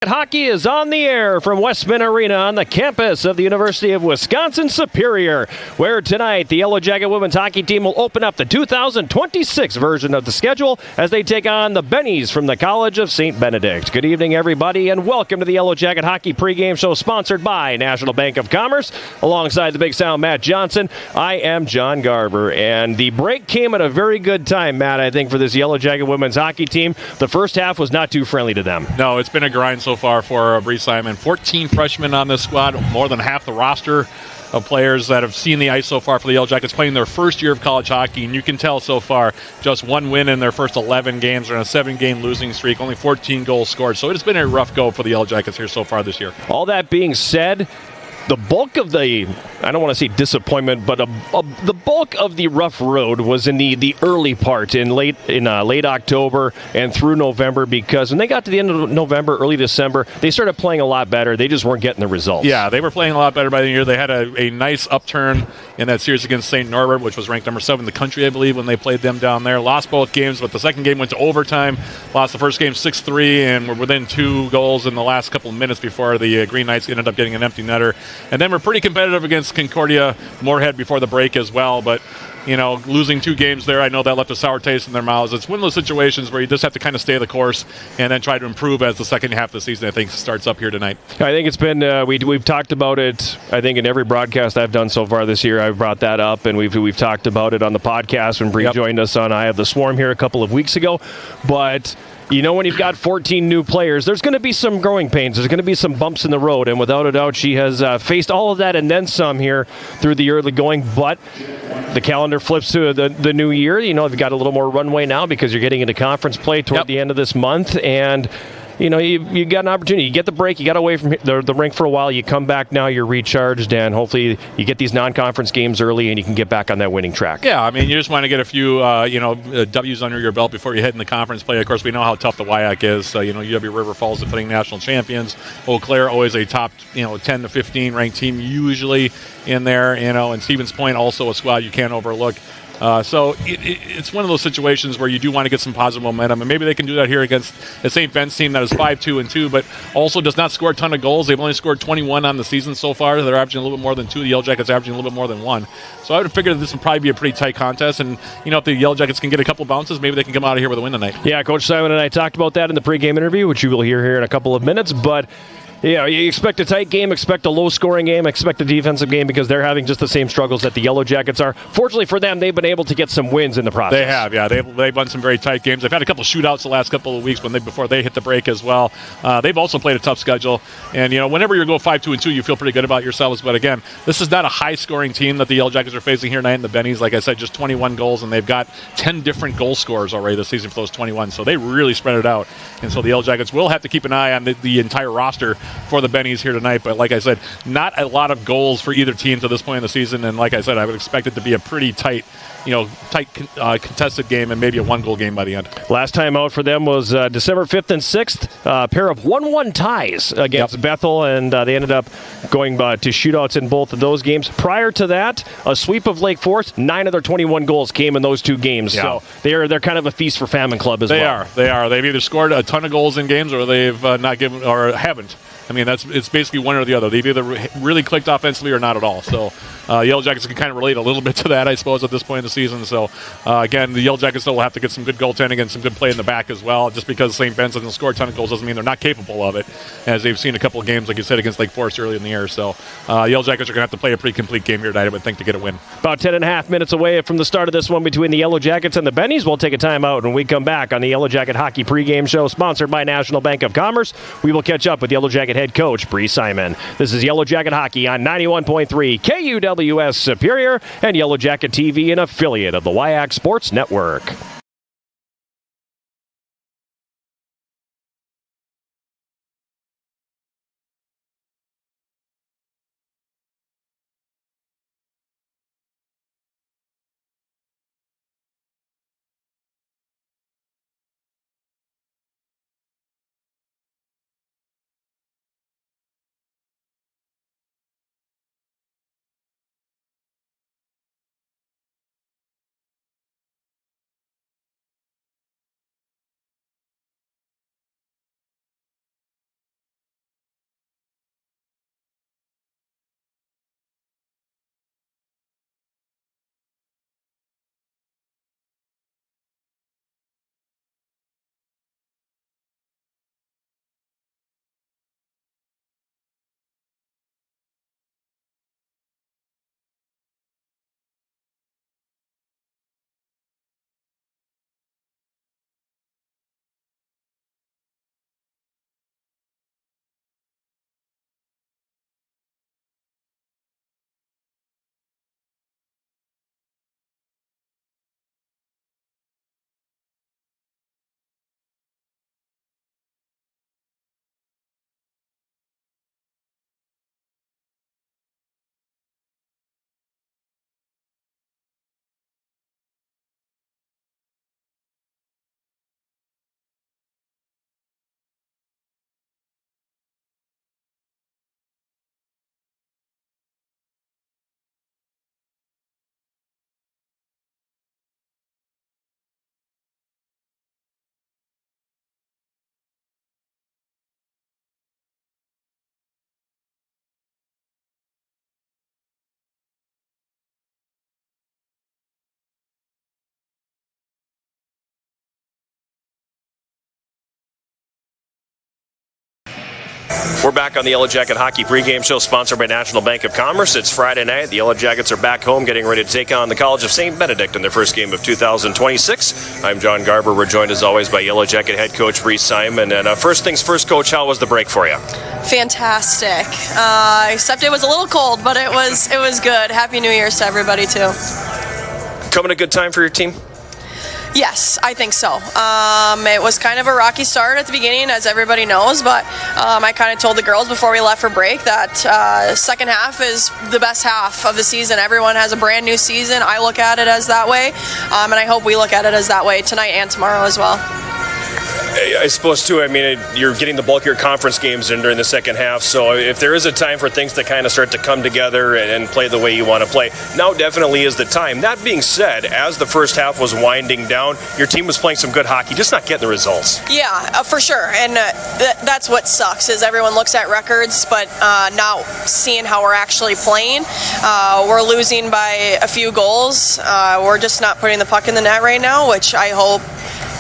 Hockey is on the air from Westman Arena on the campus of the University of Wisconsin-Superior, where tonight the Yellow Jacket women's hockey team will open up the 2026 version of the schedule as they take on the Bennies from the College of St. Benedict. Good evening, everybody, and welcome to the Yellow Jacket Hockey pregame show sponsored by National Bank of Commerce. Alongside the big sound, Matt Johnson, I am John Garver, and the break came at a very good time, Matt, I think, for this Yellow Jacket women's hockey team. The first half was not too friendly to them. No, it's been a grind so far for Brie Simon. 14 freshmen on this squad, more than half the roster of players that have seen the ice so far for the Yellow Jackets playing their first year of college hockey, and you can tell so far just one win in their first 11 games. They're on a 7-game losing streak, only 14 goals scored, so it has been a rough go for the Yellow Jackets here so far this year. All that being said, the bulk of the, I don't want to say disappointment, but the bulk of the rough road was in the early part, in late October and through November, because when they got to the end of November, early December, they started playing a lot better. They just weren't getting the results. Yeah, they were playing a lot better by the year. They had a nice upturn in that series against St. Norbert, which was ranked number 7 in the country, I believe, when they played them down there. Lost both games, but the second game went to overtime. Lost the first game 6-3, and were within 2 goals in the last couple of minutes before the Green Knights ended up getting an empty netter. And then we're pretty competitive against Concordia Moorhead before the break as well. But, you know, losing 2 games there, I know that left a sour taste in their mouths. It's one of those situations where you just have to kind of stay the course and then try to improve as the second half of the season, I think, starts up here tonight. I think it's been, we've talked about it, I think, in every broadcast I've done so far this year. I've brought that up, and we've talked about it on the podcast when Brie joined us on I Have the Swarm here a couple of weeks ago. But you know, when you've got 14 new players, there's going to be some growing pains. There's going to be some bumps in the road, and without a doubt, she has faced all of that and then some here through the early going. But the calendar flips to the new year. You know, you've got a little more runway now because you're getting into conference play toward the end of this month, and you know, you got an opportunity. You get the break. You got away from the rink for a while. You come back now. You're recharged, and hopefully you get these non-conference games early, and you can get back on that winning track. Yeah, I mean, you just want to get a few, W's under your belt before you head into conference play. Of course, we know how tough the WIAC is. UW River Falls, the defending national champions. Eau Claire, always a top, 10 to 15 ranked team, usually in there. And Stevens Point, also a squad you can't overlook. So it's one of those situations where you do want to get some positive momentum, and maybe they can do that here against the St. Ben's team that is 5-2-2, but also does not score a ton of goals. They've only scored 21 on the season so far. They're averaging a little bit more than 2. The Yellow Jackets averaging a little bit more than 1. So I would figure that this would probably be a pretty tight contest, and if the Yellow Jackets can get a couple bounces, maybe they can come out of here with a win tonight. Yeah, Coach Simon and I talked about that in the pregame interview, which you will hear here in a couple of minutes, but yeah, you expect a tight game, expect a low-scoring game, expect a defensive game because they're having just the same struggles that the Yellow Jackets are. Fortunately for them, they've been able to get some wins in the process. They have, yeah. They've won some very tight games. They've had a couple of shootouts the last couple of weeks before they hit the break as well. They've also played a tough schedule. And, whenever you go 5-2-2, you feel pretty good about yourselves. But, again, this is not a high-scoring team that the Yellow Jackets are facing here tonight in the Bennies. Like I said, just 21 goals, and they've got 10 different goal scorers already this season for those 21. So they really spread it out. And so the Yellow Jackets will have to keep an eye on the entire roster for the Bennies here tonight, but like I said, not a lot of goals for either team to this point in the season, and like I said, I would expect it to be a pretty tight contested game and maybe a 1-goal game by the end. Last time out for them was December 5th and 6th, a pair of 1-1 ties against Bethel, and they ended up going to shootouts in both of those games. Prior to that, a sweep of Lake Forest. 9 of their 21 goals came in those 2 games, so they're kind of a feast for famine club as well. They are. They've either scored a ton of goals in games or they've not given or haven't. I mean, it's basically one or the other. They've either really clicked offensively or not at all. So Yellow Jackets can kind of relate a little bit to that, I suppose, at this point in the season. So, again, the Yellow Jackets still will have to get some good goaltending and some good play in the back as well. Just because St. Ben's doesn't score a ton of goals doesn't mean they're not capable of it, as they've seen a couple of games, like you said, against Lake Forest early in the year. So Yellow Jackets are going to have to play a pretty complete game here tonight, I would think, to get a win. About 10.5 minutes away from the start of this one between the Yellow Jackets and the Bennies. We'll take a timeout when we come back on the Yellow Jacket Hockey pregame show, sponsored by National Bank of Commerce. We will catch up with Yellow Jacket head coach Brie Simon. This is Yellow Jacket Hockey on 91.3 KUWS Superior and Yellow Jacket TV, an affiliate of the WIAC Sports Network. We're back on the Yellow Jacket Hockey Pregame Show, sponsored by National Bank of Commerce. It's Friday night. The Yellow Jackets are back home, getting ready to take on the College of St. Benedict in their first game of 2026. I'm John Garber. We're joined, as always, by Yellow Jacket head coach Brie Simon. And first things first, Coach, how was the break for you? Fantastic. Except it was a little cold, but it was good. Happy New Year's to everybody, too. Coming a good time for your team? Yes, I think so. It was kind of a rocky start at the beginning, as everybody knows, but I kind of told the girls before we left for break that second half is the best half of the season. Everyone has a brand new season. I look at it as that way, and I hope we look at it as that way tonight and tomorrow as well. I suppose, too, I mean, you're getting the bulk of your conference games in during the second half, so if there is a time for things to kind of start to come together and play the way you want to play, now definitely is the time. That being said, as the first half was winding down, your team was playing some good hockey, just not getting the results. Yeah, for sure, and that's what sucks, is everyone looks at records, but not seeing how we're actually playing. We're losing by a few goals. We're just not putting the puck in the net right now, which I hope.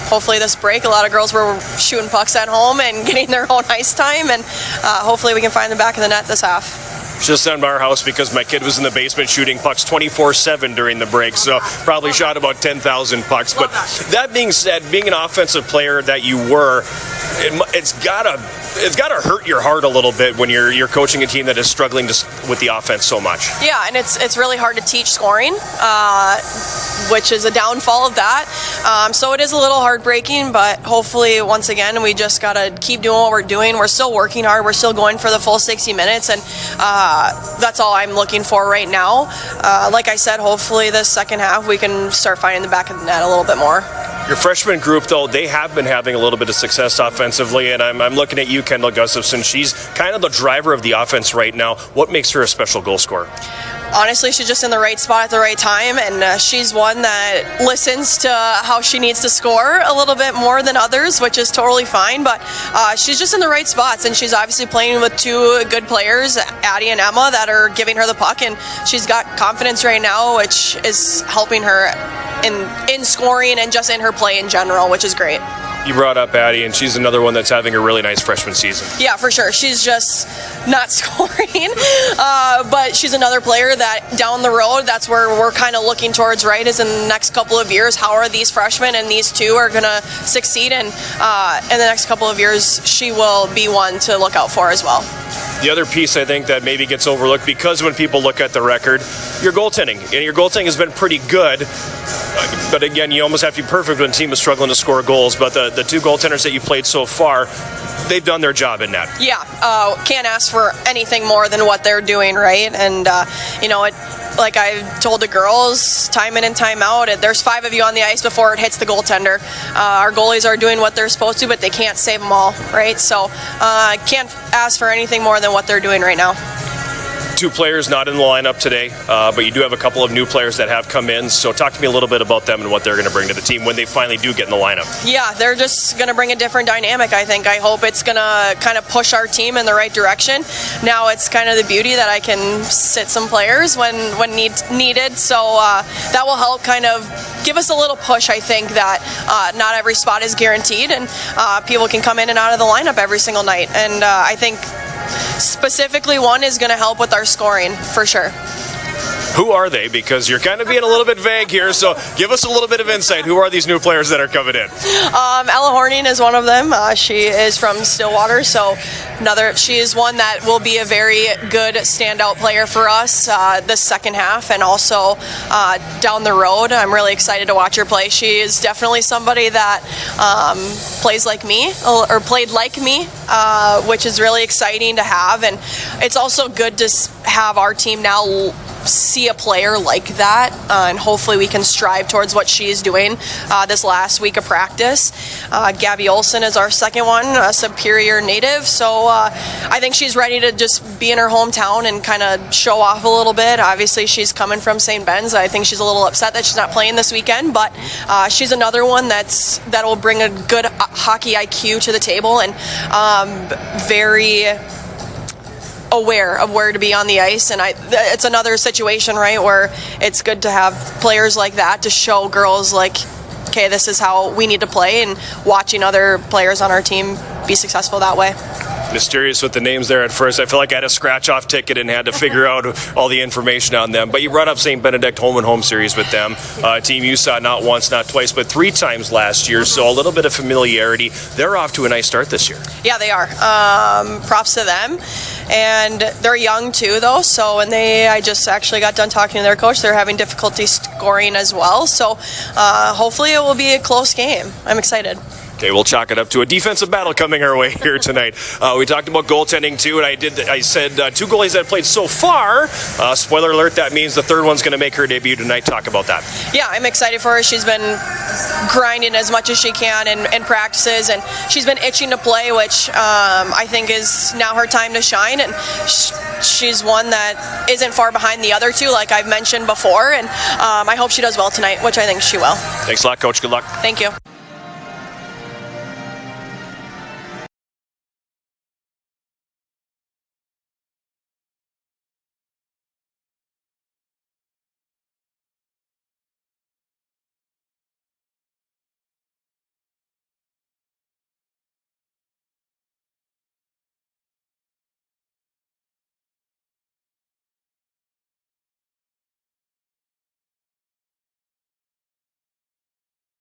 Hopefully this break, a lot of girls were shooting pucks at home and getting their own ice time, and hopefully we can find them back in the net this half. Just on our house because my kid was in the basement shooting pucks 24/7 during the break, so probably shot about 10,000 pucks. But that being said, being an offensive player that you were, it's gotta hurt your heart a little bit when you're coaching a team that is struggling with the offense so much. Yeah, and it's really hard to teach scoring, which is a downfall of that. So it is a little heartbreaking, but hopefully, once again, we just gotta keep doing what we're doing. We're still working hard. We're still going for the full 60 minutes, and that's all I'm looking for right now. Like I said, hopefully this second half we can start finding the back of the net a little bit more. Your freshman group, though, they have been having a little bit of success offensively, and I'm looking at you, Kendall Gustafson. She's kind of the driver of the offense right now. What makes her a special goal scorer? Honestly, she's just in the right spot at the right time, and she's one that listens to how she needs to score a little bit more than others, which is totally fine, but she's just in the right spots, and she's obviously playing with two good players, Addie and Emma, that are giving her the puck, and she's got confidence right now, which is helping her in scoring and just in her play in general, which is great. You brought up Addie, and she's another one that's having a really nice freshman season. Yeah, for sure. She's just not scoring, but she's another player that down the road, that's where we're kind of looking towards, right, is in the next couple of years, how are these freshmen and these two are going to succeed, and in the next couple of years, she will be one to look out for as well. The other piece I think that maybe gets overlooked, because when people look at the record, your goaltending. And your goaltending has been pretty good. But again, you almost have to be perfect when a team is struggling to score goals. But the two goaltenders that you played so far, they've done their job in that. Yeah, can't ask for anything more than what they're doing, right? And, like I told the girls, time in and time out, there's 5 of you on the ice before it hits the goaltender. Our goalies are doing what they're supposed to, but they can't save them all, right? So can't ask for anything more than what they're doing right now. 2 players not in the lineup today, but you do have a couple of new players that have come in. So talk to me a little bit about them and what they're going to bring to the team when they finally do get in the lineup. Yeah, they're just going to bring a different dynamic, I think. I hope it's going to kind of push our team in the right direction. Now it's kind of the beauty that I can sit some players when needed. So that will help kind of give us a little push, I think, that not every spot is guaranteed, and people can come in and out of the lineup every single night. And I think specifically one is going to help with our scoring for sure. Who are they? Because you're kind of being a little bit vague here, so give us a little bit of insight. Who are these new players that are coming in? Ella Horning is one of them. She is from Stillwater, so she is one that will be a very good standout player for us this second half, and also down the road. I'm really excited to watch her play. She is definitely somebody that plays like me, or played like me, which is really exciting to have, and it's also good to have our team now see a player like that, and hopefully we can strive towards what she is doing this last week of practice. Gabby Olson is our second one, a Superior native, so I think she's ready to just be in her hometown and kind of show off a little bit. Obviously she's coming from St. Ben's. I think she's a little upset that she's not playing this weekend, but she's another one that will bring a good hockey IQ to the table, and very aware of where to be on the ice, and it's another situation, right, where it's good to have players like that to show girls, like, okay, this is how we need to play, and watching other players on our team be successful that way. Mysterious with the names there at first. I feel like I had a scratch-off ticket and had to figure out all the information on them. But you brought up St. Benedict home and home series with them. A team you saw not once, not twice, but 3 times last year. So a little bit of familiarity. They're off to a nice start this year. Yeah, they are. Props to them. And they're young too, though. So, and I just actually got done talking to their coach. They're having difficulty scoring as well. So hopefully it will be a close game. I'm excited. Okay, we'll chalk it up to a defensive battle coming our way here tonight. We talked about goaltending too, and I said 2 goalies that played so far. Spoiler alert, that means the third one's going to make her debut tonight. Talk about that. Yeah, I'm excited for her. She's been grinding as much as she can in practices, and she's been itching to play, which I think is now her time to shine. And she's one that isn't far behind the other 2, like I've mentioned before, and I hope she does well tonight, which I think she will. Thanks a lot, Coach. Good luck. Thank you.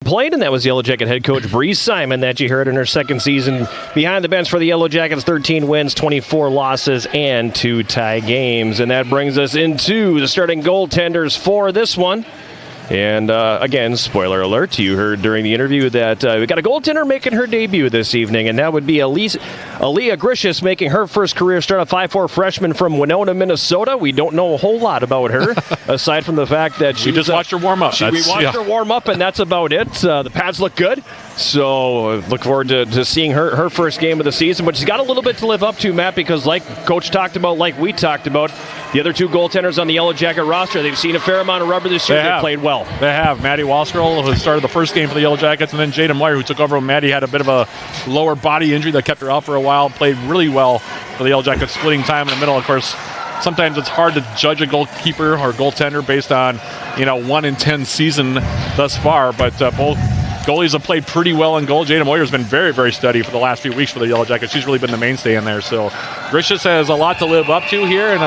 Played, and that was Yellow Jacket head coach Brie Simon that you heard in her second season behind the bench for the Yellow Jackets. 13 wins, 24 losses, and 2 tie games. And that brings us into the starting goaltenders for this one. And again, spoiler alert, you heard during the interview that we got a goaltender making her debut this evening, and that would be Aaliyah Grishis making her first career start, a 5'4" freshman from Winona, Minnesota. We don't know a whole lot about her, aside from the fact that we just watched her warm up. We watched her warm up, and that's about it. The pads look good. So look forward to seeing her first game of the season. But she's got a little bit to live up to, Matt, because like Coach talked about, like we talked about, the other 2 goaltenders on the Yellow Jacket roster, they've seen a fair amount of rubber this year. They played well. They have. Maddie Walskrell, who started the first game for the Yellow Jackets, and then Jada Moyer, who took over when Maddie had a bit of a lower body injury that kept her out for a while, played really well for the Yellow Jackets, splitting time in the middle. Of course, sometimes it's hard to judge a goalkeeper or goaltender based on 1 in 10 season thus far, but both goalies have played pretty well in goal. Jada Moyer has been very, very steady for the last few weeks for the Yellow Jackets. She's really been the mainstay in there. So Grishis has a lot to live up to here, and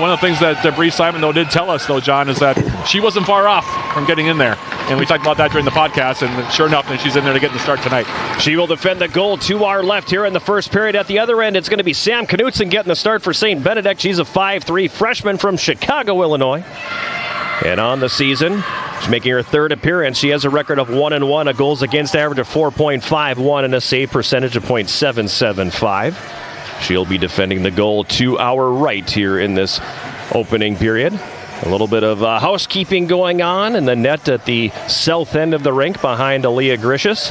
one of the things that Brie Simon, though, did tell us, though, John, is that she wasn't far off from getting in there. And we talked about that during the podcast, and sure enough, she's in there to get the start tonight. She will defend the goal to our left here in the first period. At the other end, it's going to be Sam Knutson getting the start for St. Benedict. She's a 5'3" freshman from Chicago, Illinois. And on the season, she's making her 3rd appearance. She has a record of 1-1, a goals against average of 4.51, and a save percentage of .775. She'll be defending the goal to our right here in this opening period. A little bit of housekeeping going on in the net at the south end of the rink behind Aaliyah Grishis.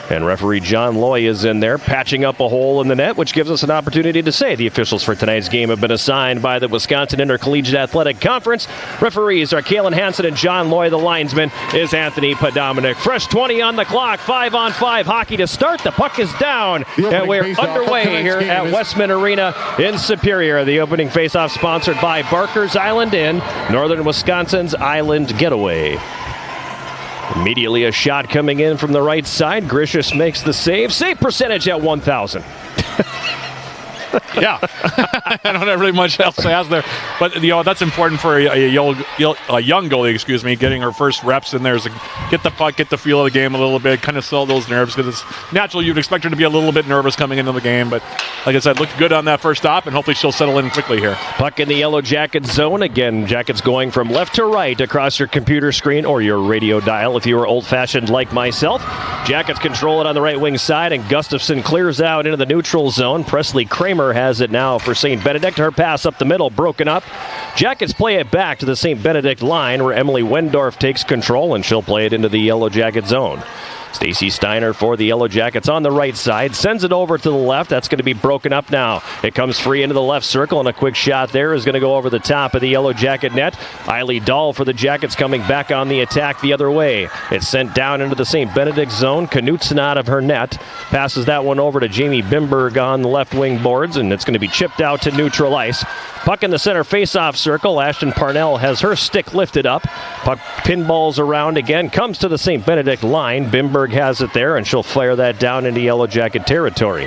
And referee John Loy is in there patching up a hole in the net, which gives us an opportunity to say the officials for tonight's game have been assigned by the Wisconsin Intercollegiate Athletic Conference. Referees are Kalen Hansen and John Loy. The linesman is Anthony Podominic. Fresh 20 on the clock, 5-on-5 hockey to start. The puck is down, and we're underway here at Westman Arena in Superior. The opening faceoff sponsored by Barker's Island Inn, Northern Wisconsin's Island Getaway. Immediately a shot coming in from the right side. Grishis makes the save. Save percentage at 1,000. Yeah, I don't have really much else to ask there, but that's important for a young goalie. Getting her first reps in there, is to get the puck, get the feel of the game a little bit, kind of sell those nerves, because it's natural you'd expect her to be a little bit nervous coming into the game. But like I said, looked good on that first stop, and hopefully she'll settle in quickly here. Puck in the Yellow Jacket zone again. Jackets going from left to right across your computer screen or your radio dial if you were old-fashioned like myself. Jackets control it on the right wing side, and Gustafson clears out into the neutral zone. Presley Kramer has it now for St. Benedict. Her pass up the middle, broken up. Jackets play it back to the St. Benedict line, where Emily Wendorf takes control, and she'll play it into the Yellow Jacket zone. Stacy Steiner for the Yellow Jackets on the right side. Sends it over to the left. That's going to be broken up now. It comes free into the left circle, and a quick shot there is going to go over the top of the Yellow Jacket net. Eiley Dahl for the Jackets coming back on the attack the other way. It's sent down into the St. Benedict zone. Knutson out of her net. Passes that one over to Jamie Bimberg on the left wing boards, and it's going to be chipped out to neutral ice. Puck in the center face-off circle. Ashton Parnell has her stick lifted up. Puck pinballs around again. Comes to the St. Benedict line. Bimberg has it there, and she'll fire that down into Yellow Jacket territory.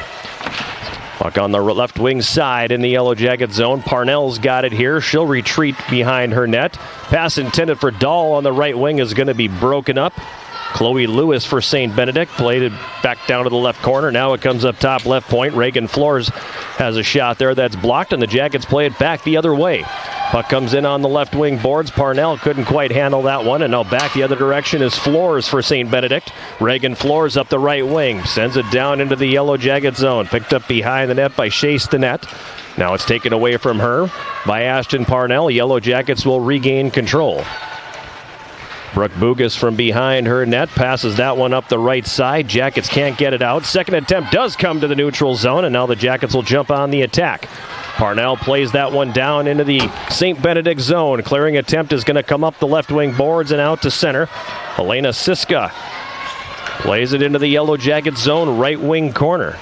Puck on the left wing side in the Yellow Jacket zone. Parnell's got it here. She'll retreat behind her net. Pass intended for Dahl on the right wing is going to be broken up. Chloe Lewis for St. Benedict played it back down to the left corner. Now it comes up top left point. Reagan Flores has a shot there that's blocked, and the Jackets play it back the other way. Puck comes in on the left wing boards. Parnell couldn't quite handle that one, and now back the other direction is Flores for St. Benedict. Reagan Flores up the right wing, sends it down into the Yellow Jacket zone. Picked up behind the net by Chase Stinnett. Now it's taken away from her by Ashton Parnell. Yellow Jackets will regain control. Brooke Bugas from behind her net passes that one up the right side. Jackets can't get it out. Second attempt does come to the neutral zone, and now the Jackets will jump on the attack. Parnell plays that one down into the St. Benedict zone. Clearing attempt is going to come up the left wing boards and out to center. Elena Siska plays it into the Yellow Jacket zone, right wing corner.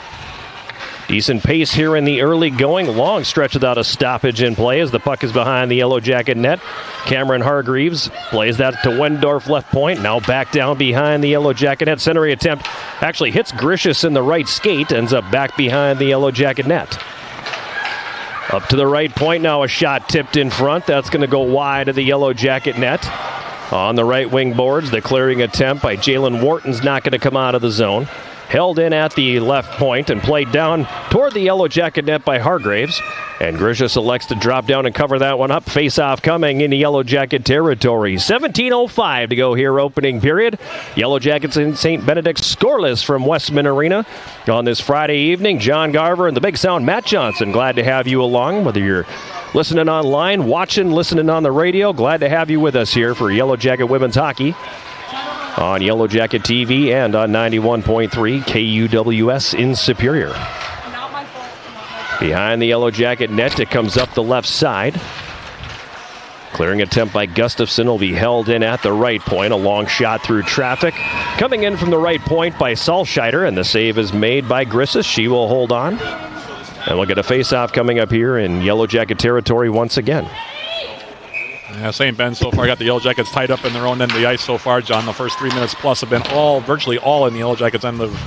Decent pace here in the early going. Long stretch without a stoppage in play as the puck is behind the Yellow Jacket net. Cameron Hargreaves plays that to Wendorf left point. Now back down behind the Yellow Jacket net. Centering attempt actually hits Grishus in the right skate. Ends up back behind the Yellow Jacket net. Up to the right point now. A shot tipped in front. That's going to go wide of the Yellow Jacket net. On the right wing boards, the clearing attempt by Jalen Wharton's not going to come out of the zone. Held in at the left point and played down toward the Yellow Jacket net by Hargreaves. And Grishus elects to drop down and cover that one up. Face-off coming into Yellow Jacket territory. 17:05 to go here, opening period. Yellow Jackets in St. Benedict scoreless from Westman Arena on this Friday evening. John Garver and the Big Sound, Matt Johnson. Glad to have you along, whether you're listening online, watching, listening on the radio. Glad to have you with us here for Yellow Jacket Women's Hockey on Yellow Jacket TV and on 91.3 KUWS in Superior. Behind the Yellow Jacket net, it comes up the left side. Clearing attempt by Gustafson will be held in at the right point. A long shot through traffic. Coming in from the right point by Salscheider, and the save is made by Grishus. She will hold on. And we'll get a face-off coming up here in Yellow Jacket territory once again. Yeah, St. Ben so far got the Yellow Jackets tied up in their own end of the ice so far, John. The first 3 minutes plus have been virtually all in the Yellow Jackets end of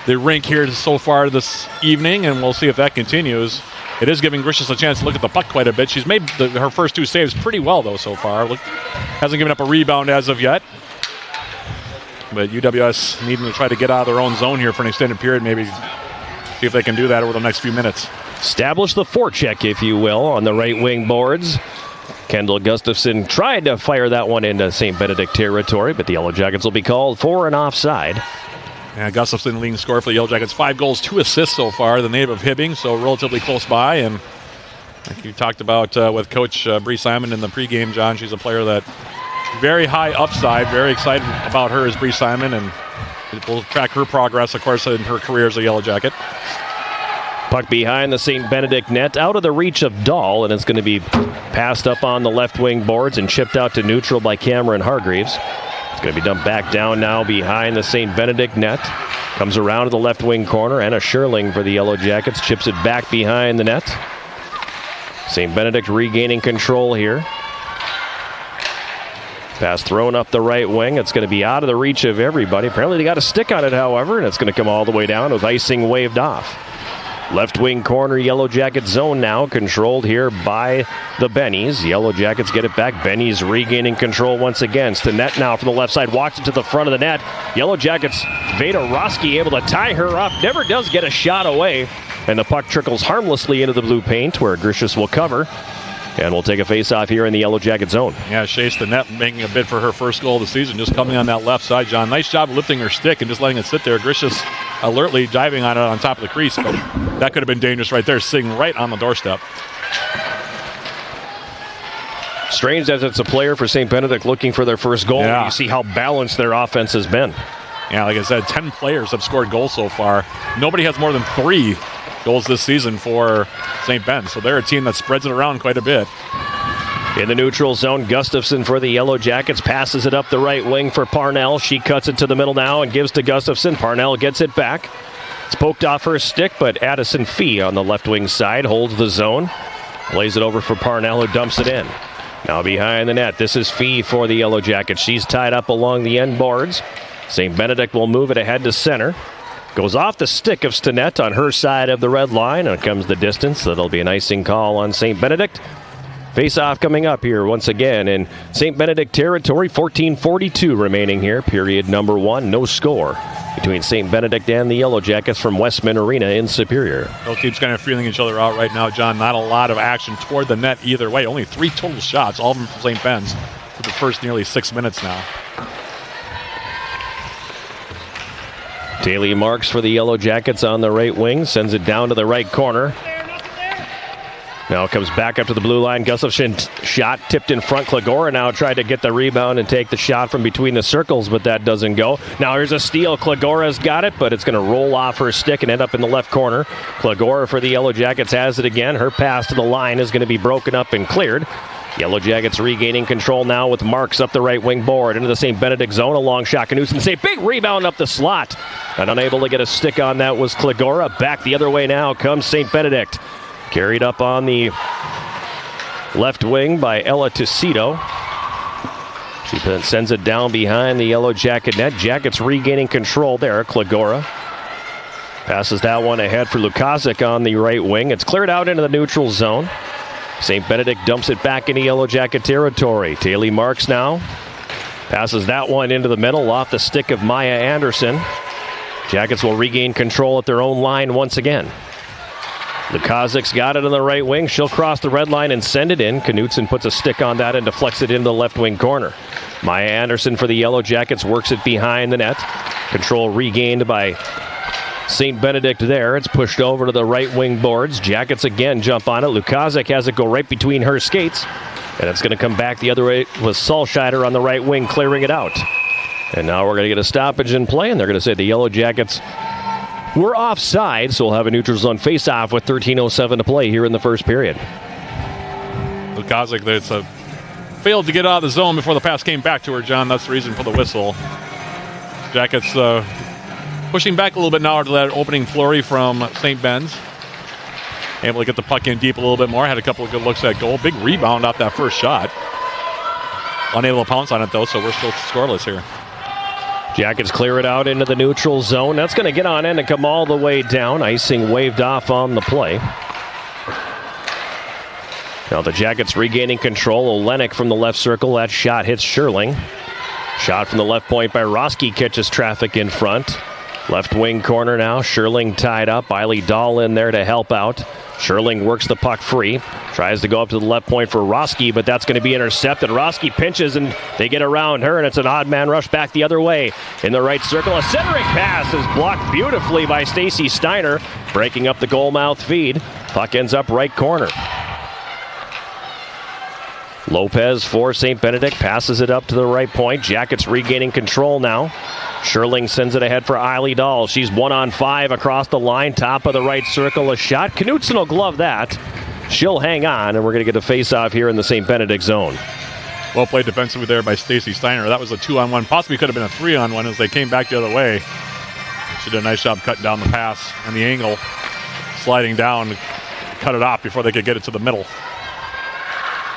the rink here so far this evening, and we'll see if that continues. It is giving Grishus a chance to look at the puck quite a bit. She's made her first two saves pretty well, though, so far. Hasn't given up a rebound as of yet. But UWS needing to try to get out of their own zone here for an extended period, maybe see if they can do that over the next few minutes. Establish the forecheck, if you will, on the right wing boards. Kendall Gustafson tried to fire that one into St. Benedict territory, but the Yellow Jackets will be called for an offside. Yeah, Gustafson leading scorer for the Yellow Jackets. 5 goals, 2 assists so far. The native of Hibbing, so relatively close by. And like you talked about with Coach Brie Simon in the pregame, John, she's a player that very high upside. Very excited about her as Brie Simon, and we'll track her progress, of course, in her career as a Yellow Jacket. Puck behind the St. Benedict net, out of the reach of Dahl, and it's going to be passed up on the left wing boards and chipped out to neutral by Cameron Hargreaves. It's going to be dumped back down now behind the St. Benedict net. Comes around to the left wing corner. Anna Scherling for the Yellow Jackets chips it back behind the net. St. Benedict regaining control here. Pass thrown up the right wing. It's going to be out of the reach of everybody. Apparently they got a stick on it, however, and it's going to come all the way down with icing waved off. Left wing corner, Yellow Jacket zone now, controlled here by the Bennies. Yellow Jackets get it back. Bennies regaining control once again. It's the net now from the left side, walks it to the front of the net. Yellow Jackets, Veda Roski able to tie her up, never does get a shot away. And the puck trickles harmlessly into the blue paint where Grishus will cover. And we'll take a face-off here in the Yellow Jacket zone. Yeah, Chase the net making a bid for her first goal of the season, just coming on that left side, John. Nice job lifting her stick and just letting it sit there. Grishus alertly diving on it on top of the crease, but that could have been dangerous right there, sitting right on the doorstep. Strange as it's a player for St. Benedict looking for their first goal. Yeah. You see how balanced their offense has been. Yeah, like I said, 10 players have scored goals so far. Nobody has more than 3 goals this season for St. Ben, so they're a team that spreads it around quite a bit. In the neutral zone, Gustafson for the Yellow Jackets passes it up the right wing for Parnell. She cuts it to the middle now and gives to Gustafson. Parnell gets it back. It's poked off her stick, but Addison Fee on the left wing side holds the zone. Plays it over for Parnell, who dumps it in. Now behind the net, this is Fee for the Yellow Jackets. She's tied up along the end boards. St. Benedict will move it ahead to center. Goes off the stick of Stinnett on her side of the red line. And comes the distance. That'll be an icing call on St. Benedict. Face-off coming up here once again in St. Benedict territory. 14:42 remaining here. Period number 1. No score between St. Benedict and the Yellow Jackets from Westman Arena in Superior. Both teams kind of feeling each other out right now, John. Not a lot of action toward the net either way. Only 3 total shots, all of them from St. Ben's for the first nearly 6 minutes now. Daly Marks for the Yellow Jackets on the right wing. Sends it down to the right corner. Now it comes back up to the blue line. Gustafsson shot tipped in front. Klagora now tried to get the rebound and take the shot from between the circles, but that doesn't go. Now here's a steal. Klagora's got it, but it's going to roll off her stick and end up in the left corner. Klagora for the Yellow Jackets has it again. Her pass to the line is going to be broken up and cleared. Yellow Jackets regaining control now with Marks up the right wing board into the St. Benedict zone. A long shot. Knutson say big rebound up the slot. And unable to get a stick on that was Klagora. Back the other way now comes St. Benedict. Carried up on the left wing by Ella Tucito. She then sends it down behind the Yellow Jacket net. Jackets regaining control there. Klagora passes that one ahead for Lukacic on the right wing. It's cleared out into the neutral zone. St. Benedict dumps it back into Yellow Jacket territory. Daly Marks now passes that one into the middle off the stick of Maya Anderson. Jackets will regain control at their own line once again. Lukacic's got it on the right wing. She'll cross the red line and send it in. Knutson puts a stick on that and deflects it into the left wing corner. Maya Anderson for the Yellow Jackets works it behind the net. Control regained by St. Benedict there. It's pushed over to the right wing boards. Jackets again jump on it. Lukacic has it go right between her skates. And it's going to come back the other way with Solscheider on the right wing clearing it out. And now we're going to get a stoppage in play, and they're going to say the Yellow Jackets were offside, so we'll have a neutral zone face-off with 13:07 to play here in the first period. Lukacic, that's failed to get out of the zone before the pass came back to her, John. That's the reason for the whistle. Jackets pushing back a little bit now after that opening flurry from St. Ben's. Able to get the puck in deep a little bit more. Had a couple of good looks at goal. Big rebound off that first shot. Unable to pounce on it, though, so we're still scoreless here. Jackets clear it out into the neutral zone. That's going to get on in and come all the way down. Icing waved off on the play. Now the Jackets regaining control. Olenek from the left circle. That shot hits Sherling. Shot from the left point by Roski catches traffic in front. Left wing corner now. Sherling tied up. Eiley Dahl in there to help out. Sherling works the puck free. Tries to go up to the left point for Roski, but that's going to be intercepted. Roski pinches, and they get around her, and it's an odd man rush back the other way. In the right circle, a centering pass is blocked beautifully by Stacy Steiner, breaking up the goal mouth feed. Puck ends up right corner. Lopez for St. Benedict passes it up to the right point. Jackets regaining control now. Sherling sends it ahead for Eiley Dahl. She's 1-on-5 across the line. Top of the right circle, a shot. Knutson will glove that. She'll hang on, and we're going to get a face-off here in the St. Benedict zone. Well played defensively there by Stacy Steiner. That was a 2-on-1. Possibly could have been a 3-on-1 as they came back the other way. She did a nice job cutting down the pass and the angle. Sliding down, cut it off before they could get it to the middle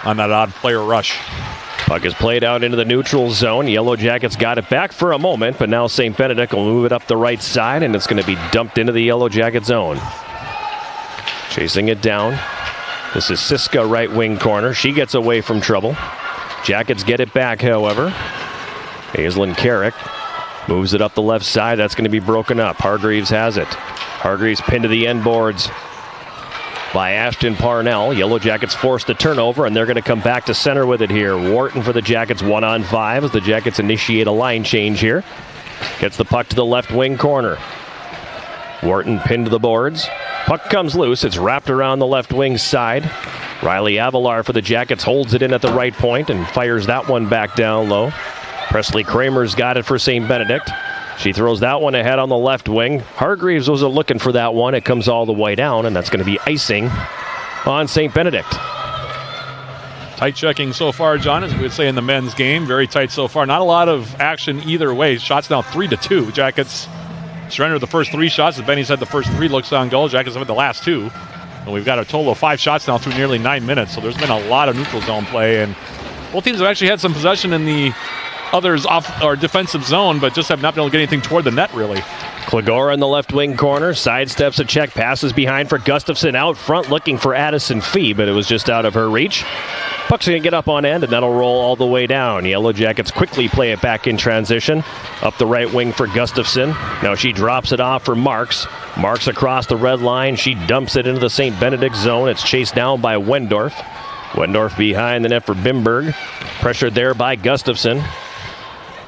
on that odd player rush. Puck is played out into the neutral zone. Yellow Jackets got it back for a moment, but now St. Benedict will move it up the right side, and it's going to be dumped into the Yellow Jacket zone. Chasing it down. This is Siska right wing corner. She gets away from trouble. Jackets get it back, however. Aislinn Carrick moves it up the left side. That's going to be broken up. Hargreaves has it. Hargreaves pinned to the end boards by Ashton Parnell. Yellow Jackets force the turnover, and they're going to come back to center with it here. Wharton for the Jackets 1-on-5 as the Jackets initiate a line change here. Gets the puck to the left wing corner. Wharton pinned to the boards. Puck comes loose. It's wrapped around the left wing side. Riley Avalar for the Jackets holds it in at the right point and fires that one back down low. Presley Kramer's got it for St. Benedict. She throws that one ahead on the left wing. Hargreaves was looking for that one. It comes all the way down, and that's going to be icing on St. Benedict. Tight checking so far, John, as we would say in the men's game. Very tight so far. Not a lot of action either way. Shots now 3-2. Jackets surrendered the first 3 shots. As Benny said, the first 3 looks on goal. Jackets have had the last 2. And we've got a total of 5 shots now through nearly 9 minutes. So there's been a lot of neutral zone play. And both teams have actually had some possession in the others off our defensive zone, but just have not been able to get anything toward the net, really. Klagora in the left wing corner, sidesteps a check, passes behind for Gustafson, out front looking for Addison Fee, but it was just out of her reach. Puck's going to get up on end, and that'll roll all the way down. Yellow Jackets quickly play it back in transition. Up the right wing for Gustafson. Now she drops it off for Marks. Marks across the red line. She dumps it into the St. Benedict zone. It's chased down by Wendorf. Wendorf behind the net for Bimberg. Pressured there by Gustafson.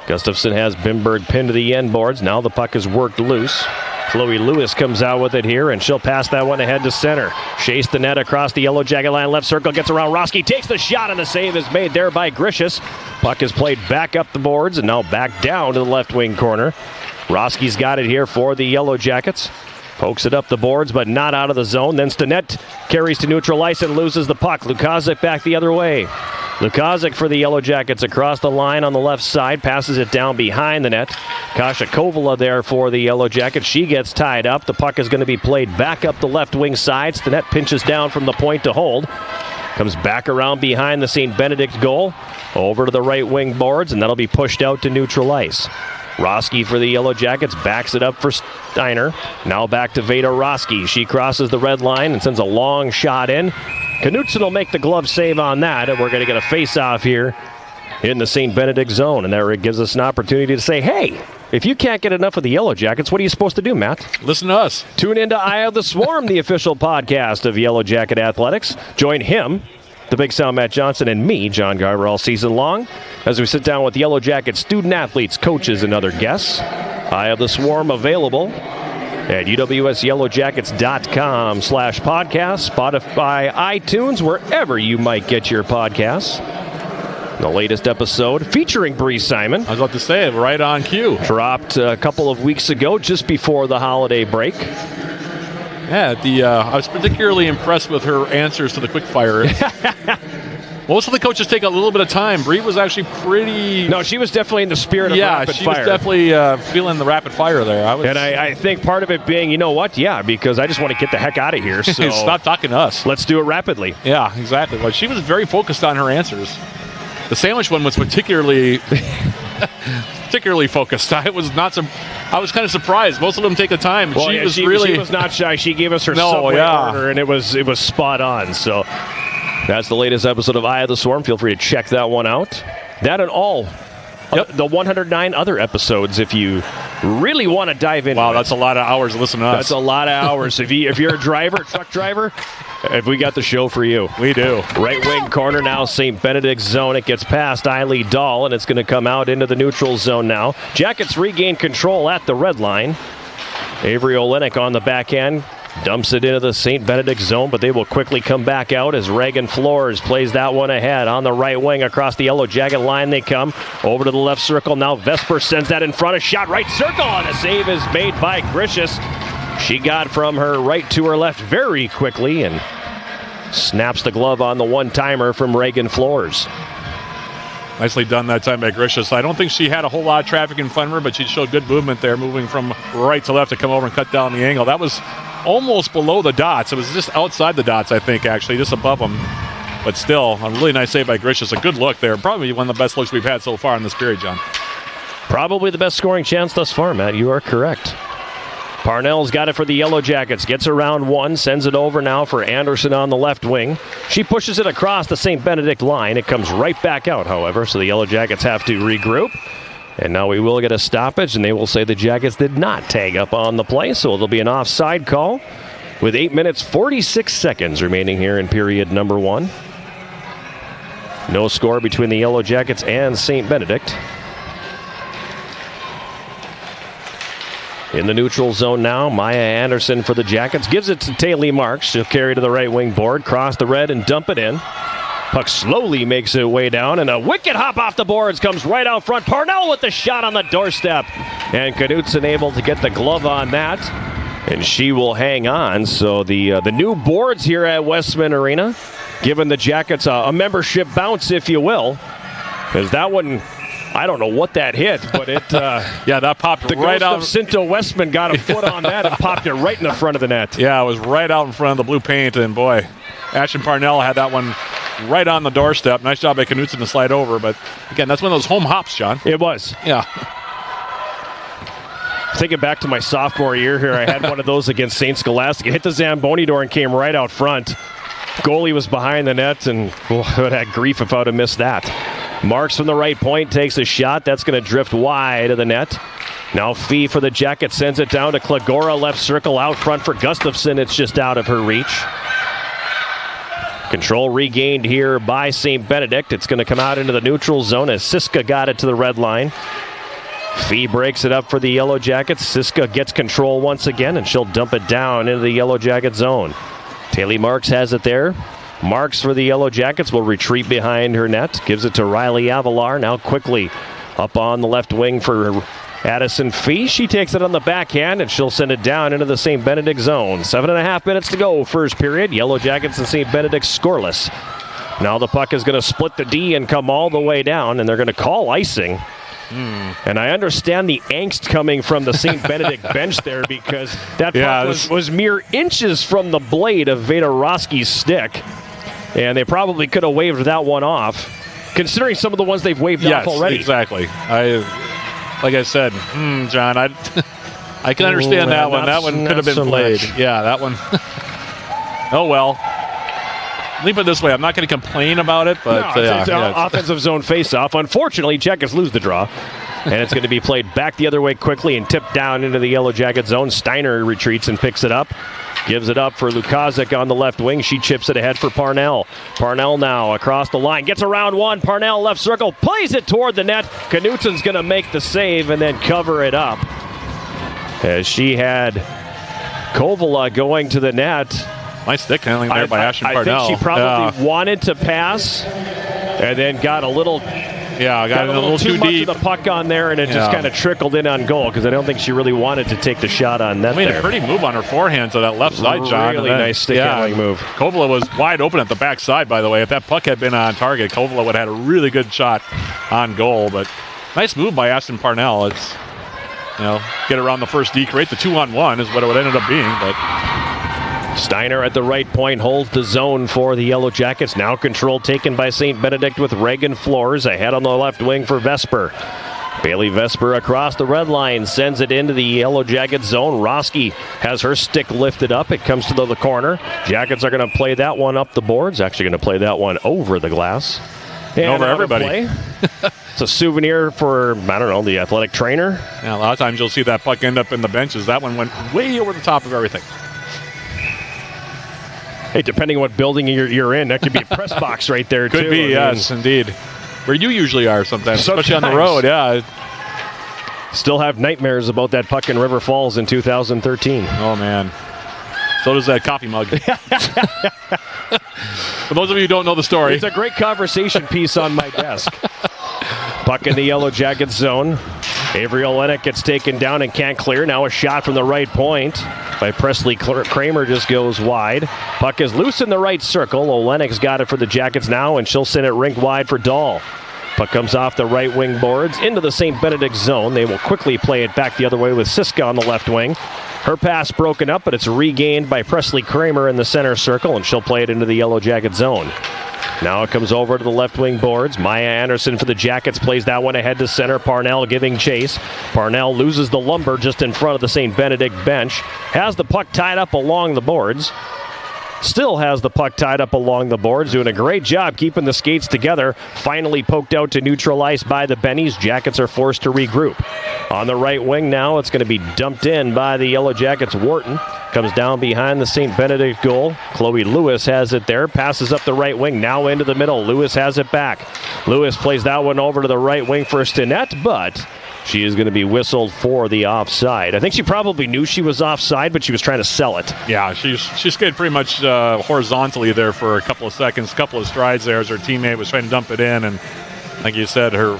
Gustafson has Bimberg pinned to the end boards. Now the puck is worked loose. Chloe Lewis comes out with it here, and she'll pass that one ahead to center. Chase the net across the Yellow Jacket line. Left circle, gets around Roski, takes the shot, and the save is made there by Gricius. Puck is played back up the boards and now back down to the left wing corner. Roski's got it here for the Yellow Jackets. Pokes it up the boards, but not out of the zone. Then Stinnett carries to neutral ice and loses the puck. Lukazic back the other way. Lukazic for the Yellow Jackets across the line on the left side. Passes it down behind the net. Kasha Kovala there for the Yellow Jackets. She gets tied up. The puck is going to be played back up the left wing side. Stinnett pinches down from the point to hold. Comes back around behind the St. Benedict goal. Over to the right wing boards, and that'll be pushed out to neutral ice. Roski for the Yellow Jackets backs it up for Steiner. Now back to Veda Roski. She crosses the red line and sends a long shot in. Knutson will make the glove save on that, and we're going to get a face-off here in the St. Benedict zone. And there it gives us an opportunity to say, hey, if you can't get enough of the Yellow Jackets, what are you supposed to do, Matt? Listen to us. Tune into Eye of the Swarm, the official podcast of Yellow Jacket Athletics. Join him, the Big Sound Matt Johnson, and me, John Garber, all season long as we sit down with Yellow Jacket student-athletes, coaches, and other guests. Eye of the Swarm available at uwsyellowjackets.com/podcast, Spotify, iTunes, wherever you might get your podcasts. The latest episode featuring Brie Simon. I was about to say it, right on cue. Dropped a couple of weeks ago, just before the holiday break. Yeah, I was particularly impressed with her answers to the quick fire. Most of the coaches take a little bit of time. Brie was actually pretty... No, she was definitely in the spirit of rapid fire. Yeah, she was definitely feeling the rapid fire there. I think part of it being, you know what? Yeah, because I just want to get the heck out of here. So stop talking to us. Let's do it rapidly. Yeah, exactly. Well, she was very focused on her answers. The sandwich one was particularly focused. I was kind of surprised. Most of them take the time. Well, she was not shy. She gave us her subway order, and it was spot on. So that's the latest episode of Eye of the Swarm. Feel free to check that one out. That and all the 109 other episodes, if you really want to dive in. Wow, that's a lot of hours to listen to us. That's a lot of hours. If you're a driver, truck driver, have we got the show for you? We do. Right wing corner now, St. Benedict zone. It gets past Eiley Dahl, and it's going to come out into the neutral zone now. Jackets regain control at the red line. Avery Olenek on the backhand. Dumps it into the St. Benedict zone, but they will quickly come back out as Reagan Flores plays that one ahead. On the right wing across the Yellow Jacket line they come. Over to the left circle. Now Vesper sends that in front. A shot right circle, and a save is made by Gricius. She got from her right to her left very quickly and snaps the glove on the one-timer from Reagan Flores. Nicely done that time by Gricius. I don't think she had a whole lot of traffic in front of her, but she showed good movement there, moving from right to left to come over and cut down the angle. That was almost below the dots. It was just outside the dots, I think, actually, just above them. But still, a really nice save by Gricius. A good look there. Probably one of the best looks we've had so far in this period, John. Probably the best scoring chance thus far, Matt. You are correct. Parnell's got it for the Yellow Jackets. Gets around one, sends it over now for Anderson on the left wing. She pushes it across the St. Benedict line. It comes right back out, however, so the Yellow Jackets have to regroup. And now we will get a stoppage, and they will say the Jackets did not tag up on the play, so it'll be an offside call with 8 minutes, 46 seconds remaining here in period number one. No score between the Yellow Jackets and St. Benedict. In the neutral zone now, Maya Anderson for the Jackets. Gives it to Taylor Marks. She'll carry to the right wing board, cross the red, and dump it in. Puck slowly makes its way down, and a wicked hop off the boards comes right out front. Parnell with the shot on the doorstep. And Knutson able to get the glove on that, and she will hang on. So the new boards here at Westman Arena, giving the Jackets a membership bounce, if you will. Because that one, I don't know what that hit, but it... yeah, that popped the right out. The ghost of Cinto Westman got a foot on that and popped it right in the front of the net. Yeah, it was right out in front of the blue paint, and boy, Ashton Parnell had that one right on the doorstep. Nice job by Knutson to slide over, but again, that's one of those home hops, John. It was. Yeah. Thinking back to my sophomore year here, I had one of those against St. Scholastic. It hit the Zamboni door and came right out front. Goalie was behind the net, and I would have had grief if I would have missed that. Marks from the right point, takes a shot. That's going to drift wide of the net. Now Fee for the Jackets, sends it down to Klagora, left circle out front for Gustafson. It's just out of her reach. Control regained here by St. Benedict. It's going to come out into the neutral zone as Siska got it to the red line. Fee breaks it up for the Yellow Jackets. Siska gets control once again, and she'll dump it down into the Yellow Jacket zone. Taylor Marks has it there. Marks for the Yellow Jackets will retreat behind her net. Gives it to Riley Avalar. Now quickly up on the left wing for Addison Fee. She takes it on the backhand, and she'll send it down into the St. Benedict zone. 7.5 minutes to go, first period. Yellow Jackets and St. Benedict scoreless. Now the puck is going to split the D and come all the way down, and they're going to call icing. And I understand the angst coming from the St. Benedict bench there, because that puck was mere inches from the blade of Veda Roski's stick. And they probably could have waved that one off, considering some of the ones they've waved off already. Exactly. Like I said, John, I can understand that one. That one could have been played. Yeah, that one. Oh, well. Let me put it this way. I'm not going to complain about it, but it's an offensive zone face-off. Unfortunately, Jackets lose the draw, and it's going to be played back the other way quickly and tipped down into the Yellow Jacket zone. Steiner retreats and picks it up. Gives it up for Lukazik on the left wing. She chips it ahead for Parnell. Parnell now across the line. Gets around one. Parnell left circle. Plays it toward the net. Knutsen's going to make the save and then cover it up. As she had Kovala going to the net. Nice stick handling there by Ashton Parnell. I think she probably wanted to pass and then got a little... got a little too deep. The puck on there, and it just kind of trickled in on goal, because I don't think she really wanted to take the shot on net. Made a pretty move on her forehand to that left side, John. Really nice stick handling move. Kovala was wide open at the backside, by the way. If that puck had been on target, Kovala would have had a really good shot on goal. But nice move by Ashton Parnell. It's, get around the first deke rate. The 2-on-1 is what it would ended up being, but... Steiner at the right point holds the zone for the Yellow Jackets. Now control taken by St. Benedict with Reagan Flores ahead on the left wing for Vesper. Bailey Vesper across the red line sends it into the Yellow Jacket zone. Roski has her stick lifted up. It comes to the corner. Jackets are going to play that one up the boards. Actually going to play that one over the glass. And over everybody. It's a souvenir for, the athletic trainer. Yeah, a lot of times you'll see that puck end up in the benches. That one went way over the top of everything. Hey, depending on what building you're in, that could be a press box right there, too. Could be, yes, indeed. Where you usually are sometimes, especially on the road, yeah. Still have nightmares about that puck in River Falls in 2013. Oh, man. So does that coffee mug. For those of you who don't know the story. It's a great conversation piece on my desk. Puck in the Yellow Jacket zone. Avery Olenek gets taken down and can't clear. Now a shot from the right point by Presley Kramer just goes wide. Puck is loose in the right circle. Olenek's got it for the Jackets now, and she'll send it rink wide for Dahl. Puck comes off the right wing boards into the St. Benedict zone. They will quickly play it back the other way with Siska on the left wing. Her pass broken up, but it's regained by Presley Kramer in the center circle, and she'll play it into the Yellow Jacket zone. Now it comes over to the left wing boards. Maya Anderson for the Jackets plays that one ahead to center. Parnell giving chase. Parnell loses the lumber just in front of the St. Benedict bench. Has the puck tied up along the boards. Still has the puck tied up along the boards. Doing a great job keeping the skates together. Finally poked out to neutral ice by the Bennies. Jackets are forced to regroup. On the right wing now, it's going to be dumped in by the Yellow Jackets. Wharton comes down behind the St. Benedict goal. Chloe Lewis has it there. Passes up the right wing. Now into the middle. Lewis has it back. Lewis plays that one over to the right wing for Stinnett, but she is going to be whistled for the offside. I think she probably knew she was offside, but she was trying to sell it. Yeah, she skated pretty much horizontally there for a couple of seconds, couple of strides there as her teammate was trying to dump it in. And like you said, her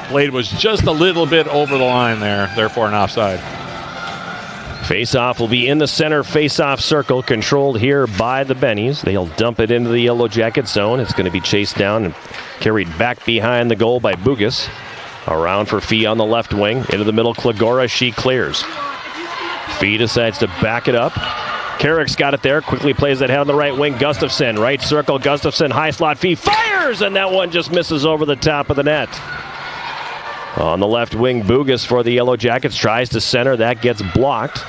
blade was just a little bit over the line there, therefore an offside. Face-off will be in the center face-off circle, controlled here by the Bennies. They'll dump it into the Yellow Jacket zone. It's going to be chased down and carried back behind the goal by Bugas. Around for Fee on the left wing. Into the middle, Klagora. She clears. Fee decides to back it up. Carrick's got it there. Quickly plays that head on the right wing. Gustafson. Right circle. Gustafson. High slot. Fee fires. And that one just misses over the top of the net. On the left wing, Bugas for the Yellow Jackets tries to center. That gets blocked.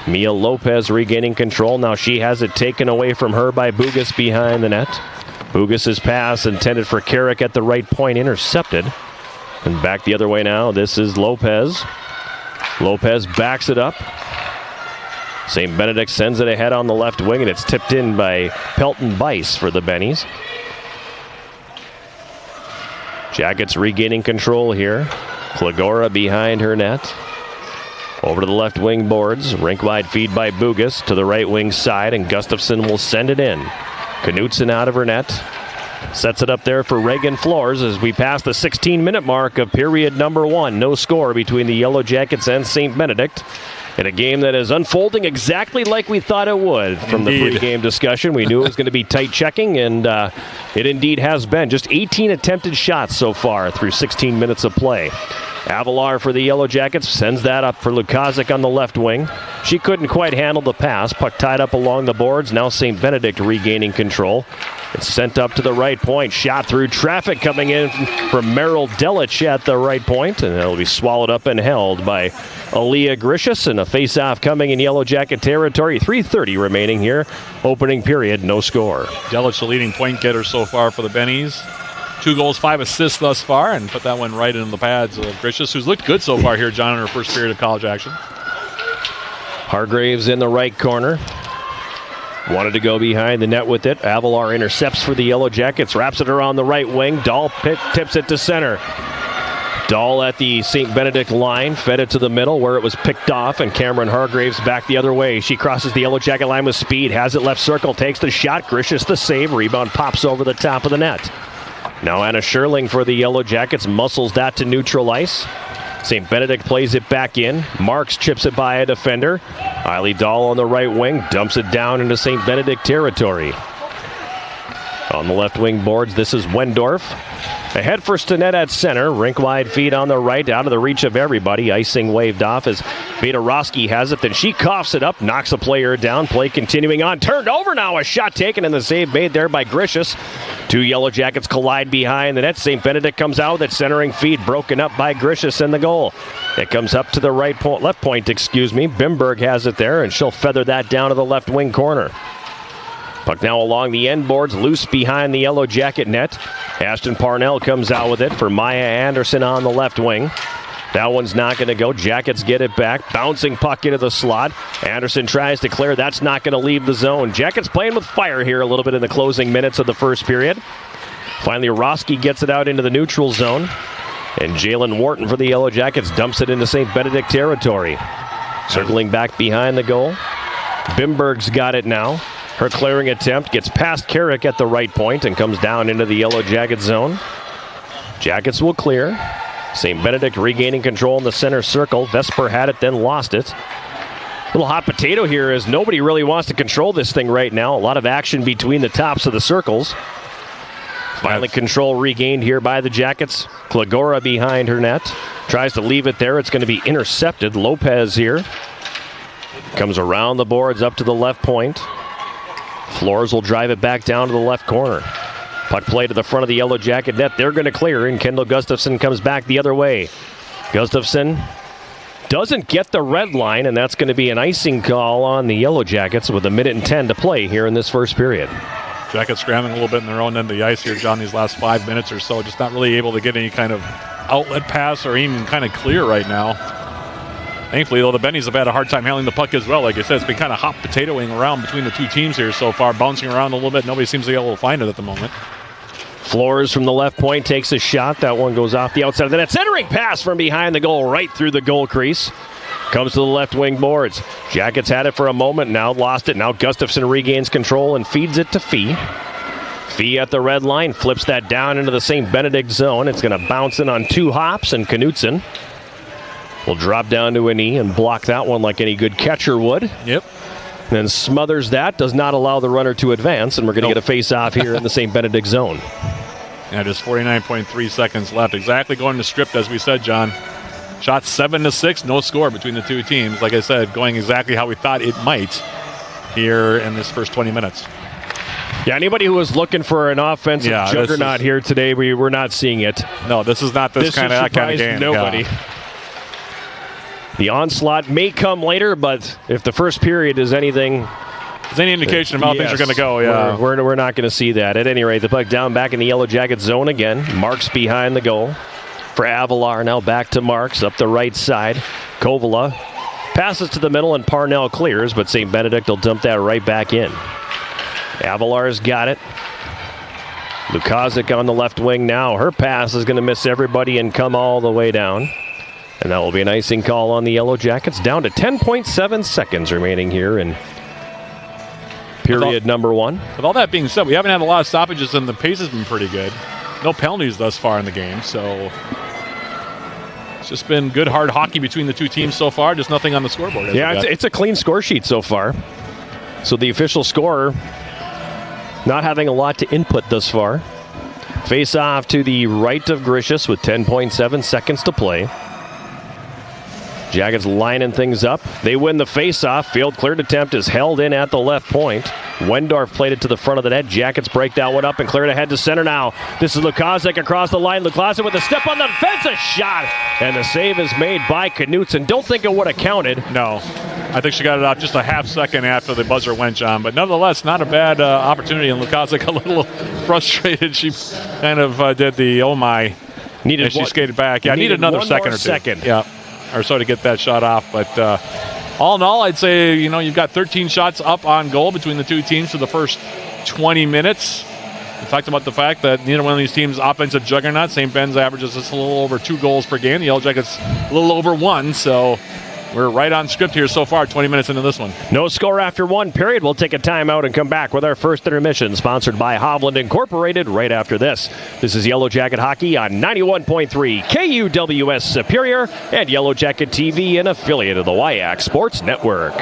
Mia Lopez regaining control. Now she has it taken away from her by Bugas behind the net. Bugas' pass intended for Carrick at the right point, intercepted. And back the other way now. This is Lopez. Lopez backs it up. St. Benedict sends it ahead on the left wing, and it's tipped in by Pelton Bice for the Bennies. Jackets regaining control here. Klagora behind her net. Over to the left wing boards. Rink-wide feed by Bugas to the right wing side, and Gustafson will send it in. Knutson out of her net. Sets it up there for Reagan Flores as we pass the 16-minute mark of period number 1. No score between the Yellow Jackets and St. Benedict. In a game that is unfolding exactly like we thought it would from the pregame discussion. We knew it was going to be tight checking, and it indeed has been. Just 18 attempted shots so far through 16 minutes of play. Avalar for the Yellow Jackets sends that up for Lukazik on the left wing. She couldn't quite handle the pass. Puck tied up along the boards. Now St. Benedict regaining control. It's sent up to the right point. Shot through traffic coming in from Merrill Delich at the right point, and it'll be swallowed up and held by Aaliyah Grishus, and a face-off coming in Yellow Jacket territory. 3:30 remaining here. Opening period, no score. Delich, the leading point getter so far for the Bennies. 2 goals, 5 assists thus far, and put that one right into the pads of Grishus, who's looked good so far here, John, in her first period of college action. Hargraves in the right corner. Wanted to go behind the net with it. Avalar intercepts for the Yellow Jackets, wraps it around the right wing. Dahl tips it to center. Dahl at the St. Benedict line, fed it to the middle where it was picked off, and Cameron Hargraves back the other way. She crosses the Yellow Jacket line with speed, has it left circle, takes the shot. Grishus the save, rebound pops over the top of the net. Now Anna Scherling for the Yellow Jackets muscles that to neutral ice. St. Benedict plays it back in. Marks chips it by a defender. Eiley Dahl on the right wing dumps it down into St. Benedict territory. On the left wing boards, this is Wendorf. Ahead for Stinnett at center. Rink-wide feed on the right, out of the reach of everybody. Icing waved off as Vidarovsky has it. Then she coughs it up, knocks a player down. Play continuing on. Turned over now. A shot taken, and the save made there by Grishus. 2 Yellow Jackets collide behind the net. St. Benedict comes out with it. Centering feed broken up by Grishus in the goal. It comes up to the left point. Bimberg has it there, and she'll feather that down to the left wing corner. Puck now along the end boards, loose behind the Yellow Jacket net. Ashton Parnell comes out with it for Maya Anderson on the left wing. That one's not going to go. Jackets get it back. Bouncing puck into the slot. Anderson tries to clear. That's not going to leave the zone. Jackets playing with fire here a little bit in the closing minutes of the first period. Finally, Roski gets it out into the neutral zone. And Jalen Wharton for the Yellow Jackets dumps it into St. Benedict territory. Circling back behind the goal. Bimberg's got it now. Her clearing attempt gets past Carrick at the right point and comes down into the Yellow Jacket zone. Jackets will clear. St. Benedict regaining control in the center circle. Vesper had it, then lost it. Little hot potato here as nobody really wants to control this thing right now. A lot of action between the tops of the circles. Finally, control regained here by the Jackets. Klagora behind her net. Tries to leave it there. It's going to be intercepted. Lopez here. Comes around the boards up to the left point. Flores will drive it back down to the left corner. Puck play to the front of the Yellow Jacket net. They're going to clear, and Kendall Gustafson comes back the other way. Gustafson doesn't get the red line, and that's going to be an icing call on the Yellow Jackets with 1:10 to play here in this first period. Jackets scrambling a little bit in their own end of the ice here, John, these last 5 minutes or so. Just not really able to get any kind of outlet pass or even kind of clear right now. Thankfully, though, the Bennies have had a hard time handling the puck as well. Like I said, it's been kind of hot potatoing around between the two teams here so far, bouncing around a little bit. Nobody seems to be able to find it at the moment. Flores from the left point takes a shot. That one goes off the outside of the net. Centering pass from behind the goal, right through the goal crease. Comes to the left wing boards. Jackets had it for a moment, now lost it. Now Gustafson regains control and feeds it to Fee. Fee at the red line, flips that down into the St. Benedict zone. It's going to bounce in on 2 hops, and Knutson will drop down to a knee and block that one like any good catcher would. Yep. Then smothers that, does not allow the runner to advance, and we're going to get a face-off here in the St. Benedict zone. Yeah, just 49.3 seconds left. Exactly going to script, as we said, John. Shot 7-6, no score between the two teams. Like I said, going exactly how we thought it might here in this first 20 minutes. Yeah, anybody who was looking for an offensive juggernaut here today, we're not seeing it. No, this is not this kind of game. Nobody. Yeah. The onslaught may come later, but if the first period is anything... Is any indication of how things are going to go? Yeah, we're not going to see that. At any rate, the puck down back in the Yellow Jacket zone again. Marks behind the goal for Avalar. Now back to Marks up the right side. Kovala passes to the middle and Parnell clears, but St. Benedict will dump that right back in. Avalar's got it. Lukazic on the left wing now. Her pass is going to miss everybody and come all the way down. And that will be an icing call on the Yellow Jackets. Down to 10.7 seconds remaining here in period number 1. With all that being said, we haven't had a lot of stoppages and the pace has been pretty good. No penalties thus far in the game, so it's just been good, hard hockey between the two teams so far. Just nothing on the scoreboard. Yeah, it's a clean score sheet so far. So the official scorer not having a lot to input thus far. Face off to the right of Gricius with 10.7 seconds to play. Jackets lining things up. They win the face-off. Field cleared attempt is held in at the left point. Wendorf played it to the front of the net. Jackets break that one up and clear it ahead to center now. This is Lukazic across the line. Lukazic with a step on the fence, a shot. And the save is made by Knutson. Don't think it would have counted. No. I think she got it out just a half second after the buzzer went, John. But nonetheless, not a bad opportunity. And Lukazic a little frustrated. She kind of did the, oh my. Needed she skated back. Yeah, needed another second or two. Yeah. Or so to get that shot off. But all in all, I'd say, you've got 13 shots up on goal between the two teams for the first 20 minutes. We talked about the fact that neither one of these teams offensive juggernaut. St. Ben's averages just a little over 2 goals per game. The Yellow Jackets a little over 1. So we're right on script here so far, 20 minutes into this one. No score after 1 period. We'll take a timeout and come back with our first intermission, sponsored by Hovland Incorporated right after this. This is Yellow Jacket Hockey on 91.3 KUWS Superior and Yellow Jacket TV, an affiliate of the WIAC Sports Network.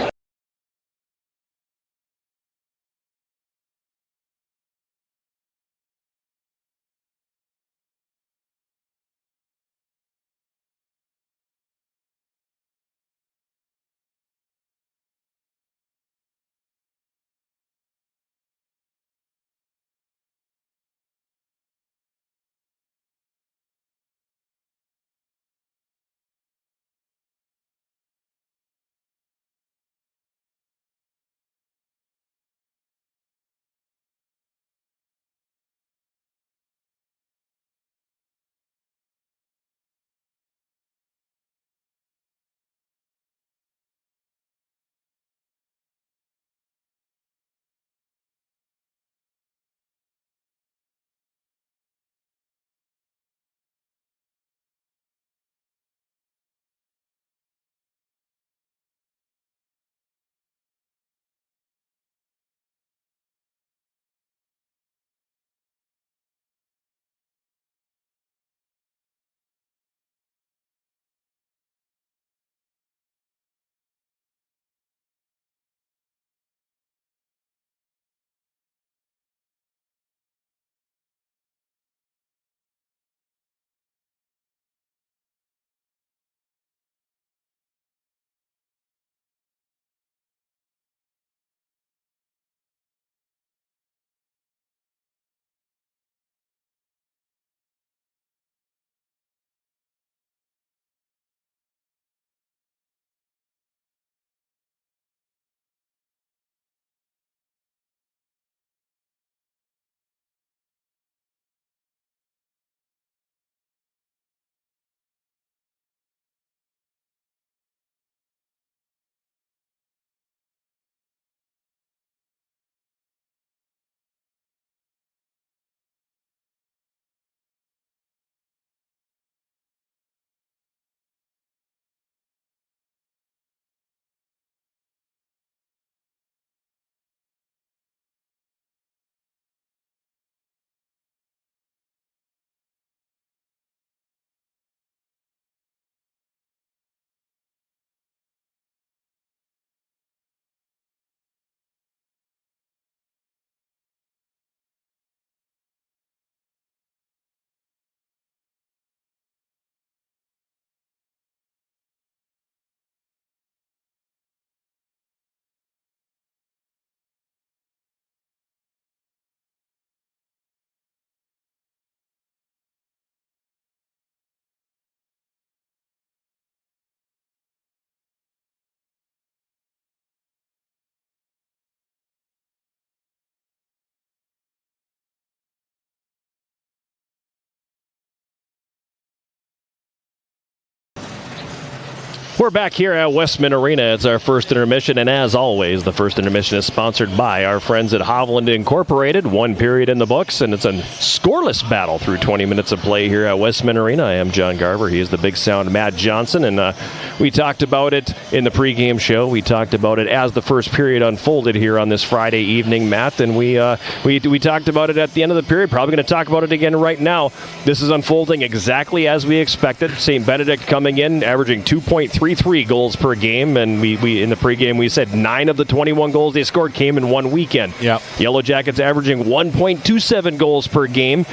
We're back here at Westman Arena. It's our first intermission, and as always, the first intermission is sponsored by our friends at Hovland Incorporated. One period in the books, and it's a scoreless battle through 20 minutes of play here at Westman Arena. I am John Garver. He is the big sound Matt Johnson, and we talked about it in the pregame show. We talked about it as the first period unfolded here on this Friday evening, Matt, and we talked about it at the end of the period. Probably going to talk about it again right now. This is unfolding exactly as we expected. St. Benedict coming in, averaging 2.33 goals per game, and we in the pregame we said 9 of the 21 goals they scored came in one weekend. Yep. Yellow Jackets averaging 1.27 goals per game,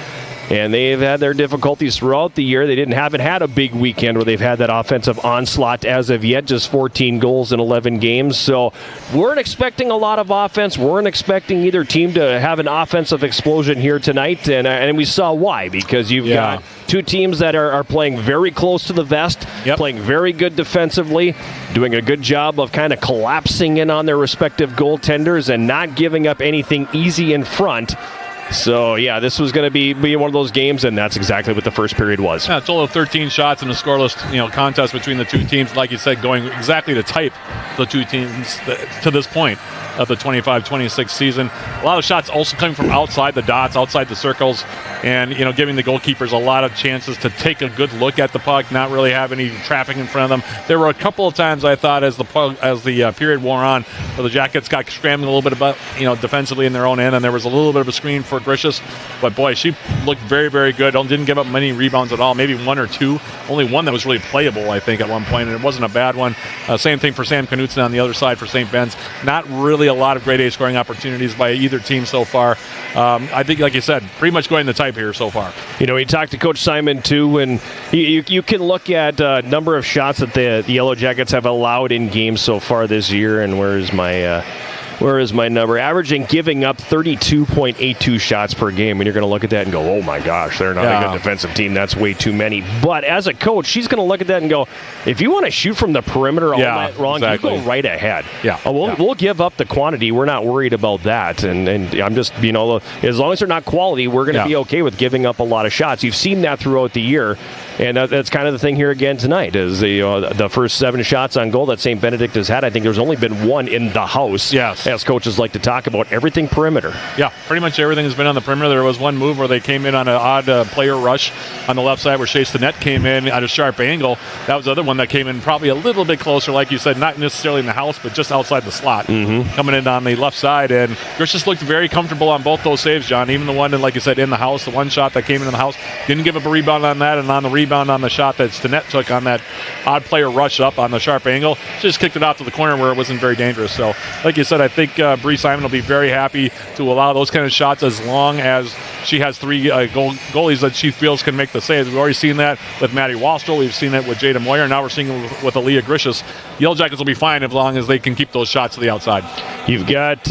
and they've had their difficulties throughout the year. They haven't had a big weekend where they've had that offensive onslaught as of yet, just 14 goals in 11 games. So weren't expecting a lot of offense. Weren't expecting either team to have an offensive explosion here tonight, and we saw why, because you've got two teams that are playing very close to the vest, playing very good defensively, doing a good job of kind of collapsing in on their respective goaltenders and not giving up anything easy in front. So, yeah, this was going to be one of those games, and that's exactly what the first period was. Yeah, a total of 13 shots in a scoreless contest between the two teams. Like you said, going exactly to type the two teams to this point of the 25-26 season. A lot of shots also coming from outside the dots, outside the circles, and giving the goalkeepers a lot of chances to take a good look at the puck, not really have any traffic in front of them. There were a couple of times I thought as the period wore on, where the Jackets got scrambling a little bit about defensively in their own end, and there was a little bit of a screen for Grishas, but boy, she looked very, very good. Didn't give up many rebounds at all, maybe one or two. Only one that was really playable, I think, at one point, and it wasn't a bad one. Same thing for Sam Knutson on the other side for St. Ben's. Not really a lot of grade A scoring opportunities by either team so far. I think, like you said, pretty much going the type here so far. We talked to Coach Simon, too, and you can look at number of shots that the Yellow Jackets have allowed in games so far this year, and where is my number? Averaging, giving up 32.82 shots per game. And you're going to look at that and go, oh my gosh, they're not a good defensive team. That's way too many. But as a coach, she's going to look at that and go, if you want to shoot from the perimeter all night long, you go right ahead. We'll give up the quantity. We're not worried about that. And I'm just, as long as they're not quality, we're going to be okay with giving up a lot of shots. You've seen that throughout the year. And that's kind of the thing here again tonight is the first 7 shots on goal that St. Benedict has had. I think there's only been one in the house. Yes. As coaches like to talk about, everything perimeter. Yeah, pretty much everything has been on the perimeter. There was one move where they came in on an odd player rush on the left side where Chase Stinnett came in at a sharp angle. That was the other one that came in probably a little bit closer, like you said, not necessarily in the house, but just outside the slot. Coming in on the left side. And Grish just looked very comfortable on both those saves, John. Even the one, like you said, in the house, the one shot that came in the house, didn't give up a rebound on that, and on the rebound on the shot that Stinnett took on that odd player rush up on the sharp angle, just kicked it out to the corner where it wasn't very dangerous. So, like you said, I think Brie Simon will be very happy to allow those kind of shots as long as she has 3 goalies that she feels can make the saves. We've already seen that with Maddie Wastrel. We've seen it with Jada Moyer. Now we're seeing it with Aaliyah Grishas. Yellow Jackets will be fine as long as they can keep those shots to the outside. You've got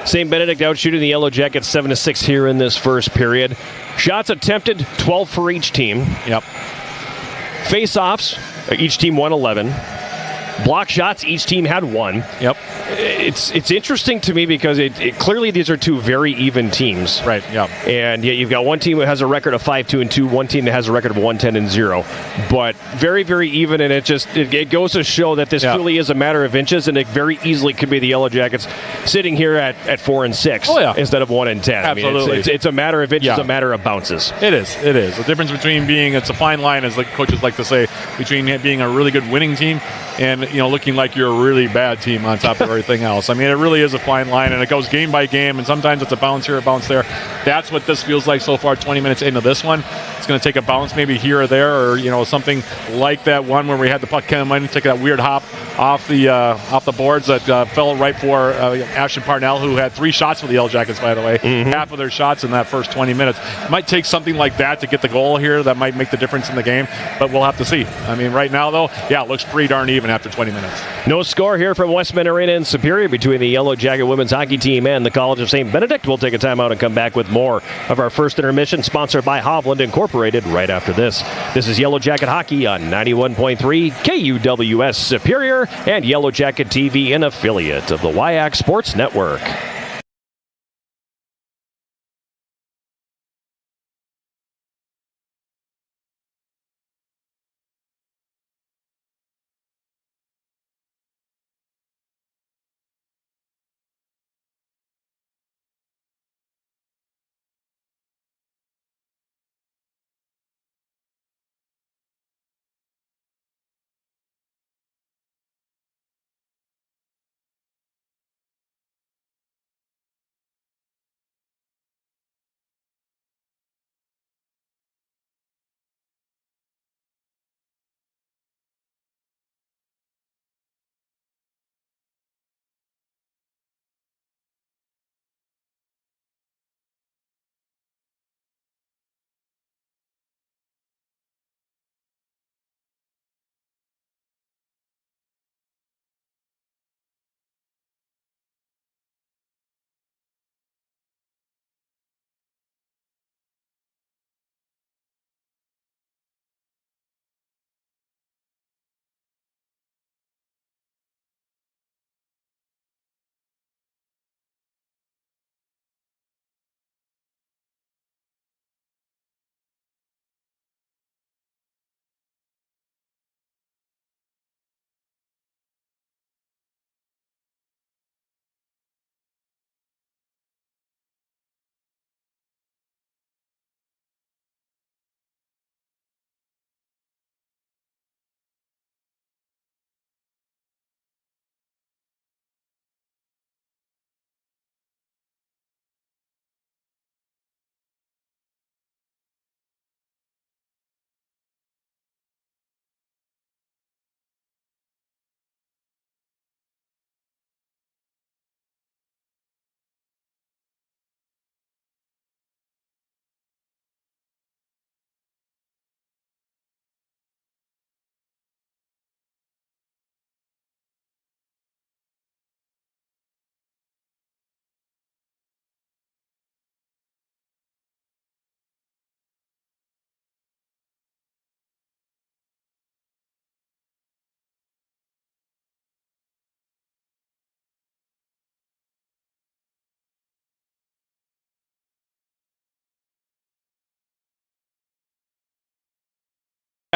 St. Benedict out shooting the Yellow Jackets 7-6 here in this first period. Shots attempted, 12 for each team. Yep. Face-offs, each team won 11. Block shots, each team had 1. Yep. It's interesting to me because it clearly these are two very even teams. Right, yeah. And yet you've got one team that has a record of 5-2-2, one team that has a record of 1-10-0. But very, very even, and it goes to show that this truly is a matter of inches, and it very easily could be the Yellow Jackets sitting here at 4-6 instead of 1-10. Absolutely. I mean, it's a matter of inches, a matter of bounces. It is. The difference between it's a fine line, as the coaches like to say, between being a really good winning team and looking like you're a really bad team on top of everything else. I mean, it really is a fine line, and it goes game by game, and sometimes it's a bounce here, a bounce there. That's what this feels like so far, 20 minutes into this one. It's going to take a bounce maybe here or there, or something like that one where we had the puck come in, take that weird hop off the boards that fell right for Ashton Parnell, who had 3 shots for the Yellow Jackets, by the way. Half of their shots in that first 20 minutes. It might take something like that to get the goal here that might make the difference in the game, but we'll have to see. I mean, right now, though, it looks pretty darn even after 20 minutes. No score here from Westman Arena in Superior between the Yellow Jacket women's hockey team and the College of St. Benedict. We'll take a timeout and come back with more of our first intermission, sponsored by Hovland Incorporated, right after this. This is Yellow Jacket Hockey on 91.3 KUWS Superior and Yellow Jacket TV, an affiliate of the WIAC Sports Network.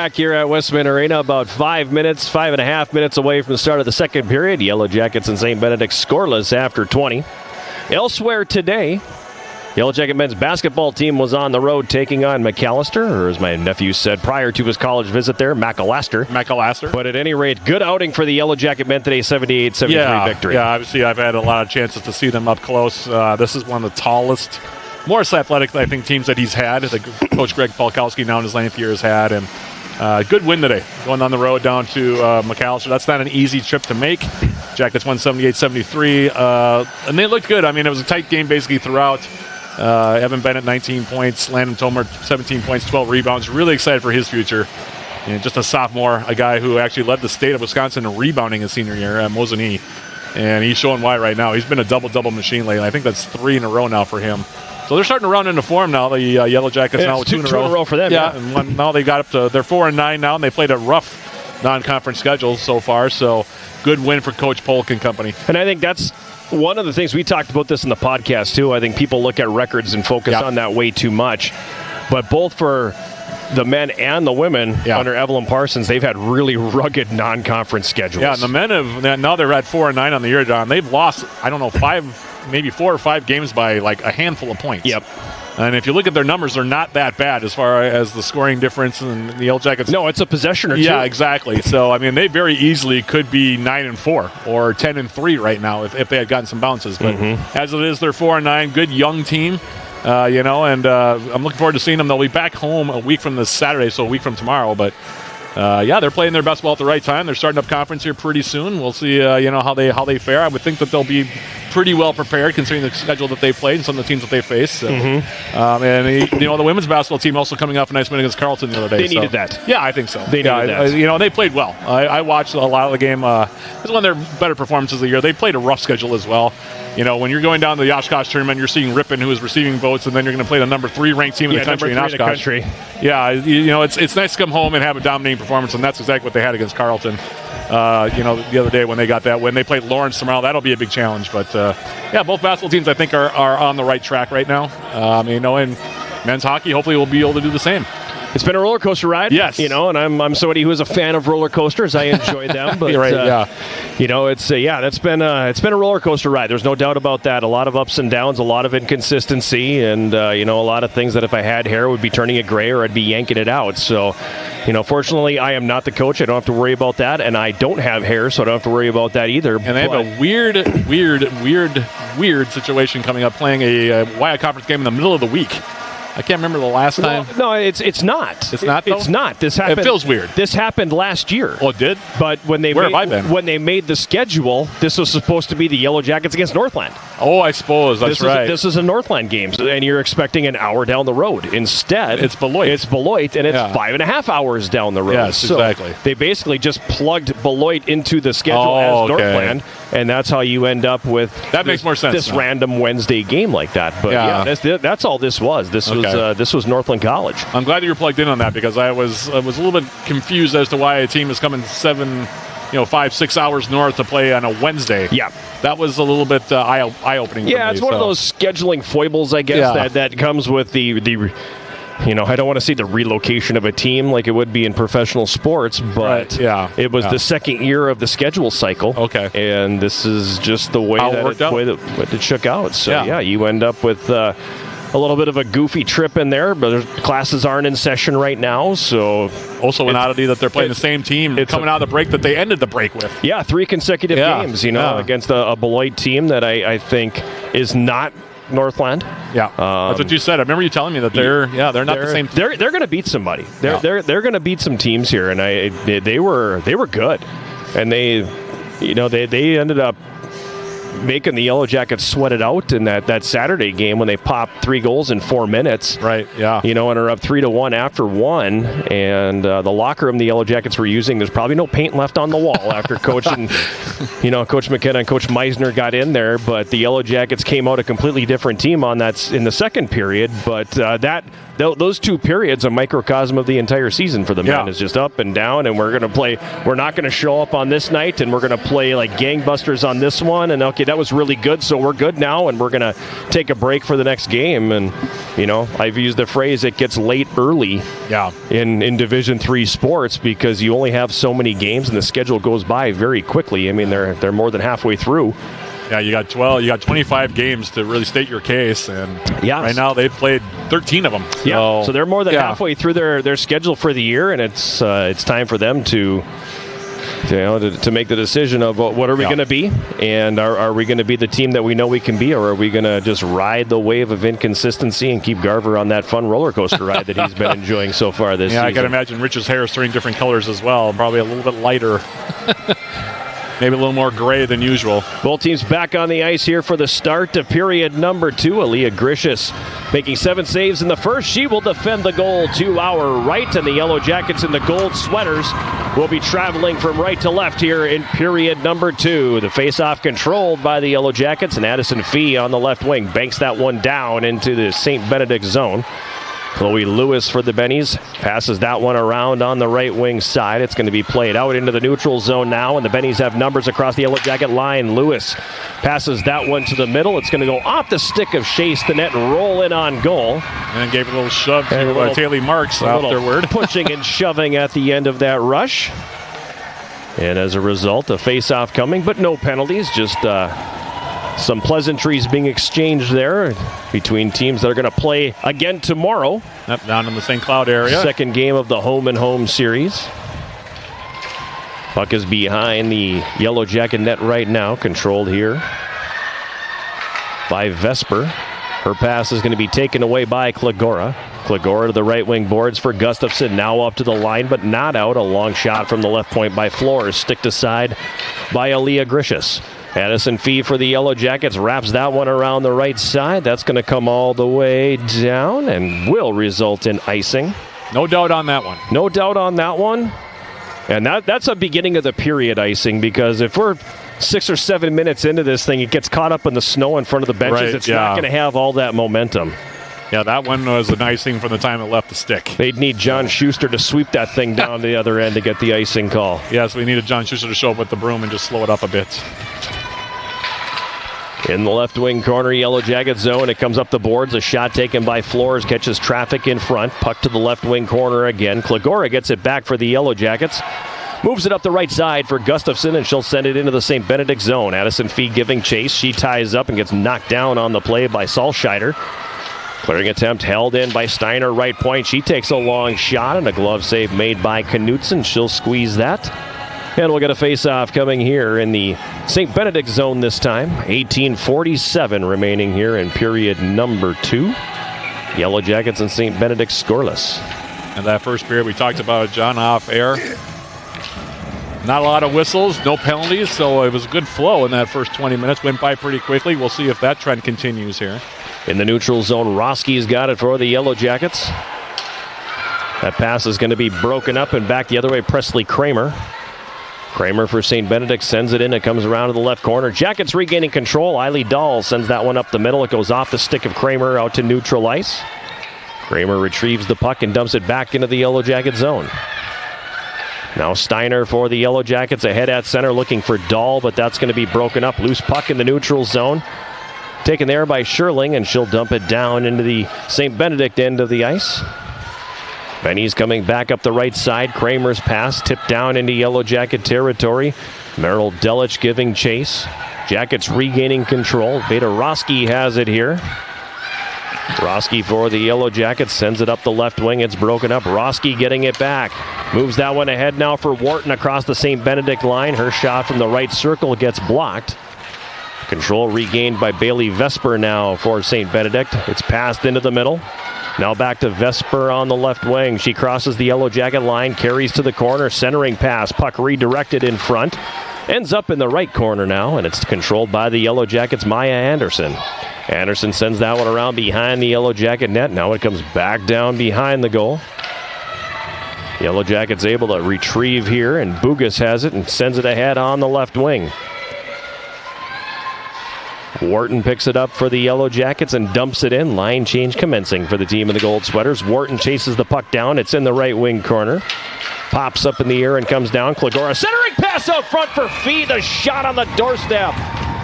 Back here at Westman Arena, about 5.5 minutes away from the start of the second period. Yellow Jackets and St. Benedict scoreless after 20. Elsewhere today, Yellow Jacket men's basketball team was on the road taking on McAllister, or as my nephew said prior to his college visit there, McAllister. But at any rate, good outing for the Yellow Jacket men today, 78-73 victory. Yeah, obviously I've had a lot of chances to see them up close. This is one of the tallest, more athletic, I think, teams that he's had. Coach Greg Polkowski now in his 9th year has had. And good win today, going on the road down to McAllister. That's not an easy trip to make. Jackets won 78-73, and they looked good. I mean, it was a tight game basically throughout. Evan Bennett, 19 points. Landon Tomer, 17 points, 12 rebounds. Really excited for his future. And just a sophomore, a guy who actually led the state of Wisconsin in rebounding his senior year at Mosinee. And he's showing why right now. He's been a double-double machine lately. I think that's 3 in a row now for him. So they're starting to round into form now. The Yellow Jackets now with 2 in a row for them. Yeah, and now they got up to, they're 4-9 now, and they played a rough non-conference schedule so far. So good win for Coach Polk and company. And I think that's one of the things, we talked about this in the podcast too. I think people look at records and focus on that way too much. But both for the men and the women under Evelyn Parsons, they've had really rugged non-conference schedules. Yeah, and the men have, now they're at 4-9 on the year, John. They've lost, I don't know, maybe 4 or 5 games by like a handful of points. Yep. And if you look at their numbers, they're not that bad as far as the scoring difference and the Yellow Jackets. No, it's a possession or two. Yeah, exactly. So, I mean, they very easily could be 9-4 or 10-3 right now if they had gotten some bounces. But as it is, they're 4-9. Good young team, and I'm looking forward to seeing them. They'll be back home a week from this Saturday, so a week from tomorrow. But, they're playing their best ball at the right time. They're starting up conference here pretty soon. We'll see, how they fare. I would think that they'll be pretty well prepared considering the schedule that they played and some of the teams that they faced. So. The women's basketball team also coming off a nice win against Carleton the other day. They needed that. Yeah, I think so. They needed that. They played well. I watched a lot of the game. It was one of their better performances of the year. They played a rough schedule as well. When you're going down to the Oshkosh tournament, you're seeing Ripon, who is receiving votes, and then you're going to play the numher 3 ranked team in the country in Oshkosh. Yeah, it's nice to come home and have a dominating performance, and that's exactly what they had against Carleton. The other day when they got that win. They played Lawrence tomorrow. That'll be a big challenge. But, both basketball teams, I think, are on the right track right now. And men's hockey, hopefully, will be able to do the same. It's been a roller coaster ride. Yes. And I'm somebody who is a fan of roller coasters. I enjoy them. But, You're right, it's been a roller coaster ride. There's no doubt about that. A lot of ups and downs, a lot of inconsistency, and, a lot of things that if I had hair would be turning it gray or I'd be yanking it out. So, fortunately, I am not the coach. I don't have to worry about that. And I don't have hair, so I don't have to worry about that either. And they have a weird situation coming up, playing a Wyatt Conference game in the middle of the week. I can't remember the last time. No, it's not. It's not, though? It's not. This happened. It feels weird. This happened last year. Oh, it did? But when they made the schedule, this was supposed to be the Yellow Jackets against Northland. Oh, I suppose. That's right. This is a Northland game, and you're expecting an hour down the road. Instead, it's Beloit. And it's 5.5 hours down the road. Yes, exactly. They basically just plugged Beloit into the schedule as Northland, and that's how you end up with makes more sense. This random Wednesday game like that. But that's all this was. This was Northland College. I'm glad that you're plugged in on that because I was a little bit confused as to why a team is coming 5-6 hours north to play on a Wednesday. Yeah. That was a little bit eye-opening for me. It's one of those scheduling foibles, I guess, that comes with the I don't want to see the relocation of a team like it would be in professional sports, but it was the second year of the schedule cycle. Okay. And this is just the way that it shook out. So, you end up with a little bit of a goofy trip in there, but classes aren't in session right now. So also an oddity that they're playing the same team coming out of the break that they ended the break with. Yeah, 3 consecutive games, against a Beloit team that I think is not Northland. Yeah, that's what you said. I remember you telling me that they're not the same team. They're going to beat somebody. They're going to beat some teams here, and they were good, and they ended up making the Yellow Jackets sweat it out in that Saturday game when they popped 3 goals in 4 minutes. Right, yeah. And are up 3-1 after 1. And the locker room the Yellow Jackets were using, there's probably no paint left on the wall after Coach and, Coach McKenna and Coach Meisner got in there. But the Yellow Jackets came out a completely different team on that in the second period. But those 2 periods, a microcosm of the entire season for the men, is just up and down. And we're not going to show up on this night, and we're going to play like gangbusters on this one. And okay, that was really good, so we're good now, and we're going to take a break for the next game. And, I've used the phrase it gets late early in Division III sports because you only have so many games, and the schedule goes by very quickly. I mean, they're more than halfway through. Yeah, you got 25 games to really state your case, and right now they've played 13 of them. Yeah, so they're more than halfway through their schedule for the year, and it's time for them to make the decision of what are we going to be, and are we going to be the team that we know we can be, or are we going to just ride the wave of inconsistency and keep Garver on that fun roller coaster ride that he's been enjoying so far this season? I can imagine Rich's hair is turning different colors as well, probably a little bit lighter. Maybe a little more gray than usual. Both teams back on the ice here for the start of period number 2. Aaliyah Grishis making 7 saves in the first. She will defend the goal to our right, and the Yellow Jackets in the gold sweaters will be traveling from right to left here in period number 2. The faceoff controlled by the Yellow Jackets, and Addison Fee on the left wing banks that one down into the St. Benedict zone. Chloe Lewis for the Bennies passes that one around on the right wing side. It's going to be played out into the neutral zone now, and the Bennies have numbers across the Yellow Jacket line. Lewis passes that one to the middle. It's going to go off the stick of Chase the net and roll in on goal. And gave a little shove to Taylor Marks afterward. Pushing and shoving at the end of that rush. And as a result, a face-off coming, but no penalties, just some pleasantries being exchanged there between teams that are going to play again tomorrow. Yep, down in the St. Cloud area. Second game of the home-and-home series. Puck is behind the Yellow Jacket net right now, controlled here by Vesper. Her pass is going to be taken away by Klagora. Klagora to the right wing boards for Gustafson, now up to the line, but not out. A long shot from the left point by Flores, sticked aside by Aaliyah Grishis. Addison Fee for the Yellow Jackets wraps that one around the right side. That's going to come all the way down and will result in icing. No doubt on that one. No doubt on that one. And that's a beginning of the period icing, because if we're 6 or 7 minutes into this thing, it gets caught up in the snow in front of the benches. Right, it's not going to have all that momentum. Yeah, that one was a nice thing from the time it left the stick. They'd need John Schuster to sweep that thing down the other end to get the icing call. Yes, we needed John Schuster to show up with the broom and just slow it up a bit. In the left wing corner, Yellow Jacket zone. It comes up the boards. A shot taken by Flores, catches traffic in front. Puck to the left wing corner again. Klagora gets it back for the Yellow Jackets. Moves it up the right side for Gustafson, and she'll send it into the St. Benedict zone. Addison Fee giving chase. She ties up and gets knocked down on the play by Salscheider. Clearing attempt held in by Steiner, right point. She takes a long shot, and a glove save made by Knutson. She'll squeeze that. And we'll get a face-off coming here in the St. Benedict zone this time. 18:47 remaining here in period number 2. Yellow Jackets and St. Benedict scoreless. And that first period we talked about, John, off air. Not a lot of whistles, no penalties, so it was a good flow in that first 20 minutes. Went by pretty quickly. We'll see if that trend continues here. In the neutral zone, Roski's got it for the Yellow Jackets. That pass is going to be broken up and back the other way. Presley Kramer. Kramer for St. Benedict sends it in. It comes around to the left corner. Jackets regaining control. Eiley Dahl sends that one up the middle. It goes off the stick of Kramer out to neutral ice. Kramer retrieves the puck and dumps it back into the Yellow Jacket zone. Now Steiner for the Yellow Jackets ahead at center looking for Dahl, but that's going to be broken up. Loose puck in the neutral zone. Taken there by Sherling, and she'll dump it down into the St. Benedict end of the ice. Benny's coming back up the right side. Kramer's pass tipped down into Yellow Jacket territory. Merrill Delich giving chase. Jackets regaining control. Veda Roski has it here. Roski for the Yellow Jackets sends it up the left wing. It's broken up. Roski getting it back. Moves that one ahead now for Wharton across the St. Benedict line. Her shot from the right circle gets blocked. Control regained by Bailey Vesper now for St. Benedict. It's passed into the middle. Now back to Vesper on the left wing. She crosses the Yellow Jacket line, carries to the corner, centering pass. Puck redirected in front. Ends up in the right corner now, and it's controlled by the Yellow Jackets' Maya Anderson. Anderson sends that one around behind the Yellow Jacket net. Now it comes back down behind the goal. Yellow Jackets able to retrieve here, and Bugas has it and sends it ahead on the left wing. Wharton picks it up for the Yellow Jackets and dumps it in. Line change commencing for the team in the gold sweaters. Wharton chases the puck down. It's in the right wing corner. Pops up in the air and comes down. Klagora centering pass out front for Fee. The shot on the doorstep.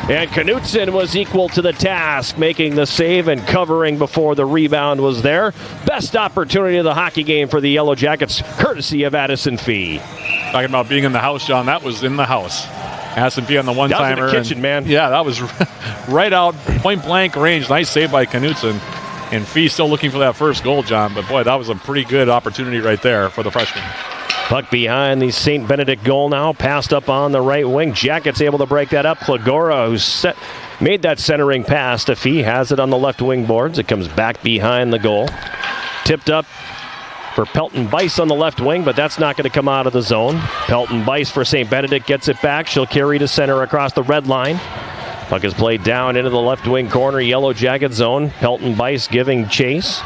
And Knutson was equal to the task, making the save and covering before the rebound was there. Best opportunity of the hockey game for the Yellow Jackets, courtesy of Addison Fee. Talking about being in the house, John, that was in the house. Addison Fee on the one-timer. That was in the kitchen, man. Yeah, that was right out, point-blank range. Nice save by Knutson. And Fee still looking for that first goal, John. But, boy, that was a pretty good opportunity right there for the freshman. Puck behind the St. Benedict goal now. Passed up on the right wing. Jackets able to break that up. Klagora, who made that centering pass to Fee, has it on the left wing boards. It comes back behind the goal. Tipped up for Pelton Bice on the left wing, but that's not going to come out of the zone. Pelton Bice for St. Benedict gets it back. She'll carry to center across the red line. Puck is played down into the left wing corner, Yellow Jacket zone. Pelton Bice giving chase.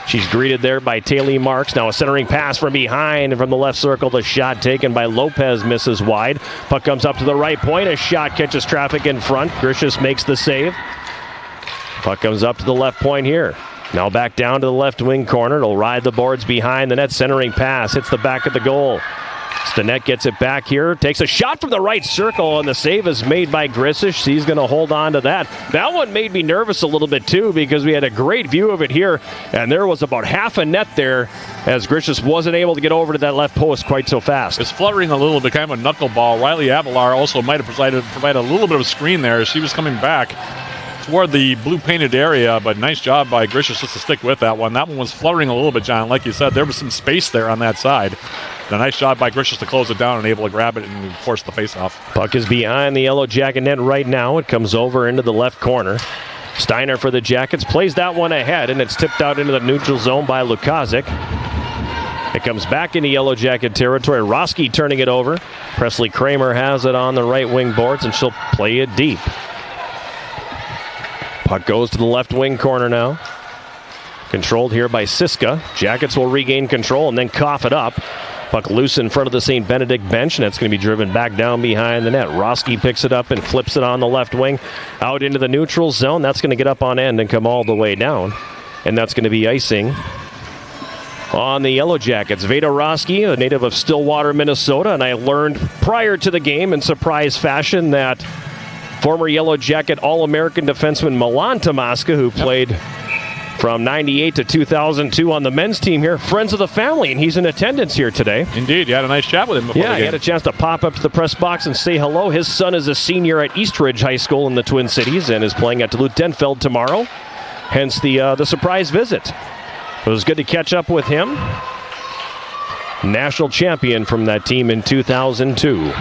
She's greeted there by Taylor Marks. Now a centering pass from behind and from the left circle. The shot taken by Lopez misses wide. Puck comes up to the right point. A shot catches traffic in front. Grishus makes the save. Puck comes up to the left point here. Now back down to the left wing corner. It'll ride the boards behind the net. Centering pass hits the back of the goal. Stinnett gets it back here. Takes a shot from the right circle, and the save is made by Grisish. He's going to hold on to that. That one made me nervous a little bit, too, because we had a great view of it here, and there was about half a net there as Grisish wasn't able to get over to that left post quite so fast. It's fluttering a little bit, kind of a knuckleball. Riley Avalar also might have provided a little bit of a screen there as she was coming back toward the blue-painted area, but nice job by Grishus just to stick with that one. That one was fluttering a little bit, John. Like you said, there was some space there on that side. And a nice job by Grishus to close it down and able to grab it and force the face-off. Puck is behind the Yellow Jacket net right now. It comes over into the left corner. Steiner for the Jackets plays that one ahead, and it's tipped out into the neutral zone by Lukazik. It comes back into Yellow Jacket territory. Roski turning it over. Presley Kramer has it on the right wing boards, and she'll play it deep. Puck goes to the left wing corner now. Controlled here by Siska. Jackets will regain control and then cough it up. Puck loose in front of the St. Benedict bench, and that's going to be driven back down behind the net. Roski picks it up and flips it on the left wing out into the neutral zone. That's going to get up on end and come all the way down. And that's going to be icing on the Yellow Jackets. Veda Roski, a native of Stillwater, Minnesota, and I learned prior to the game in surprise fashion that former Yellow Jacket All-American defenseman Milan Tomaska, who played from 98 to 2002 on the men's team here, friends of the family, and he's in attendance here today. Indeed, you had a nice chat with him before the game. He had a chance to pop up to the press box and say hello. His son is a senior at Eastridge High School in the Twin Cities and is playing at Duluth-Denfeld tomorrow, hence the surprise visit. It was good to catch up with him. National champion from that team in 2002.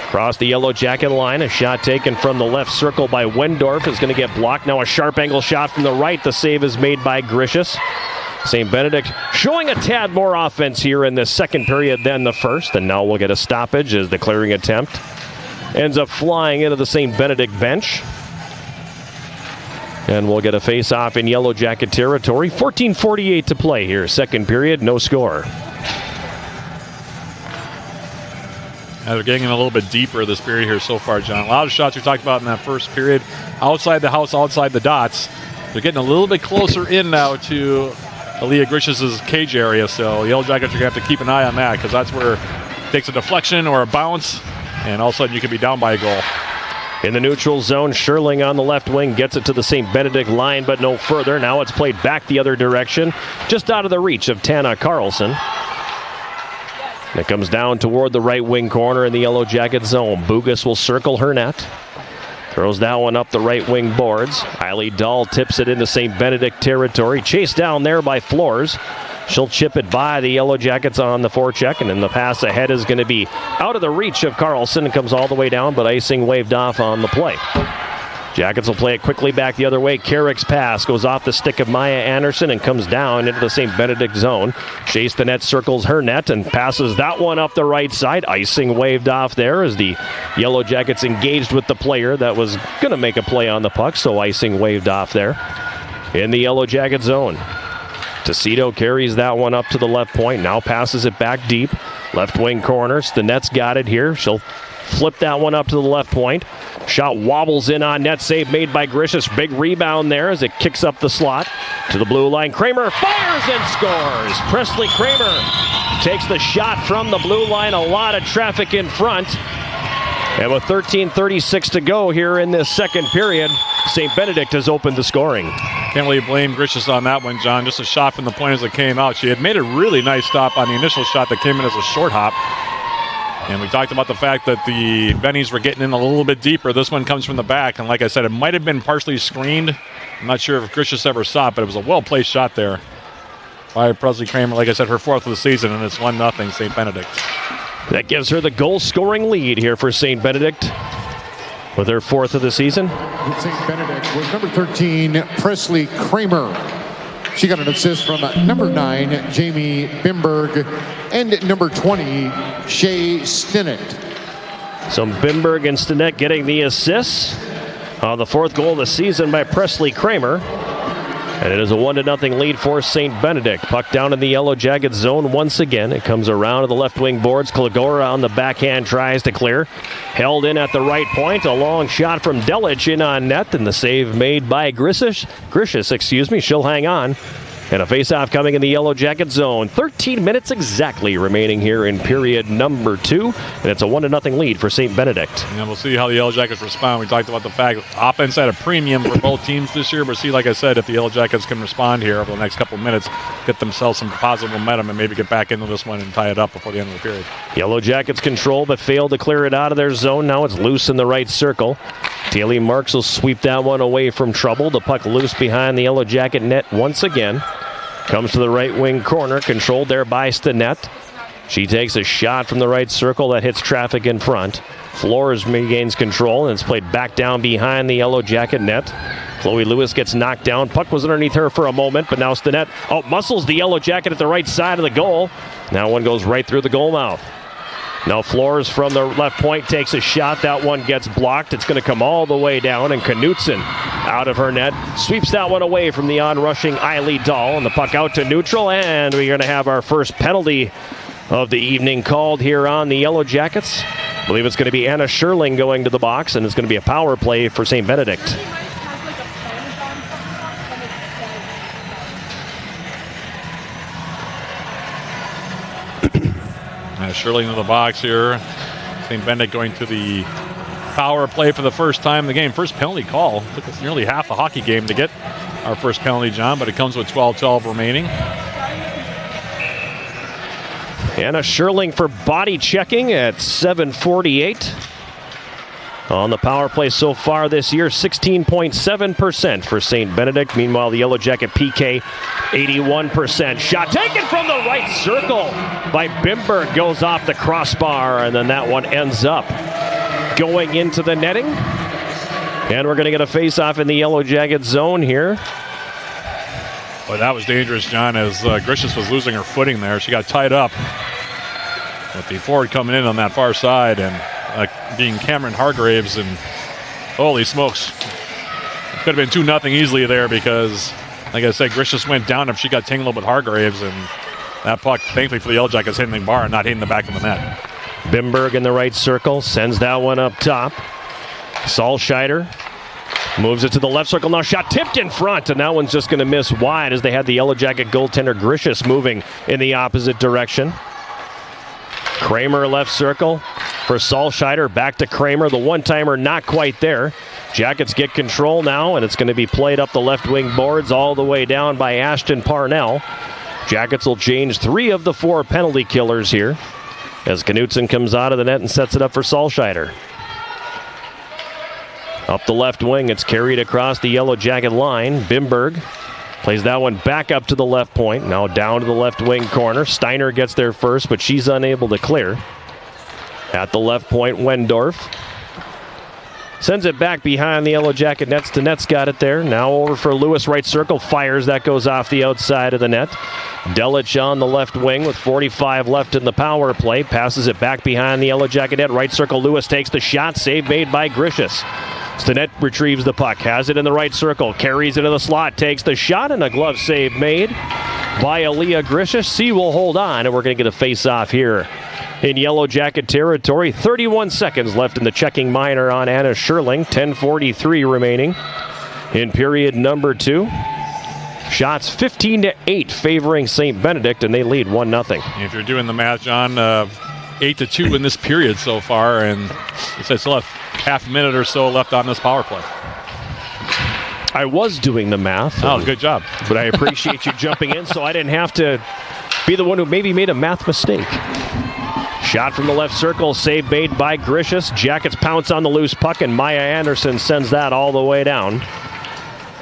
Across the Yellow Jacket line, a shot taken from the left circle by Wendorf is going to get blocked. Now a sharp angle shot from the right. The save is made by Grishus. St. Benedict showing a tad more offense here in the second period than the first. And now we'll get a stoppage as the clearing attempt ends up flying into the St. Benedict bench. And we'll get a face-off in Yellow Jacket territory. 14:48 to play here. Second period, no score. They're getting in a little bit deeper this period here so far, John. A lot of shots we talked about in that first period. Outside the house, outside the dots. They're getting a little bit closer in now to Aaliyah Grishus' cage area. So Yellow Jackets are going to have to keep an eye on that because that's where it takes a deflection or a bounce, and all of a sudden you could be down by a goal. In the neutral zone, Sherling on the left wing gets it to the St. Benedict line, but no further. Now it's played back the other direction, just out of the reach of Tana Carlson. It comes down toward the right wing corner in the Yellow Jacket zone. Bugas will circle her net. Throws that one up the right wing boards. Eiley Dahl tips it into St. Benedict territory. Chased down there by Flores. She'll chip it by the Yellow Jackets on the forecheck, and then the pass ahead is going to be out of the reach of Carlson. It comes all the way down, but icing waved off on the play. Jackets will play it quickly back the other way. Carrick's pass goes off the stick of Maya Anderson and comes down into the St. Benedict zone. Chase the net, circles her net, and passes that one up the right side. Icing waved off there as the Yellow Jackets engaged with the player that was going to make a play on the puck, so icing waved off there in the Yellow Jacket zone. Tecito carries that one up to the left point, now passes it back deep. Left wing corner, Stinet's got it here. She'll flip that one up to the left point. Shot wobbles in on net, save made by Grishus. Big rebound there as it kicks up the slot to the blue line. Kramer fires and scores. Presley Kramer takes the shot from the blue line. A lot of traffic in front. And with 13:36 to go here in this second period, St. Benedict has opened the scoring. Can't really blame Grishus on that one, John. Just a shot from the point as it came out. She had made a really nice stop on the initial shot that came in as a short hop. And we talked about the fact that the Bennies were getting in a little bit deeper. This one comes from the back, and like I said, it might have been partially screened. I'm not sure if Grishus ever saw it, but it was a well-placed shot there by Presley Kramer. Like I said, her 4th of the season, and it's 1-0 St. Benedict. That gives her the goal-scoring lead here for St. Benedict with her 4th of the season. St. Benedict was number 13, Presley Kramer. She got an assist from number 9, Jamie Bimberg, and number 20, Shay Stinnett. So Bimberg and Stinnett getting the assists on the 4th goal of the season by Presley Kramer. And it is a 1-0 lead for St. Benedict. Puck down in the Yellow Jacket zone once again. It comes around to the left wing boards. Klagora on the backhand tries to clear. Held in at the right point. A long shot from Delic in on net. And the save made by Grishus. She'll hang on. And a faceoff coming in the Yellow Jacket zone. 13 minutes exactly remaining here in period number 2. And it's a 1-0 lead for St. Benedict. And we'll see how the Yellow Jackets respond. We talked about the fact offense at a premium for both teams this year. But see, like I said, if the Yellow Jackets can respond here over the next couple of minutes, get themselves some positive momentum and maybe get back into this one and tie it up before the end of the period. Yellow Jackets control but fail to clear it out of their zone. Now it's loose in the right circle. Taylor Marks will sweep that one away from trouble. The puck loose behind the Yellow Jacket net once again. Comes to the right wing corner, controlled there by Stinnett. She takes a shot from the right circle that hits traffic in front. Flores regains control and it's played back down behind the Yellow Jacket net. Chloe Lewis gets knocked down. Puck was underneath her for a moment, but now Stinnett outmuscles the Yellow Jacket at the right side of the goal. Now one goes right through the goal mouth. Now Flores from the left point takes a shot. That one gets blocked. It's going to come all the way down, and Knutson out of her net sweeps that one away from the on-rushing Eiley Dahl, and the puck out to neutral, and we're going to have our first penalty of the evening called here on the Yellow Jackets. I believe it's going to be Anna Scherling going to the box, and it's going to be a power play for St. Benedict. Scherling to the box here. St. Benedict going to the power play for the first time in the game. First penalty call. Took us nearly half a hockey game to get our first penalty, John, but it comes with 12-12 remaining. Anna Scherling for body checking at 7:48. On the power play so far this year, 16.7% for St. Benedict. Meanwhile, the Yellow Jacket PK, 81%. Shot taken from the right circle by Bimberg. Goes off the crossbar, and then that one ends up going into the netting. And we're going to get a face-off in the Yellow Jacket zone here. Boy, that was dangerous, John, as Grishus was losing her footing there. She got tied up with the forward coming in on that far side, and being Cameron Hargraves, and holy smokes, it could have been 2-0 easily there because, like I said, Grishus went down if she got tangled with Hargraves, and that puck, thankfully for the Yellow Jackets, hitting the bar and not hitting the back of the net. Bimberg in the right circle, sends that one up top. Salscheider moves it to the left circle. Now shot tipped in front, and that one's just going to miss wide as they had the Yellow Jacket goaltender Grishus moving in the opposite direction. Kramer left circle for Salscheider. Back to Kramer. The one-timer not quite there. Jackets get control now, and it's going to be played up the left wing boards all the way down by Ashton Parnell. Jackets will change 3 of the 4 penalty killers here as Knutson comes out of the net and sets it up for Salscheider. Up the left wing, it's carried across the Yellow Jacket line. Bimberg plays that one back up to the left point. Now down to the left wing corner. Steiner gets there first, but she's unable to clear. At the left point, Wendorf sends it back behind the Yellow Jacket nets. The net's got it there. Now over for Lewis, right circle. Fires. That goes off the outside of the net. Delic on the left wing with 45 left in the power play. Passes it back behind the Yellow Jacket net. Right circle. Lewis takes the shot. Save made by Grishus. Stinnett retrieves the puck, has it in the right circle, carries it into the slot, takes the shot, and a glove save made by Aaliyah Grishus. C will hold on, and we're going to get a face-off here in Yellow Jacket territory. 31 seconds left in the checking minor on Anna Scherling. 10:43 remaining in period number 2. Shots 15-8 favoring St. Benedict, and they lead 1-0. If you're doing the math, John, 8-2 in this period so far, and it's still have half a minute or so left on this power play. I was doing the math. Oh, good job. But I appreciate you jumping in so I didn't have to be the one who maybe made a math mistake. Shot from the left circle, save made by Grishus. Jackets pounce on the loose puck, and Maya Anderson sends that all the way down.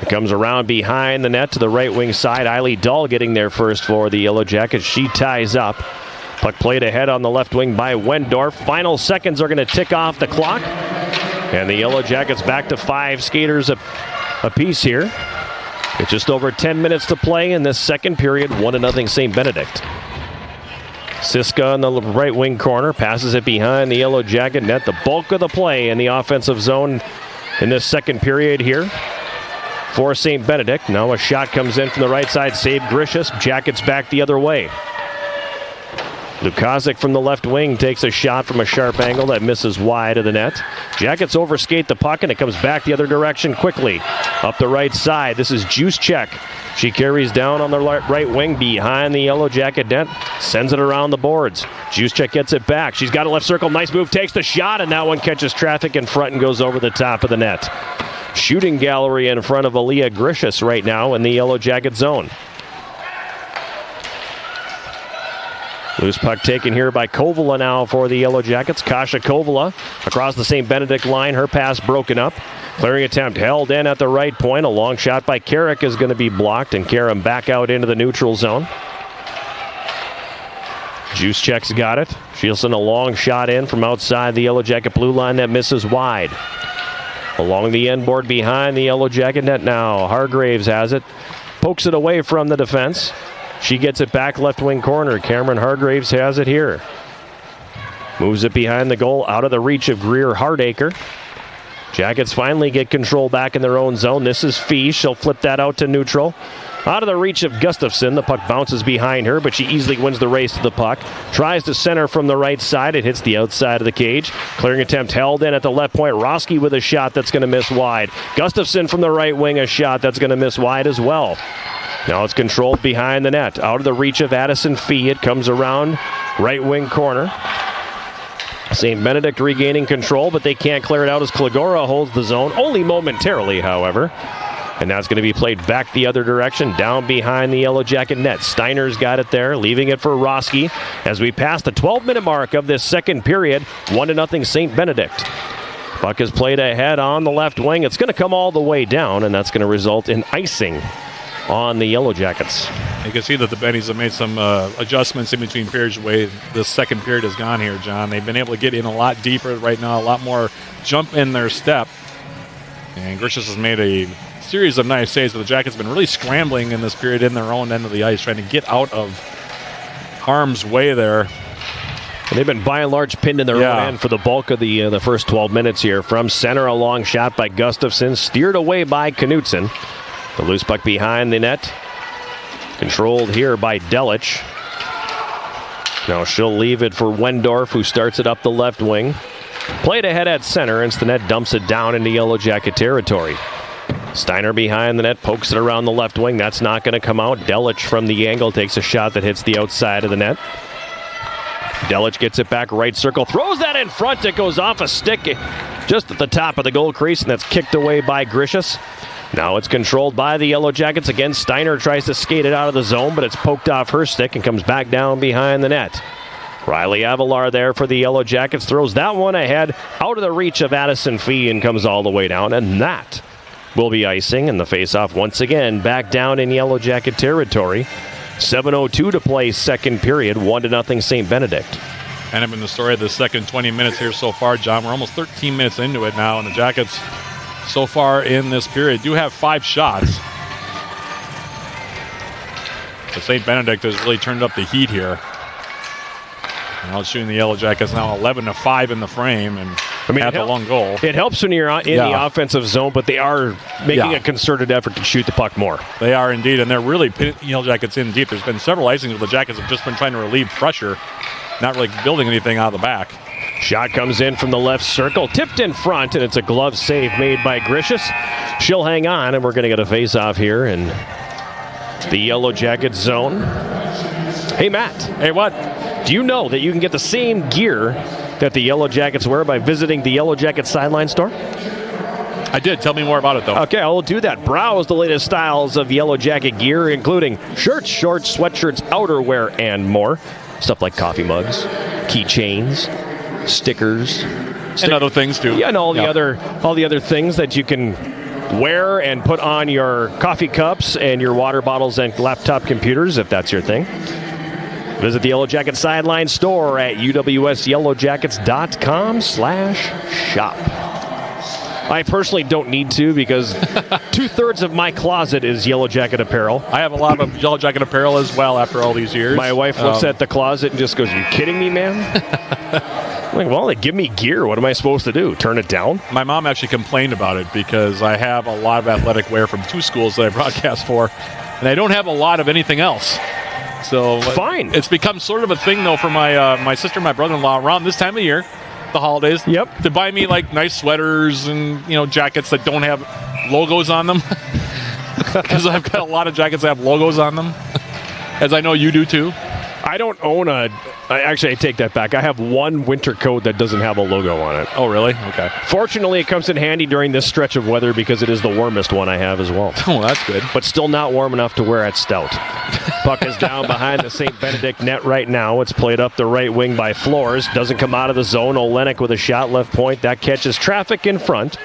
It comes around behind the net to the right wing side. Eiley Dahl getting there first for the Yellow Jackets. She ties up. Puck played ahead on the left wing by Wendorf. Final seconds are going to tick off the clock. And the Yellow Jackets back to 5 skaters apiece here. It's just over 10 minutes to play in this second period. 1-0 St. Benedict. Siska in the right wing corner. Passes it behind the Yellow Jacket net. The bulk of the play in the offensive zone in this second period here for St. Benedict. Now a shot comes in from the right side. Save Grishus. Jackets back the other way. Lukazik from the left wing takes a shot from a sharp angle that misses wide of the net. Jackets overskate the puck and it comes back the other direction quickly. Up the right side, this is Juszczyk. She carries down on the right wing behind the Yellow Jacket net. Sends it around the boards. Juszczyk gets it back. She's got a left circle. Nice move. Takes the shot and that one catches traffic in front and goes over the top of the net. Shooting gallery in front of Aaliyah Grishus right now in the Yellow Jacket zone. Loose puck taken here by Kovala now for the Yellow Jackets. Kasia Kovala across the St. Benedict line. Her pass broken up. Clearing attempt held in at the right point. A long shot by Carrick is going to be blocked, and Karam back out into the neutral zone. Juszczyk's got it. She'll send a long shot in from outside the Yellow Jacket blue line that misses wide. Along the end board behind the Yellow Jacket net now. Hargraves has it. Pokes it away from the defense. She gets it back left wing corner. Cameron Hargraves has it here. Moves it behind the goal, out of the reach of Greer Hardacre. Jackets finally get control back in their own zone. This is Fee. She'll flip that out to neutral. Out of the reach of Gustafson. The puck bounces behind her, but she easily wins the race to the puck. Tries to center from the right side. It hits the outside of the cage. Clearing attempt held in at the left point. Roski with a shot that's going to miss wide. Gustafson from the right wing, a shot that's going to miss wide as well. Now it's controlled behind the net. Out of the reach of Addison Fee. It comes around right wing corner. St. Benedict regaining control, but they can't clear it out as Klagora holds the zone. Only momentarily, however. And that's going to be played back the other direction, down behind the Yellow Jacket net. Steiner's got it there, leaving it for Roski. As we pass the 12-minute mark of this second period, 1-0 St. Benedict. Puck is played ahead on the left wing. It's going to come all the way down, and that's going to result in icing on the Yellow Jackets. You can see that the Bennies have made some adjustments in between periods. The way the second period has gone here, John. They've been able to get in a lot deeper right now, a lot more jump in their step. And Grishus has made a series of nice saves, but the Jackets have been really scrambling in this period in their own end of the ice, trying to get out of harm's way there. And they've been by and large pinned in their own end for the bulk of the first 12 minutes here. From center, a long shot by Gustafson, steered away by Knutson. The loose puck behind the net. Controlled here by Delic. Now she'll leave it for Wendorf, who starts it up the left wing. Played ahead at center, and Stinnett dumps it down into Yellow Jacket territory. Steiner behind the net, pokes it around the left wing. That's not going to come out. Delic from the angle takes a shot that hits the outside of the net. Delic gets it back right circle, throws that in front. It goes off a stick just at the top of the goal crease, and that's kicked away by Grishus. Now it's controlled by the Yellow Jackets. Again, Steiner tries to skate it out of the zone, but it's poked off her stick and comes back down behind the net. Riley Avalar there for the Yellow Jackets. Throws that one ahead, out of the reach of Addison Fee, and comes all the way down. And that will be icing, and the faceoff once again back down in Yellow Jacket territory. 7:02 to play second period, 1-0 St. Benedict. And I've been the story of the second 20 minutes here so far, John. We're almost 13 minutes into it now, and the Jackets so far in this period do have 5 shots. But St. Benedict has really turned up the heat here. Now shooting the Yellow Jackets now 11-5 in the frame, and at the long goal. It helps when you're in the offensive zone, but they are making a concerted effort to shoot the puck more. They are indeed, and they're really pinning the Yellow Jackets in deep. There's been several icings where the Jackets have just been trying to relieve pressure, not really building anything out of the back. Shot comes in from the left circle, tipped in front, and it's a glove save made by Grishus. She'll hang on, and we're going to get a face-off here in the Yellow Jacket zone. Hey, Matt. Hey, what? Do you know that you can get the same gear that the Yellow Jackets wear by visiting the Yellow Jacket Sideline store? I did. Tell me more about it, though. Okay, I will do that. Browse the latest styles of Yellow Jacket gear, including shirts, shorts, sweatshirts, outerwear, and more. Stuff like coffee mugs, keychains, stickers. And other things, too. Yeah, and all the other things that you can wear and put on your coffee cups and your water bottles and laptop computers, if that's your thing. Visit the Yellow Jacket Sideline store at uwsyellowjackets.com/shop. I personally don't need to because 2/3 of my closet is Yellow Jacket apparel. I have a lot of Yellow Jacket apparel as well after all these years. My wife looks at the closet and just goes, "Are you kidding me, man?" I'm like, well, they give me gear. What am I supposed to do? Turn it down? My mom actually complained about it because I have a lot of athletic wear from 2 schools that I broadcast for, and I don't have a lot of anything else. So fine. It's become sort of a thing, though, for my sister and my brother-in-law around this time of year, the holidays. Yep. To buy me like nice sweaters and jackets that don't have logos on them, because I've got a lot of jackets that have logos on them, as I know you do too. I don't own actually, I take that back. I have one winter coat that doesn't have a logo on it. Oh, really? Okay. Fortunately, it comes in handy during this stretch of weather because it is the warmest one I have as well. Oh, that's good. But still not warm enough to wear at Stout. Puck is down behind the St. Benedict net right now. It's played up the right wing by Flores. Doesn't come out of the zone. Olenek with a shot left point. That catches traffic in front.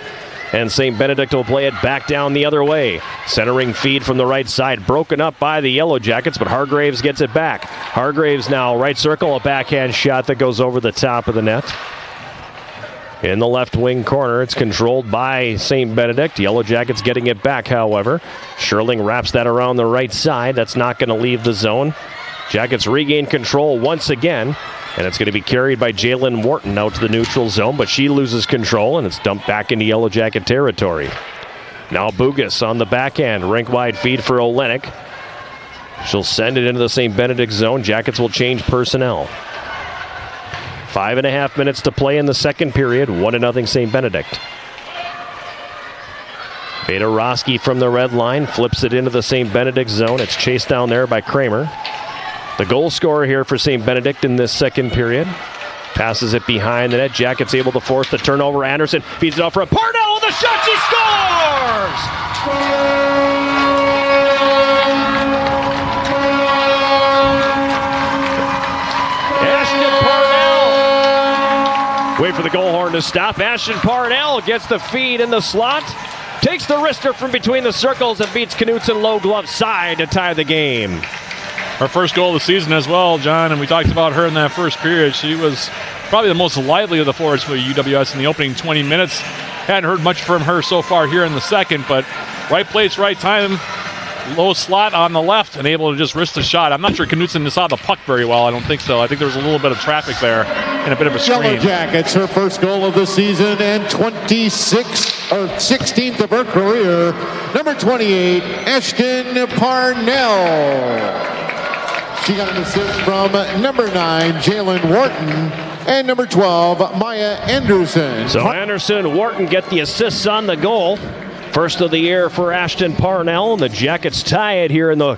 And St. Benedict will play it back down the other way. Centering feed from the right side. Broken up by the Yellow Jackets, but Hargraves gets it back. Hargraves now right circle. A backhand shot that goes over the top of the net. In the left wing corner, it's controlled by St. Benedict. Yellow Jackets getting it back, however. Sherling wraps that around the right side. That's not going to leave the zone. Jackets regain control once again. And it's going to be carried by Jalen Wharton out to the neutral zone, but she loses control, and it's dumped back into Yellow Jacket territory. Now Bugas on the backhand. Rink-wide feed for Olenek. She'll send it into the St. Benedict zone. Jackets will change personnel. 5.5 minutes to play in the second period. 1-0 St. Benedict. Fedorowski from the red line flips it into the St. Benedict zone. It's chased down there by Kramer. The goal scorer here for St. Benedict in this second period. Passes it behind the net. Jackets able to force the turnover. Anderson feeds it off for Parnell with a shot. She scores! Ashton Parnell. Wait for the goal horn to stop. Ashton Parnell gets the feed in the slot. Takes the wrister from between the circles and beats Knutson low glove side to tie the game. Her first goal of the season as well, John, and we talked about her in that first period. She was probably the most lively of the forwards for UWS in the opening 20 minutes. Hadn't heard much from her so far here in the second, but right place, right time, low slot on the left, and able to just wrist the shot. I'm not sure Knutson saw the puck very well. I don't think so. I think there was a little bit of traffic there and a bit of a screen. Yellow Jackets, her first goal of the season and 16th of her career. Number 28, Ashton Parnell. She got an assist from number 9, Jalen Wharton, and number 12, Maya Anderson. So Anderson, Wharton get the assists on the goal. First of the year for Ashton Parnell, and the Jackets tie it here in the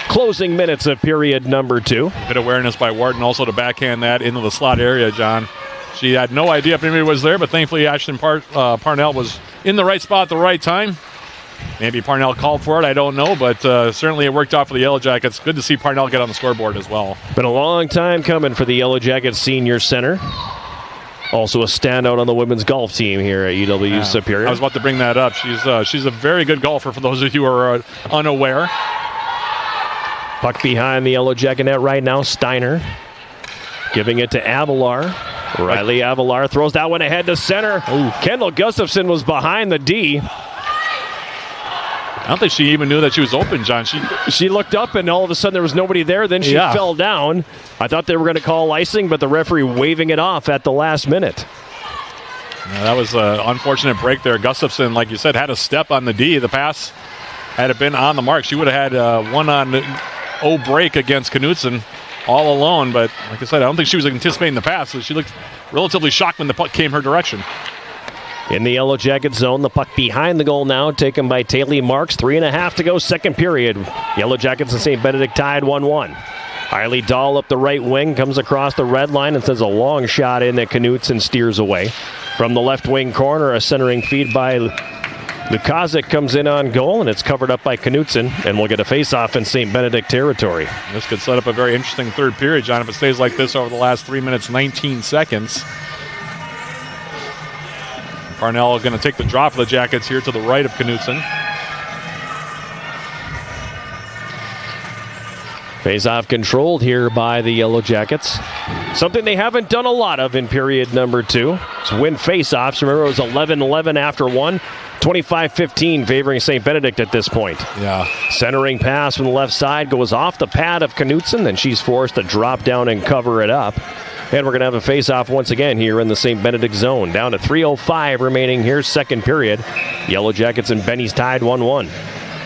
closing minutes of period number 2. Good awareness by Wharton also to backhand that into the slot area, John. She had no idea if anybody was there, but thankfully Ashton Parnell was in the right spot at the right time. Maybe Parnell called for it, I don't know, but certainly it worked out for the Yellow Jackets. Good to see Parnell get on the scoreboard as well. Been a long time coming for the Yellow Jackets senior center. Also a standout on the women's golf team here at UW Superior. I was about to bring that up. She's a very good golfer for those of you who are unaware. Puck behind the Yellow Jacket net right now. Steiner giving it to Avalar. Riley Avalar throws that one ahead to center. Ooh. Kendall Gustafson was behind the D. I don't think she even knew that she was open, John. She looked up, and all of a sudden there was nobody there. Then she fell down. I thought they were going to call icing, but the referee waving it off at the last minute. Yeah, that was an unfortunate break there. Gustafson, like you said, had a step on the D. The pass, had it been on the mark, she would have had 1-on-0 break against Knutson all alone. But like I said, I don't think she was anticipating the pass, so she looked relatively shocked when the puck came her direction. In the Yellow Jacket zone, the puck behind the goal now, taken by Taylor Marks. 3.5 to go, second period. Yellow Jackets and St. Benedict tied 1-1. Eiley Dahl up the right wing, comes across the red line and sends a long shot in that Knutson steers away. From the left wing corner, a centering feed by Lukazik comes in on goal, and it's covered up by Knutson, and we'll get a face-off in St. Benedict territory. This could set up a very interesting third period, John, if it stays like this over the last 3 minutes, 19 seconds. Parnell going to take the drop of the Jackets here to the right of Knutson. Face-off controlled here by the Yellow Jackets. Something they haven't done a lot of in period number 2. To win face-offs. Remember, it was 11-11 after 1. 25-15 favoring St. Benedict at this point. Yeah. Centering pass from the left side goes off the pad of Knutson. Then she's forced to drop down and cover it up. And we're going to have a face-off once again here in the St. Benedict zone. Down to 3:05 remaining here, second period. Yellow Jackets and Benny's tied 1-1.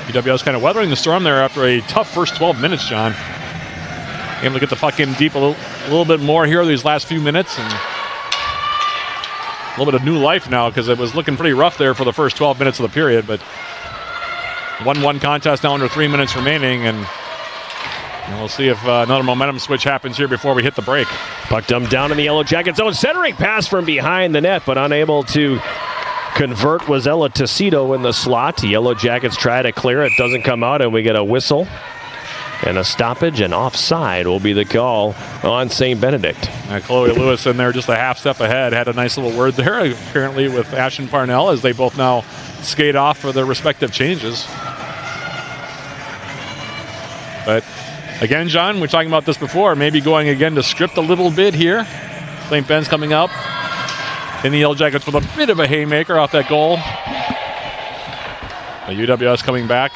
UWS kind of weathering the storm there after a tough first 12 minutes, John. Able to get the puck in deep a little bit more here these last few minutes. And a little bit of new life now because it was looking pretty rough there for the first 12 minutes of the period. But 1-1 contest now under 3 minutes remaining. And we'll see if another momentum switch happens here before we hit the break. Puck dumped down in the Yellow Jacket zone. Centering pass from behind the net, but unable to convert was Ella Tecido in the slot. The Yellow Jackets try to clear it. Doesn't come out, and we get a whistle. And a stoppage, and offside will be the call on St. Benedict. Chloe Lewis in there just a half step ahead. Had a nice little word there, apparently, with Ashton Parnell as they both now skate off for their respective changes. But again, John, we're talking about this before, maybe going again to script a little bit here. St. Ben's coming up in the Yellow Jackets with a bit of a haymaker off that goal. The UWS coming back.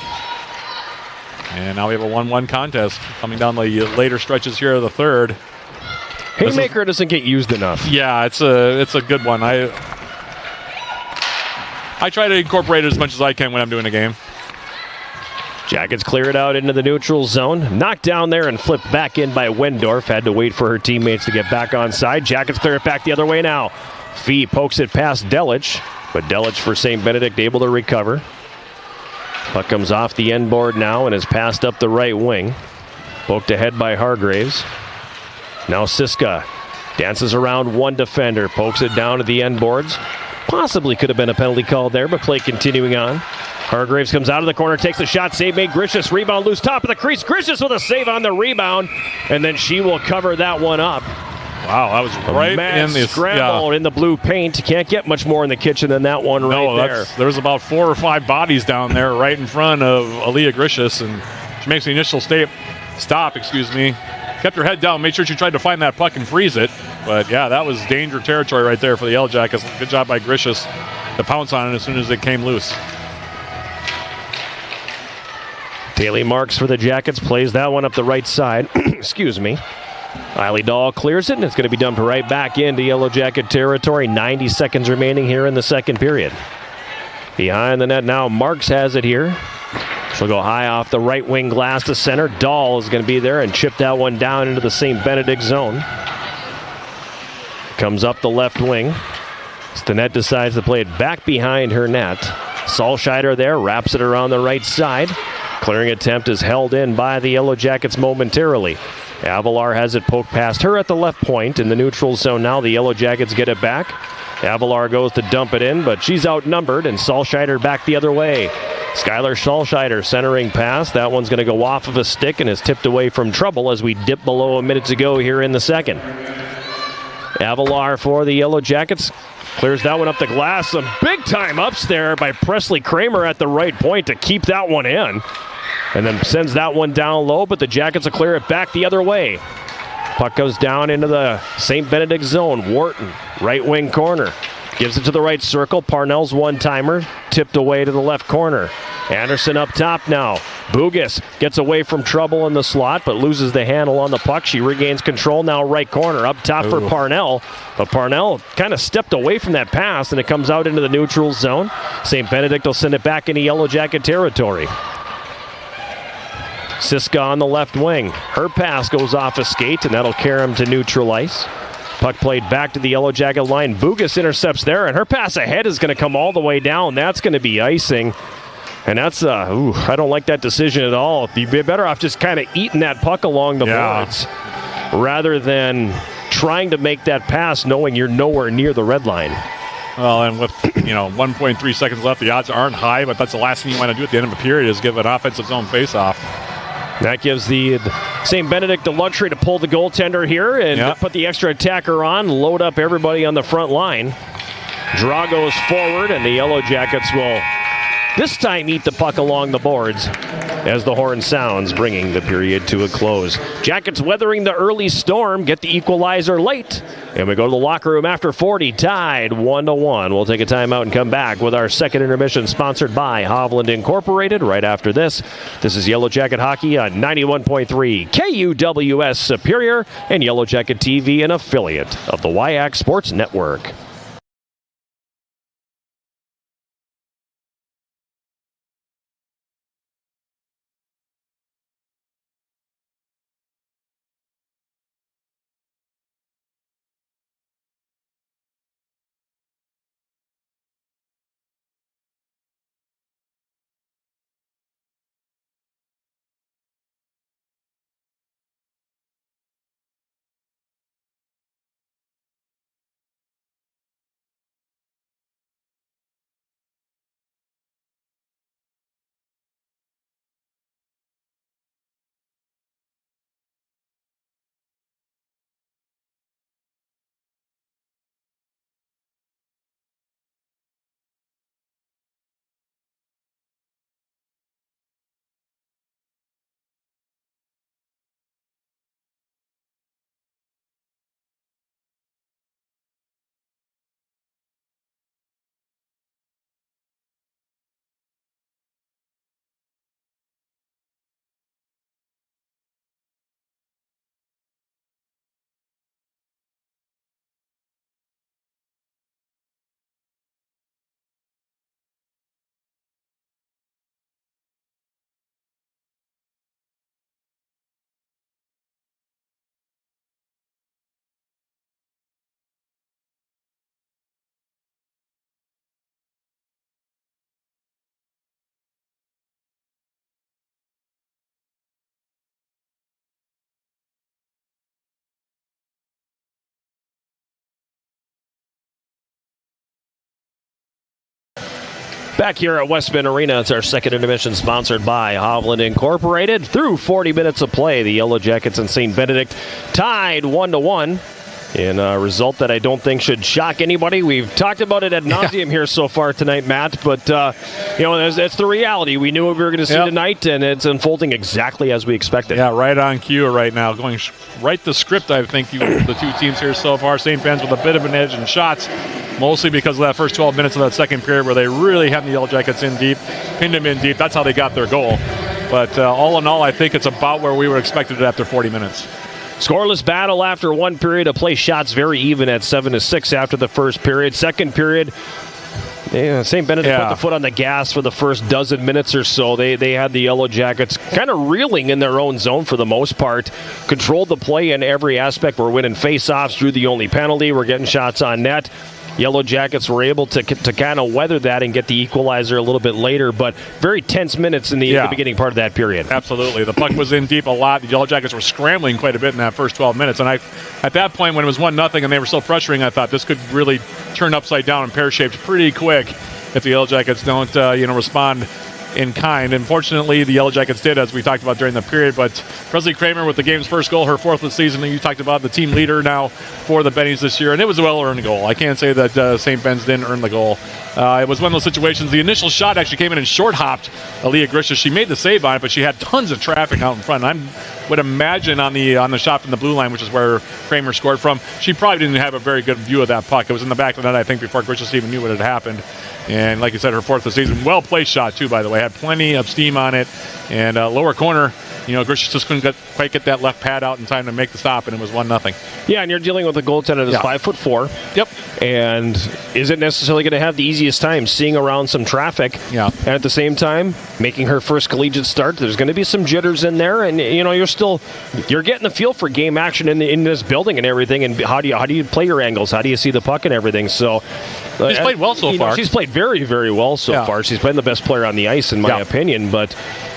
And now we have a 1-1 contest coming down the later stretches here of the third. Haymaker doesn't get used enough. Yeah, it's a good one. I try to incorporate it as much as I can when I'm doing a game. Jackets clear it out into the neutral zone. Knocked down there and flipped back in by Wendorf. Had to wait for her teammates to get back on side. Jackets clear it back the other way now. Fee pokes it past Delich, but Delich for St. Benedict able to recover. Puck comes off the end board now and is passed up the right wing. Poked ahead by Hargraves. Now Siska dances around one defender, pokes it down to the end boards. Possibly could have been a penalty called there, but play continuing on. Hargraves comes out of the corner, takes a shot, save made. Gricius, rebound loose, top of the crease. Gricius with a save on the rebound, and then she will cover that one up. Wow, that was right in the scramble in the blue paint. Can't get much more in the kitchen than that one there. There's about 4 or 5 bodies down there right in front of Aaliyah Gricius, and she makes the initial stop. Kept her head down, made sure she tried to find that puck and freeze it. But yeah, that was danger territory right there for the Yellow Jackets. Good job by Gricius to pounce on it as soon as it came loose. Daly Marks for the Jackets plays that one up the right side. Excuse me. Eiley Dahl clears it, and it's going to be dumped right back into Yellow Jacket territory. 90 seconds remaining here in the second period. Behind the net now, Marks has it here. She'll go high off the right wing glass to center. Dahl is going to be there and chip that one down into the St. Benedict zone. Comes up the left wing. Stinnett decides to play it back behind her net. Solscheider there, wraps it around the right side. Clearing attempt is held in by the Yellow Jackets momentarily. Avalar has it poked past her at the left point in the neutral zone. Now the Yellow Jackets get it back. Avalar goes to dump it in, but she's outnumbered, and Solscheider back the other way. Skylar Solscheider centering pass. That one's going to go off of a stick and is tipped away from trouble as we dip below a minute to go here in the second. Avalar for the Yellow Jackets clears that one up the glass. Some big time ups there by Presley Kramer at the right point to keep that one in. And then sends that one down low, but the Jackets will clear it back the other way. Puck goes down into the St. Benedict zone. Wharton, right wing corner. Gives it to the right circle. Parnell's one-timer. Tipped away to the left corner. Anderson up top now. Bugas gets away from trouble in the slot, but loses the handle on the puck. She regains control now right corner. Up top for Parnell. But Parnell kind of stepped away from that pass, and it comes out into the neutral zone. St. Benedict will send it back into Yellow Jacket territory. Siska on the left wing. Her pass goes off a skate, and that'll carry him to neutral ice. Puck played back to the Yellow Jacket line. Bugas intercepts there, and her pass ahead is going to come all the way down. That's going to be icing. And that's, I don't like that decision at all. You'd be better off just kind of eating that puck along the boards rather than trying to make that pass knowing you're nowhere near the red line. Well, and with 1.3 seconds left, the odds aren't high, but that's the last thing you want to do at the end of a period is give an offensive zone faceoff. That gives the St. Benedict the luxury to pull the goaltender here and put the extra attacker on, load up everybody on the front line. Draw goes forward, and the Yellow Jackets will this time eat the puck along the boards as the horn sounds, bringing the period to a close. Jackets weathering the early storm, get the equalizer late, and we go to the locker room after 40, tied 1-1. We'll take a timeout and come back with our second intermission, sponsored by Hovland Incorporated. Right after this, this is Yellow Jacket Hockey on 91.3 KUWS Superior and Yellow Jacket TV, an affiliate of the WIAC Sports Network. Back here at Westman Arena, it's our second intermission, sponsored by Hovland Incorporated. Through 40 minutes of play, the Yellow Jackets and St. Benedict tied 1-1 in a result that I don't think should shock anybody. We've talked about it ad nauseum here so far tonight, Matt, but that's the reality. We knew what we were going to see tonight, and it's unfolding exactly as we expected. Yeah, right on cue right now. Going right the script, I think, the two teams here so far. St. Ben's with a bit of an edge in shots, mostly because of that first 12 minutes of that second period where they really had the Yellow Jackets in deep, pinned them in deep. That's how they got their goal. But all in all, I think it's about where we were expected it after 40 minutes. Scoreless battle after one period of play. Shots very even at 7-6 after the first period. Second period, St. Benedict put the foot on the gas for the first dozen minutes or so. They had the Yellow Jackets kind of reeling in their own zone for the most part. Controlled the play in every aspect. We're winning face-offs, drew the only penalty. We're getting shots on net. Yellow Jackets were able to kind of weather that and get the equalizer a little bit later, but very tense minutes in the beginning part of that period. Absolutely. The puck was in deep a lot. The Yellow Jackets were scrambling quite a bit in that first 12 minutes, and at that point when it was 1-0 and they were still pressuring, I thought this could really turn upside down and pear-shaped pretty quick if the Yellow Jackets don't respond in kind. Unfortunately, the Yellow Jackets did, as we talked about during the period, but Presley Kramer with the game's first goal, her fourth of the season. You talked about the team leader now for the Bennies this year, and it was a well-earned goal. I can't say that St. Ben's didn't earn the goal. It was one of those situations. The initial shot actually came in and short-hopped Aaliyah Grisha. She made the save on it, but she had tons of traffic out in front. I would imagine on the shot from the blue line, which is where Kramer scored from, she probably didn't have a very good view of that puck. It was in the back of the net, I think, before Grisha even knew what had happened. And like you said, her fourth of the season. Well-placed shot, too, by the way. Had plenty of steam on it. And lower corner, Grisha just couldn't quite get that left pad out in time to make the stop, and it was 1-0. Yeah, and you're dealing with a goaltender that's 5'4". Yep. And isn't necessarily going to have the easiest time seeing around some traffic. Yeah. And at the same time, making her first collegiate start, there's going to be some jitters in there, and you're getting the feel for game action in this building and everything. And how do you play your angles? How do you see the puck and everything? So She's played well so far. She's played very, very well so far. She's been the best player on the ice, in my opinion, but...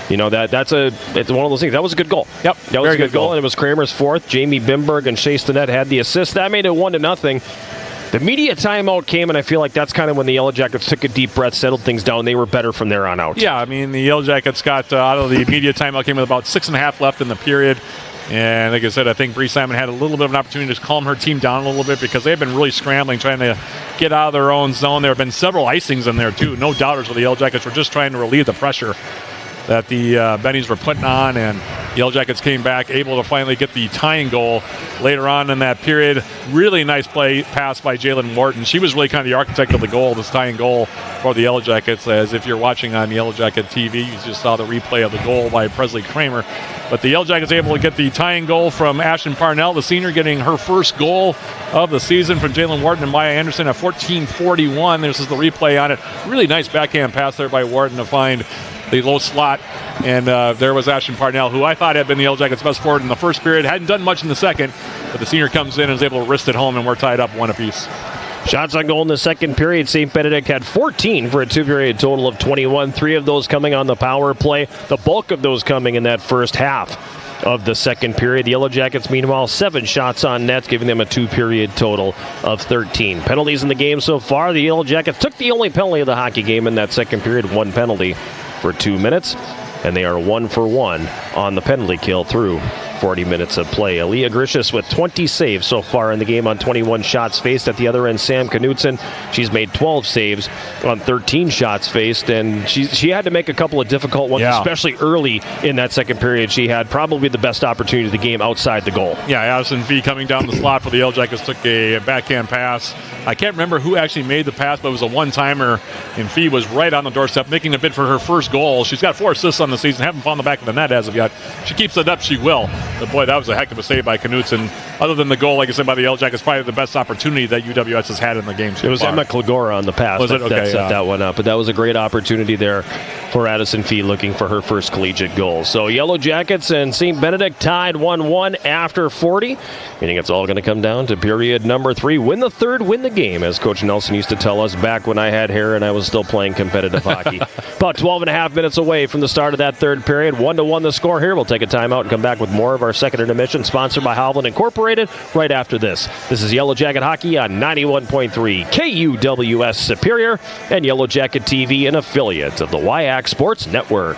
it's one of those things. That was a good goal. Yep. That was a good goal, and it was Kramer's fourth. Jamie Bimberg and Shea Stinnett had the assist. That made it 1-0. The media timeout came, and I feel like that's kind of when the Yellow Jackets took a deep breath, settled things down. They were better from there on out. Yeah, I mean, the Yellow Jackets got out of the media timeout, came with about 6.5 left in the period. And like I said, I think Brie Simon had a little bit of an opportunity to calm her team down a little bit because they've been really scrambling, trying to get out of their own zone. There have been several icings in there, too. No doubters with the Yellow Jackets were just trying to relieve the pressure that the Bennies were putting on, and the Yellow Jackets came back, able to finally get the tying goal later on in that period. Really nice pass by Jalen Morton. She was really kind of the architect of the goal, this tying goal for the Yellow Jackets. As if you're watching on Yellow Jacket TV, you just saw the replay of the goal by Presley Kramer. But the Yellow Jackets able to get the tying goal from Ashton Parnell, the senior, getting her first goal of the season from Jalen Wharton and Maya Anderson at 14:41. This is the replay on it. Really nice backhand pass there by Wharton to find the low slot. And there was Ashton Parnell, who I thought had been the Yellow Jackets' best forward in the first period. Hadn't done much in the second, but the senior comes in and is able to wrist it home, and we're tied up 1 apiece. Shots on goal in the second period. St. Benedict had 14 for a two-period total of 21. 3 of those coming on the power play. The bulk of those coming in that first half of the second period. The Yellow Jackets, meanwhile, 7 shots on net, giving them a two-period total of 13. Penalties in the game so far. The Yellow Jackets took the only penalty of the hockey game in that second period. 1 penalty for 2 minutes, and they are 1 for 1 on the penalty kill through 40 minutes of play. Aaliyah Grishis with 20 saves so far in the game on 21 shots faced. At the other end, Sam Knutson, she's made 12 saves on 13 shots faced, and she had to make a couple of difficult ones, especially early in that second period. She had probably the best opportunity of the game outside the goal. Yeah, Addison Fee coming down the slot for the Yellow Jackets took a backhand pass. I can't remember who actually made the pass, but it was a one-timer, and Fee was right on the doorstep, making a bid for her first goal. She's got 4 assists on the season, haven't found the back of the net as of yet. She keeps it up, she will. But boy, that was a heck of a save by Knutson. Other than the goal, like I said, by the Yellow Jackets, probably the best opportunity that UWS has had in the game so It was far. Emma Klagora on the pass that set that one up. But that was a great opportunity there for Addison Fee, looking for her first collegiate goal. So Yellow Jackets and St. Benedict tied 1-1 after 40. Meaning it's all going to come down to period number 3. Win the third, win the game, as Coach Nelson used to tell us back when I had hair and I was still playing competitive hockey. About 12 and a half minutes away from the start of that third period. 1-1 the score here. We'll take a timeout and come back with more of our second intermission, sponsored by Hovland Incorporated, right after this. This is Yellow Jacket Hockey on 91.3 KUWS Superior and Yellow Jacket TV, an affiliate of the WIAC Sports Network.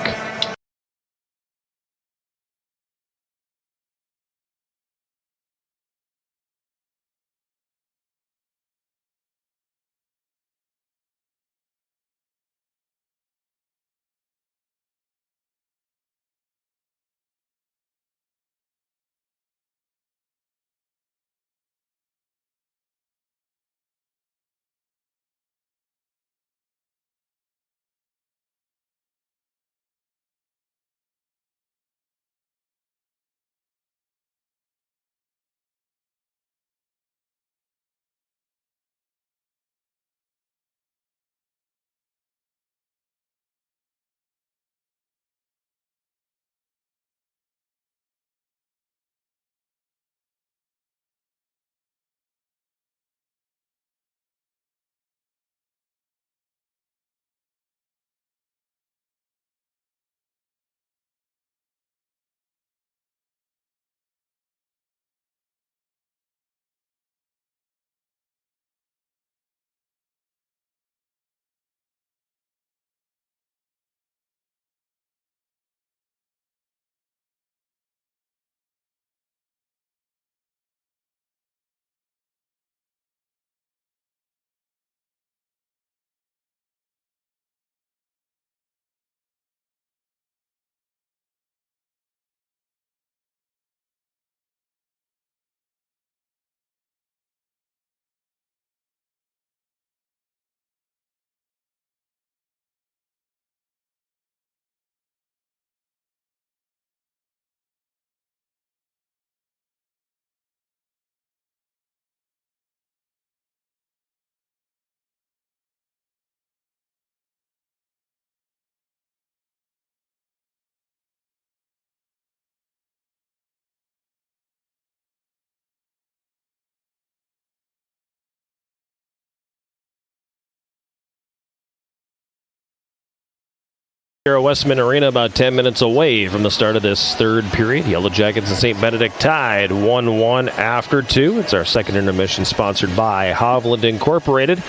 Here at Westman Arena, about 10 minutes away from the start of this third period. Yellow Jackets and St. Benedict tied 1-1 after 2. It's our second intermission, sponsored by Hovland Incorporated.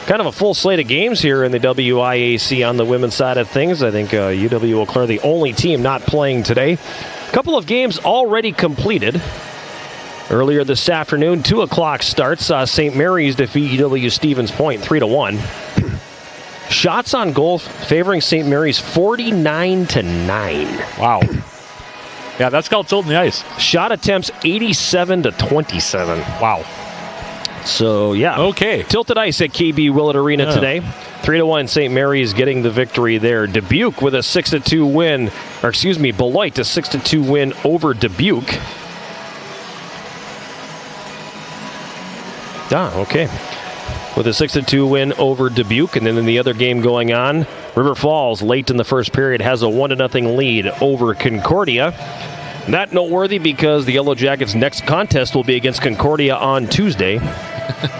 Kind of a full slate of games here in the WIAC on the women's side of things. I think UW-Eau Claire, the only team not playing today. A couple of games already completed. Earlier this afternoon, 2 o'clock start, saw St. Mary's defeat UW Stevens Point 3-1. Shots on goal favoring St. Mary's 49-9. Wow. Yeah, that's called tilting the ice. Shot attempts 87-27. Wow. So, yeah. Okay. Tilted ice at KB Willett Arena today. 3-1 St. Mary's getting the victory there. Dubuque with a 6-2 win. Or, excuse me, Beloit a 6-2 win over Dubuque. Okay. With a 6-2 win over Dubuque. And then in the other game going on, River Falls, late in the first period, has a 1-0 lead over Concordia. Not noteworthy because the Yellow Jackets' next contest will be against Concordia on Tuesday,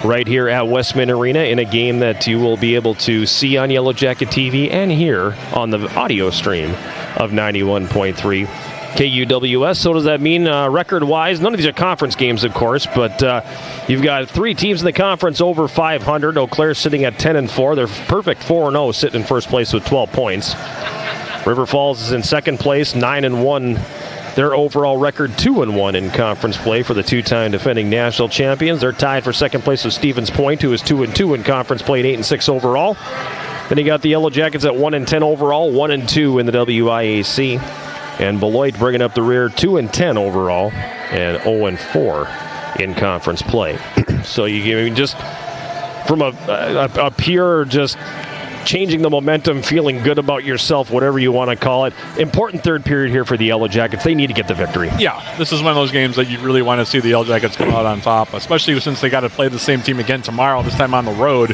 right here at Westman Arena, in a game that you will be able to see on Yellow Jacket TV and hear on the audio stream of 91.3 KUWS. So does that mean record-wise? None of these are conference games, of course, but you've got 3 teams in the conference over 500. Eau Claire sitting at 10-4. They're perfect 4-0, sitting in first place with 12 points. River Falls is in second place, 9-1. Their overall record 2-1 in conference play for the 2-time defending national champions. They're tied for second place with Stevens Point, who is 2-2 in conference play and 8-6 overall. Then you got the Yellow Jackets at 1-10 overall, 1-2 in the WIAC. And Beloit bringing up the rear, 2-10 overall, and 0-4 in conference play. So you just from a pure just changing the momentum, feeling good about yourself, whatever you want to call it. Important third period here for the Yellow Jackets. They need to get the victory. Yeah, this is one of those games that you really want to see the Yellow Jackets come out on top, especially since they got to play the same team again tomorrow, this time on the road.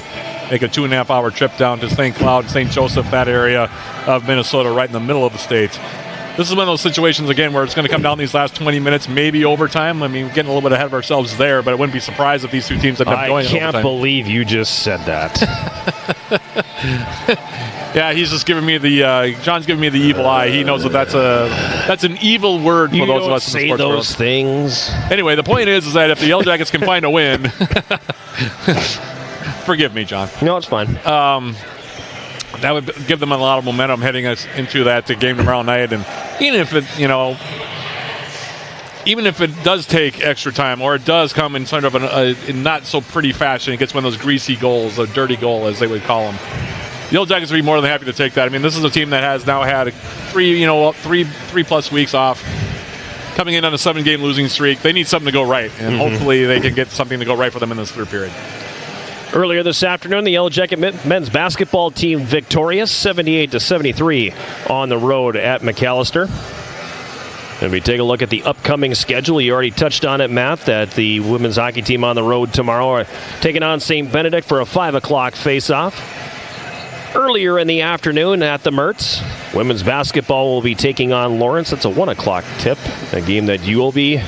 Make a 2.5-hour trip down to St. Cloud, St. Joseph, that area of Minnesota, right in the middle of the state. This is one of those situations, again, where it's going to come down these last 20 minutes, maybe overtime. I mean, getting a little bit ahead of ourselves there, but I wouldn't be surprised if these two teams end up going in overtime. I can't believe you just said that. Yeah, he's just giving me the John's giving me the evil eye. He knows that that's an evil word for those of us in the sports world. You don't say those things. Anyway, the point is that if the Yellow Jackets can find a win, forgive me, John. No, it's fine. That would give them a lot of momentum heading us into that game tomorrow night. And even if it does take extra time, or it does come in sort of a not so pretty fashion, it gets one of those greasy goals, a dirty goal as they would call them. The Yellow Jackets would be more than happy to take that. I mean, this is a team that has now had three plus weeks off, coming in on a 7-game losing streak. They need something to go right, and hopefully they can get something to go right for them in this third period. Earlier this afternoon, the Yellow Jacket men's basketball team victorious, 78-73 on the road at McAllister. And we take a look at the upcoming schedule. You already touched on it, Matt, that the women's hockey team on the road tomorrow are taking on St. Benedict for a 5 o'clock face-off. Earlier in the afternoon at the Mertz, women's basketball will be taking on Lawrence. It's a 1 o'clock tip, a game that you will be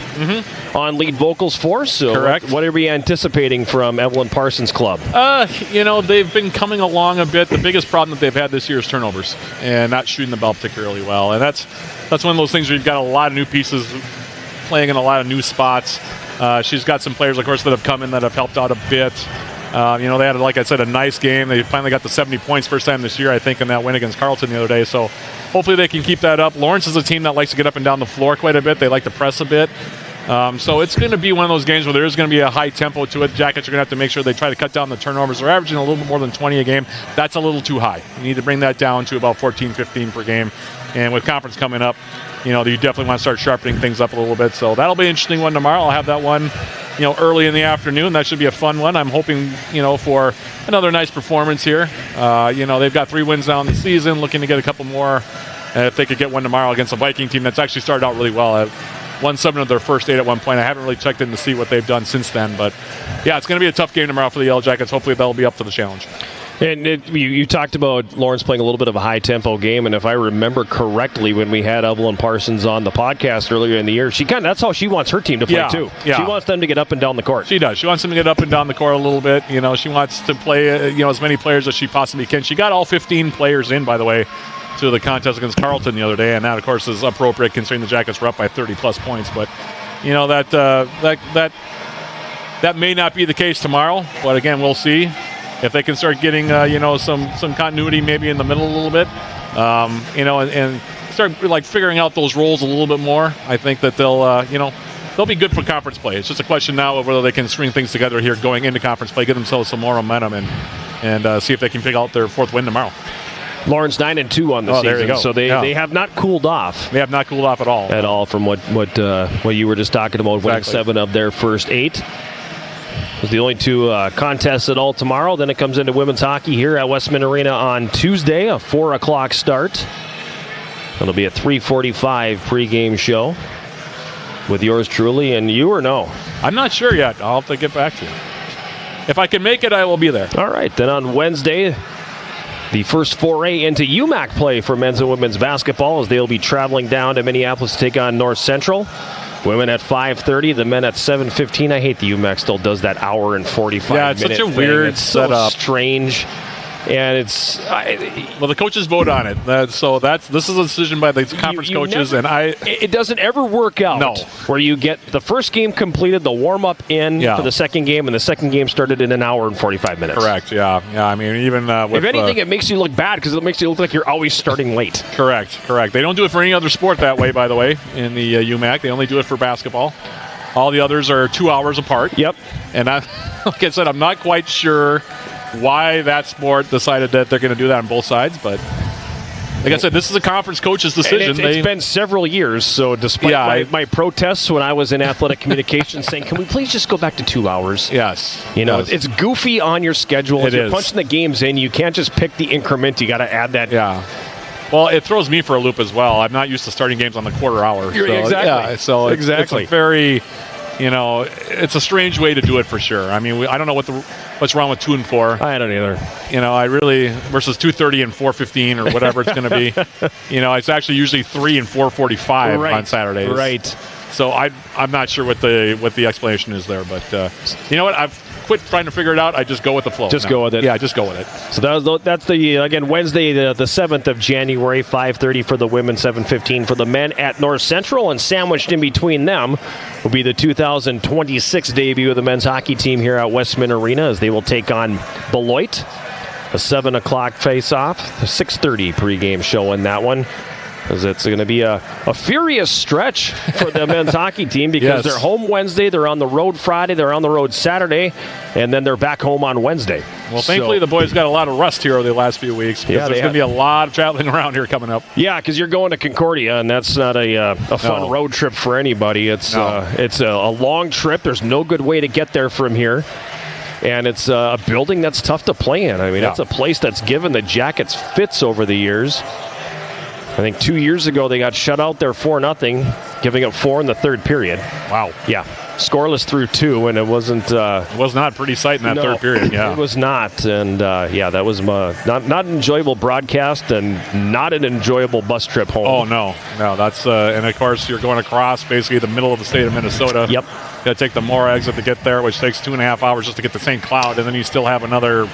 on lead vocals for. So correct. What are we anticipating from Evelyn Parsons' club? They've been coming along a bit. The biggest problem that they've had this year is turnovers and not shooting the ball particularly well. And that's one of those things where you've got a lot of new pieces playing in a lot of new spots. She's got some players, of course, that have come in that have helped out a bit. They had, like I said, a nice game. They finally got the 70 points first time this year, I think, in that win against Carleton the other day. So hopefully they can keep that up. Lawrence is a team that likes to get up and down the floor quite a bit. They like to press a bit. So it's going to be one of those games where there is going to be a high tempo to it. Jackets are going to have to make sure they try to cut down the turnovers. They're averaging a little bit more than 20 a game. That's a little too high. You need to bring that down to about 14, 15 per game. And with conference coming up, you definitely want to start sharpening things up a little bit. So that'll be an interesting one tomorrow. I'll have that one early in the afternoon. That should be a fun one. I'm hoping, for another nice performance here. They've got 3 wins now in the season, looking to get a couple more. If they could get one tomorrow against a Viking team that's actually started out really well. Won 7 of their first 8 at one point. I haven't really checked in to see what they've done since then. But, yeah, it's going to be a tough game tomorrow for the Yellow Jackets. Hopefully they'll be up to the challenge. And you talked about Lawrence playing a little bit of a high-tempo game, and if I remember correctly, when we had Evelyn Parsons on the podcast earlier in the year, that's how she wants her team to play, too. Yeah. She wants them to get up and down the court. She does. She wants them to get up and down the court a little bit. She wants to play, as many players as she possibly can. She got all 15 players in, by the way, to the contest against Carleton the other day, and that, of course, is appropriate considering the Jackets were up by 30-plus points. But, that may not be the case tomorrow. But, again, we'll see if they can start getting, some continuity maybe in the middle a little bit, and start, figuring out those roles a little bit more. I think that they'll be good for conference play. It's just a question now of whether they can string things together here going into conference play, give themselves some more momentum, and see if they can pick out their 4th win tomorrow. Lawrence 9-2 on the season, there you go. So they have not cooled off. They have not cooled off at all. At all from what you were just talking about, winning Exactly. 7 of their first 8. It was the only 2 contests at all tomorrow. Then it comes into women's hockey here at Westman Arena on Tuesday, a 4 o'clock start. It'll be a 3:45 pregame show with yours truly and you, or no? I'm not sure yet. I'll have to get back to you. If I can make it, I will be there. All right. Then on Wednesday, the first foray into UMAC play for men's and women's basketball, as they'll be traveling down to Minneapolis to take on North Central. Women at 5:30, the men at 7:15. I hate the UMAC still does that hour and 45 minute it's such a thing. weird It's so setup. strange. And it's Well, the coaches vote on it. This is a decision by the conference coaches, never, and it doesn't ever work out. No. Where you get the first game completed, the warm up in for the second game, and the second game started in an hour and 45 minutes. Correct. Yeah. I mean, even with, if anything, it makes you look bad because it makes you look like you're always starting late. Correct. They don't do it for any other sport that way, by the way. In the UMAC, they only do it for basketball. All the others are 2 hours apart. Yep. And like I said, I'm not quite sure why that sport decided that they're going to do that on both sides, but like I said, this is a conference coach's decision. It's been several years, so despite my protests when I was in athletic communications saying, can we please just go back to 2 hours? Yes. It's goofy on your schedule. It You're is. punching the games in. You can't just pick the increment. You got to add that. Yeah. Well, it throws me for a loop as well. I'm not used to starting games on the quarter hour. Exactly. Yeah, so it's a very, it's a strange way to do it for sure. I mean, I don't know what's wrong with 2 and 4. I don't either. I really versus 2:30 and 4:15 or whatever it's going to be. It's actually usually 3 and 4:45 on Saturdays. Right. So I'm not sure what the explanation is there, but you know what? I've quit trying to figure it out. I just go with the flow. Go with it. Yeah, just go with it. So that's again Wednesday the 7th of January, 5:30 for the women, 7:15 for the men at North Central, and sandwiched in between them will be the 2026 debut of the men's hockey team here at Westman Arena as they will take on Beloit. A 7 o'clock face-off, the 6:30 pregame show in that one. Because it's going to be a furious stretch for the men's hockey team because they're home Wednesday, they're on the road Friday, they're on the road Saturday, and then they're back home on Wednesday. Well, thankfully the boys got a lot of rest here over the last few weeks because there's going to be a lot of traveling around here coming up. Yeah, because you're going to Concordia, and that's not a fun road trip for anybody. It's a long trip. There's no good way to get there from here. And it's a building that's tough to play in. I mean, it's a place that's given the Jackets fits over the years. I think 2 years ago they got shut out there 4-0, giving up 4 in the third period. Wow. Yeah. Scoreless through 2, and it wasn't... it was not a pretty sight in that third period, yeah. It was not, and that was not an enjoyable broadcast and not an enjoyable bus trip home. Oh, no. That's... and, of course, you're going across basically the middle of the state of Minnesota. Yep. Got to take the Moore exit to get there, which takes 2.5 hours just to get to St. Cloud, and then you still have another...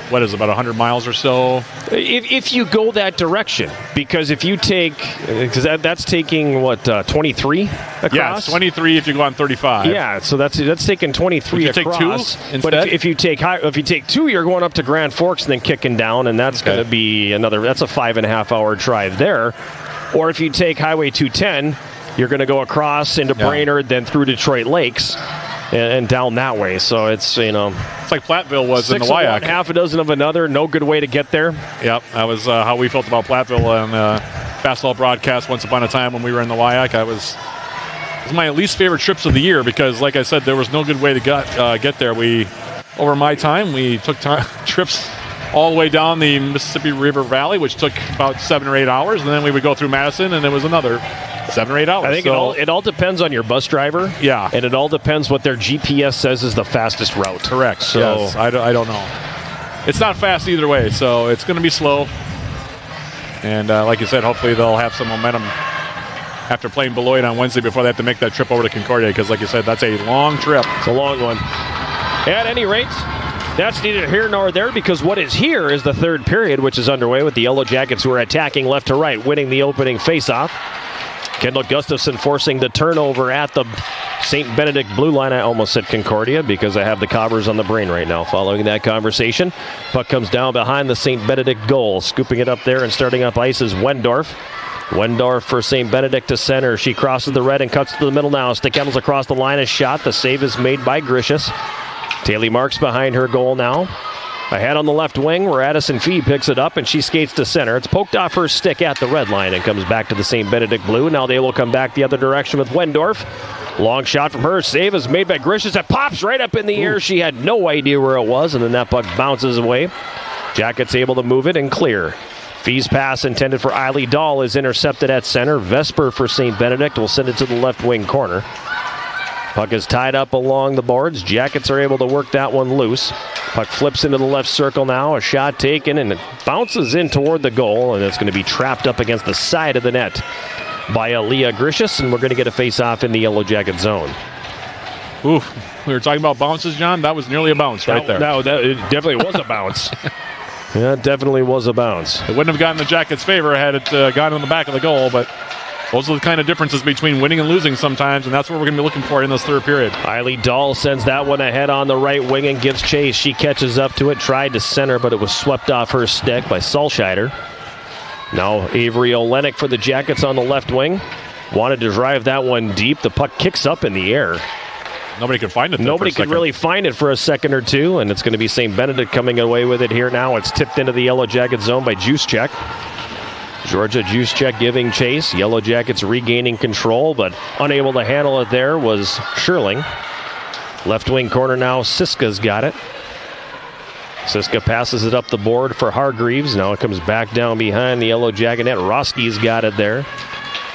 What is it, about 100 miles or so? If you go that direction, because if you take, because that's taking 23 across. Yes, 23 if you go on 35. Yeah, so that's taking 23 Would you across. take 2 instead? But if you take 2, you're going up to Grand Forks and then kicking down, and that's going to be that's a 5.5 hour drive there. Or if you take Highway 210, you're going to go across into Brainerd, then through Detroit Lakes. And down that way, so it's it's like Platteville was in the WIAC. 6 of one, half a dozen of another. No good way to get there. Yep, that was how we felt about Platteville on basketball broadcast once upon a time when we were in the WIAC. It was my least favorite trips of the year because, like I said, there was no good way to get there. Over my time, we took trips all the way down the Mississippi River Valley, which took about 7 or 8 hours, and then we would go through Madison, and it was another 7 or 8 hours. I think it all depends on your bus driver. Yeah. And it all depends what their GPS says is the fastest route. Correct. So yes. I don't know. It's not fast either way, so it's going to be slow. And like you said, hopefully they'll have some momentum after playing Beloit on Wednesday before they have to make that trip over to Concordia because, like you said, that's a long trip. It's a long one. At any rate, That's neither here nor there, because what is here is the third period, which is underway with the Yellow Jackets, who are attacking left to right, winning the opening faceoff. Kendall Gustafson forcing the turnover at the St. Benedict blue line. I almost said Concordia because I have the Cobbers on the brain right now following that conversation. Puck comes down behind the St. Benedict goal. Scooping it up there and starting up ice is Wendorf. Wendorf for St. Benedict to center. She crosses the red and cuts to the middle now. Stickendall's across the line. A shot. The save is made by Gricius. Taylor Marks behind her goal now. Ahead on the left wing where Addison Fee picks it up and she skates to center. It's poked off her stick at the red line and comes back to the St. Benedict blue. Now they will come back the other direction with Wendorf. Long shot from her. Save is made by Gricius. It pops right up in the air. She had no idea where it was, and then that puck bounces away. Jackets able to move it and clear. Fee's pass intended for Eiley Dahl is intercepted at center. Vesper for St. Benedict will send it to the left wing corner. Puck is tied up along the boards. Jackets are able to work that one loose. Puck flips into the left circle now. A shot taken, and it bounces in toward the goal, and it's going to be trapped up against the side of the net by Aaliyah Gricius, and we're going to get a face-off in the Yellow Jacket zone. Ooh, we were talking about bounces, John. That was nearly a bounce right there. No, it definitely was a bounce. Yeah, it definitely was a bounce. It wouldn't have gotten the Jackets' favor had it gone in the back of the goal, but those are the kind of differences between winning and losing sometimes, and that's what we're going to be looking for in this third period. Eiley Dahl sends that one ahead on the right wing and gives chase. She catches up to it, tried to center, but it was swept off her stick by Sulscheider. Now Avery Olenek for the Jackets on the left wing. Wanted to drive that one deep. The puck kicks up in the air. Nobody could find it. Nobody could really find it for a second or two, and it's going to be St. Benedict coming away with it here now. It's tipped into the Yellow Jacket zone by Juszczyk. Georgia Juszczyk giving chase. Yellow Jackets regaining control, but unable to handle it there was Sherling. Left wing corner now, Siska's got it. Siska passes it up the board for Hargreaves. Now it comes back down behind the Yellow Jacket net. Roski's got it there.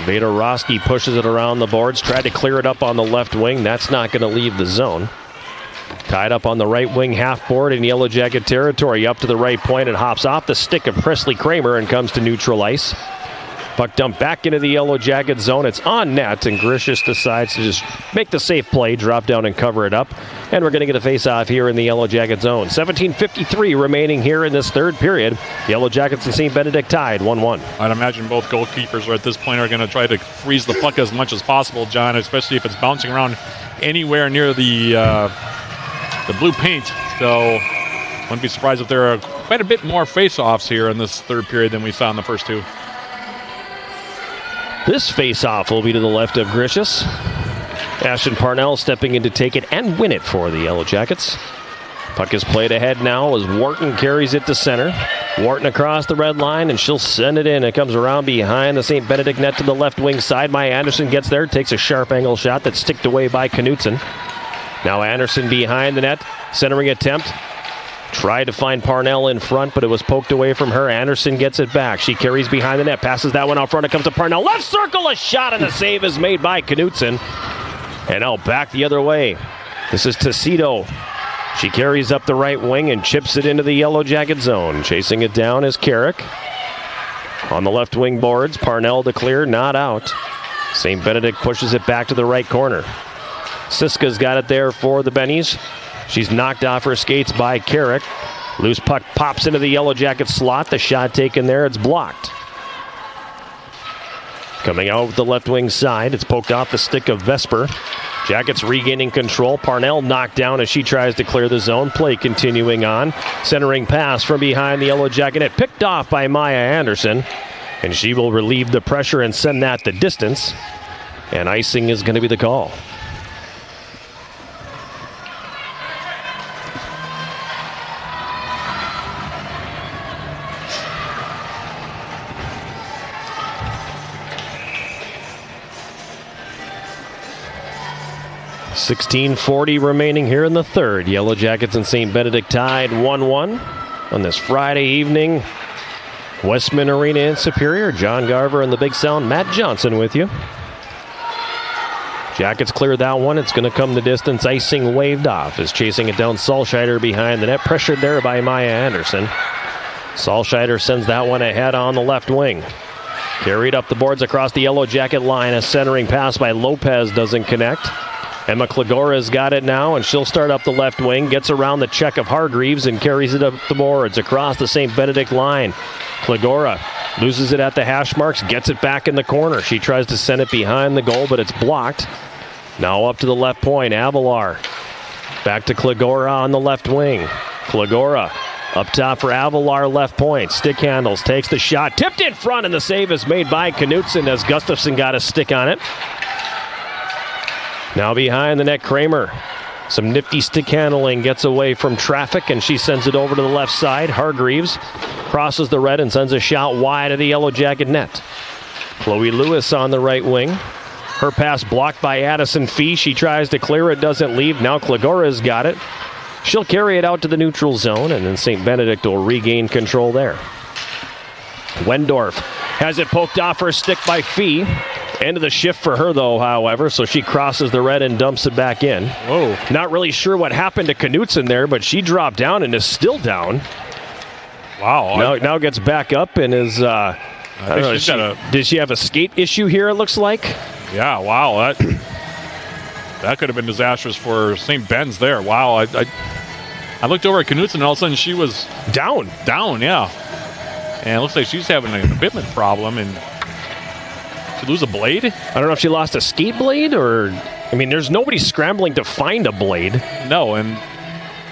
Veda Roski pushes it around the boards. Tried to clear it up on the left wing. That's not going to leave the zone. Tied up on the right wing half board in Yellow Jacket territory. Up to the right point. It hops off the stick of Presley Kramer and comes to neutral ice. Puck dumped back into the Yellow Jacket zone. It's on net, and Gricius decides to just make the safe play, drop down and cover it up. And we're going to get a face-off here in the Yellow Jacket zone. 17:53 remaining here in this third period. Yellow Jackets and St. Benedict tied 1-1. I'd imagine both goalkeepers at this point are going to try to freeze the puck as much as possible, John, especially if it's bouncing around anywhere near the blue paint. So wouldn't be surprised if there are quite a bit more face-offs here in this third period than we saw in the first two. This face-off will be to the left of Gricius. Ashton Parnell stepping in to take it and win it for the Yellow Jackets. Puck is played ahead now as Wharton carries it to center. Wharton across the red line, and she'll send it in. It comes around behind the St. Benedict net to the left wing side. Maya Anderson gets there, takes a sharp angle shot that's sticked away by Knutson. Now Anderson behind the net, centering attempt. Tried to find Parnell in front, but it was poked away from her. Anderson gets it back. She carries behind the net, passes that one out front. It comes to Parnell. Left circle, a shot, and the save is made by Knutson. And now back the other way. This is Tecido. She carries up the right wing and chips it into the Yellow Jacket zone. Chasing it down is Carrick. On the left wing boards, Parnell to clear, not out. St. Benedict pushes it back to the right corner. Siska's got it there for the Bennies. She's knocked off her skates by Carrick. Loose puck pops into the Yellow Jacket slot. The shot taken there. It's blocked. Coming out with the left wing side. It's poked off the stick of Vesper. Jackets regaining control. Parnell knocked down as she tries to clear the zone. Play continuing on. Centering pass from behind the Yellow Jacket net. Picked off by Maya Anderson. And she will relieve the pressure and send that the distance. And icing is going to be the call. .16:40 remaining here in the third. Yellow Jackets and St. Benedict tied 1-1 on this Friday evening. Westman Arena in Superior. John Garver and the Big Sound. Matt Johnson with you. Jackets clear that one. It's going to come the distance. Icing waved off as chasing it down Sulscheider behind the net. Pressured there by Maya Anderson. Sulscheider sends that one ahead on the left wing. Carried up the boards across the Yellow Jacket line. A centering pass by Lopez doesn't connect. Emma Klegora's got it now, and she'll start up the left wing, gets around the check of Hargreaves and carries it up the boards across the St. Benedict line. Klegora loses it at the hash marks, gets it back in the corner. She tries to send it behind the goal, but it's blocked. Now up to the left point, Avalar. Back to Klegora on the left wing. Klegora up top for Avalar, left point. Stick handles, takes the shot, tipped in front, and the save is made by Knutson as Gustafson got a stick on it. Now behind the net, Kramer. Some nifty stick handling, gets away from traffic, and she sends it over to the left side. Hargreaves crosses the red and sends a shot wide of the Yellow Jacket net. Chloe Lewis on the right wing. Her pass blocked by Addison Fee. She tries to clear it, doesn't leave. Now Klegora's got it. She'll carry it out to the neutral zone, and then St. Benedict will regain control there. Wendorf has it poked off her stick by Fee. End of the shift for her, though, however, so she crosses the red and dumps it back in. Whoa. Not really sure what happened to Knutson there, but she dropped down and is still down. Wow. Now gets back up and is, I don't know, did she have a skate issue here, it looks like? Yeah, wow. That could have been disastrous for St. Ben's there. Wow. I looked over at Knutson, and all of a sudden she was down, yeah. And it looks like she's having an equipment problem, and she lose a blade? I don't know if she lost a skate blade or... I mean, there's nobody scrambling to find a blade. No, and...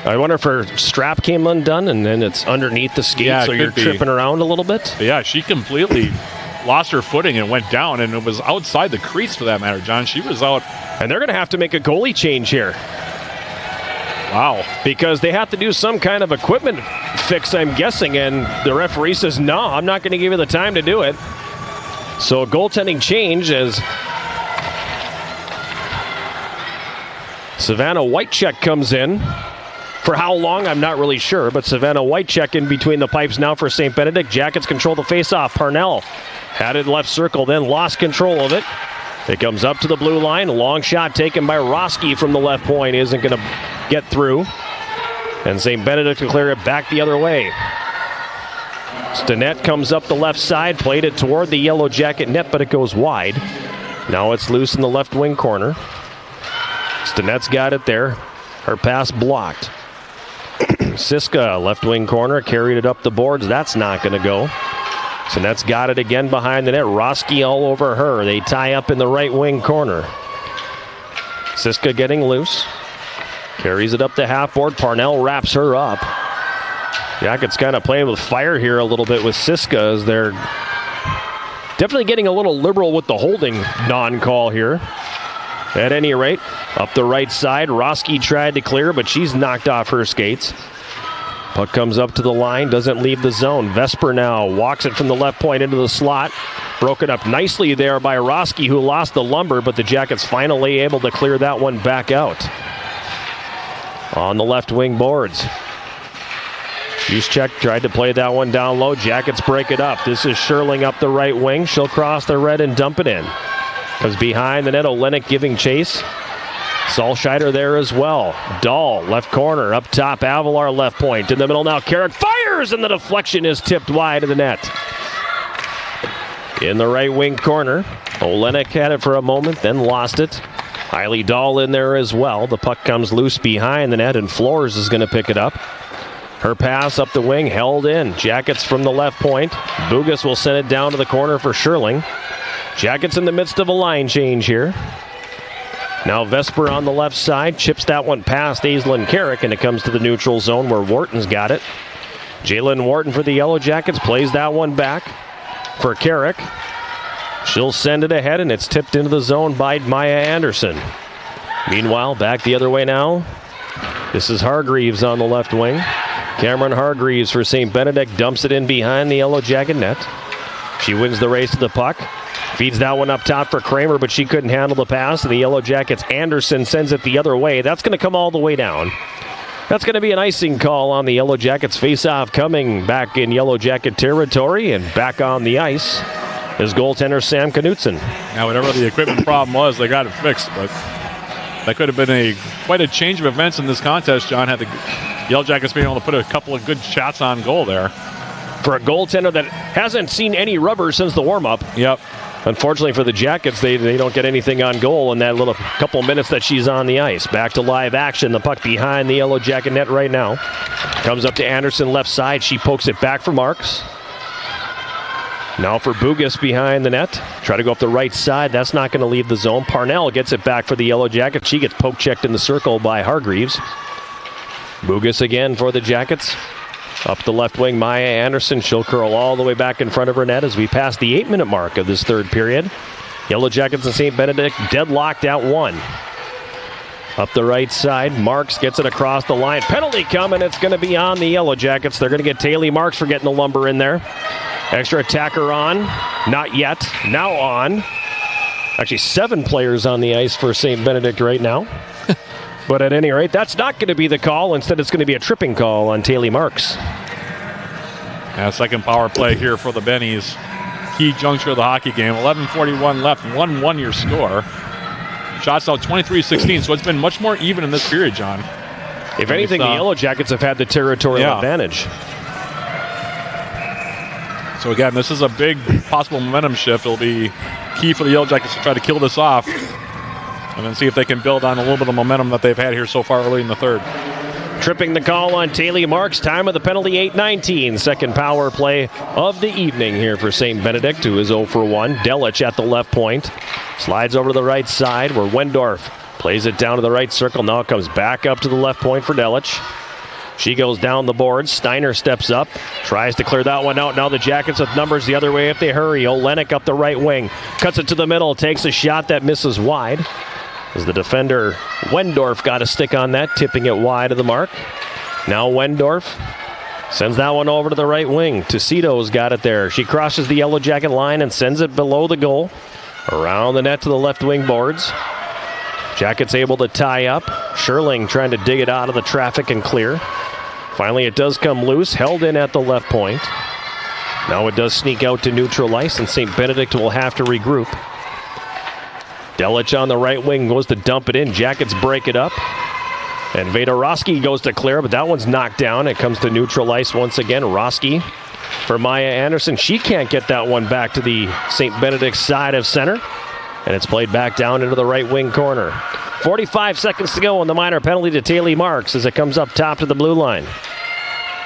I wonder if her strap came undone and then it's underneath the skate, so you're tripping around a little bit? But yeah, she completely lost her footing and went down, and it was outside the crease for that matter, John. She was out. And they're going to have to make a goalie change here. Wow. Because they have to do some kind of equipment fix, I'm guessing, and the referee says, no, I'm not going to give you the time to do it. So a goaltending change as Savannah Whitecheck comes in. For how long, I'm not really sure, but Savannah Whitecheck in between the pipes now for St. Benedict. Jackets control the faceoff. Parnell had it left circle, then lost control of it. It comes up to the blue line. A long shot taken by Roski from the left point. Isn't going to get through. And St. Benedict will clear it back the other way. Stinnett comes up the left side, played it toward the Yellow Jacket net, but it goes wide. Now it's loose in the left wing corner. Stinnett's got it there. Her pass blocked. Siska, left wing corner, carried it up the boards. That's not going to go. Stinnet's got it again behind the net. Roski all over her. They tie up in the right wing corner. Siska getting loose. Carries it up the half board. Parnell wraps her up. Jackets kind of playing with fire here a little bit with Siska as they're definitely getting a little liberal with the holding non-call here. At any rate, up the right side, Roski tried to clear, but she's knocked off her skates. Puck comes up to the line, doesn't leave the zone. Vesper now walks it from the left point into the slot. Broken up nicely there by Roski, who lost the lumber, but the Jackets finally able to clear that one back out. On the left wing boards. Juszczyk tried to play that one down low. Jackets break it up. This is Sherling up the right wing. She'll cross the red and dump it in. Comes behind the net, Olenek giving chase. Solscheider there as well. Dahl, left corner, up top, Avalar left point. In the middle now, Carrick fires, and the deflection is tipped wide of the net. In the right wing corner, Olenek had it for a moment, then lost it. Eiley Dahl in there as well. The puck comes loose behind the net, and Flores is going to pick it up. Her pass up the wing, held in. Jackets from the left point. Bugas will send it down to the corner for Sherling. Jackets in the midst of a line change here. Now Vesper on the left side, chips that one past Aislinn Carrick, and it comes to the neutral zone where Wharton's got it. Jalen Wharton for the Yellow Jackets plays that one back for Carrick. She'll send it ahead, and it's tipped into the zone by Maya Anderson. Meanwhile, back the other way now. This is Hargreaves on the left wing. Cameron Hargreaves for St. Benedict dumps it in behind the Yellow Jacket net. She wins the race to the puck. Feeds that one up top for Kramer, but she couldn't handle the pass. And the Yellow Jackets, Anderson sends it the other way. That's going to come all the way down. That's going to be an icing call on the Yellow Jackets face-off coming back in Yellow Jacket territory. And back on the ice is goaltender Sam Knutson. Now, whatever the equipment problem was, they got it fixed. But that could have been quite a change of events in this contest, John, had the Yellow Jackets being able to put a couple of good shots on goal there. For a goaltender that hasn't seen any rubber since the warm-up. Yep. Unfortunately for the Jackets, they don't get anything on goal in that little couple minutes that she's on the ice. Back to live action. The puck behind the Yellow Jacket net right now. Comes up to Anderson left side. She pokes it back for Marks. Now for Bugas behind the net. Try to go up the right side. That's not going to leave the zone. Parnell gets it back for the Yellow Jackets. She gets poke checked in the circle by Hargreaves. Bugas again for the Jackets. Up the left wing, Maya Anderson. She'll curl all the way back in front of her net as we pass the 8-minute mark of this third period. Yellow Jackets and St. Benedict deadlocked at 1. Up the right side, Marks gets it across the line. Penalty coming. It's going to be on the Yellow Jackets. They're going to get Taylor Marks for getting the lumber in there. Extra attacker on. Not yet. Now on. Actually, 7 players on the ice for St. Benedict right now. But at any rate, that's not going to be the call. Instead, it's going to be a tripping call on Taylor Marks. Second power play here for the Bennies. Key juncture of the hockey game. 11:41 left. 1-1 your score. Shots out 23-16, so it's been much more even in this period, John. If anything, the Yellow Jackets have had the territorial advantage. So again, this is a big possible momentum shift. It'll be key for the Yellow Jackets to try to kill this off and then see if they can build on a little bit of momentum that they've had here so far early in the third. Tripping the call on Taylor Marks. Time of the penalty, 8:19. Second power play of the evening here for St. Benedict, who is 0 for 1. Delich at the left point. Slides over to the right side where Wendorf plays it down to the right circle. Now it comes back up to the left point for Delich. She goes down the boards. Steiner steps up. Tries to clear that one out. Now the Jackets with numbers the other way if they hurry. Olenek up the right wing. Cuts it to the middle. Takes a shot that misses wide. As the defender, Wendorf, got a stick on that, tipping it wide of the mark. Now Wendorf sends that one over to the right wing. Tucito's got it there. She crosses the Yellow Jacket line and sends it below the goal. Around the net to the left wing boards. Jackets able to tie up. Sherling trying to dig it out of the traffic and clear. Finally, it does come loose, held in at the left point. Now it does sneak out to neutral ice, and St. Benedict will have to regroup. Delich on the right wing goes to dump it in. Jackets break it up. And Vader-Roski goes to clear, but that one's knocked down. It comes to neutral ice once again. Roski for Maya Anderson. She can't get that one back to the St. Benedict side of center. And it's played back down into the right wing corner. 45 seconds to go on the minor penalty to Taylor Marks as it comes up top to the blue line.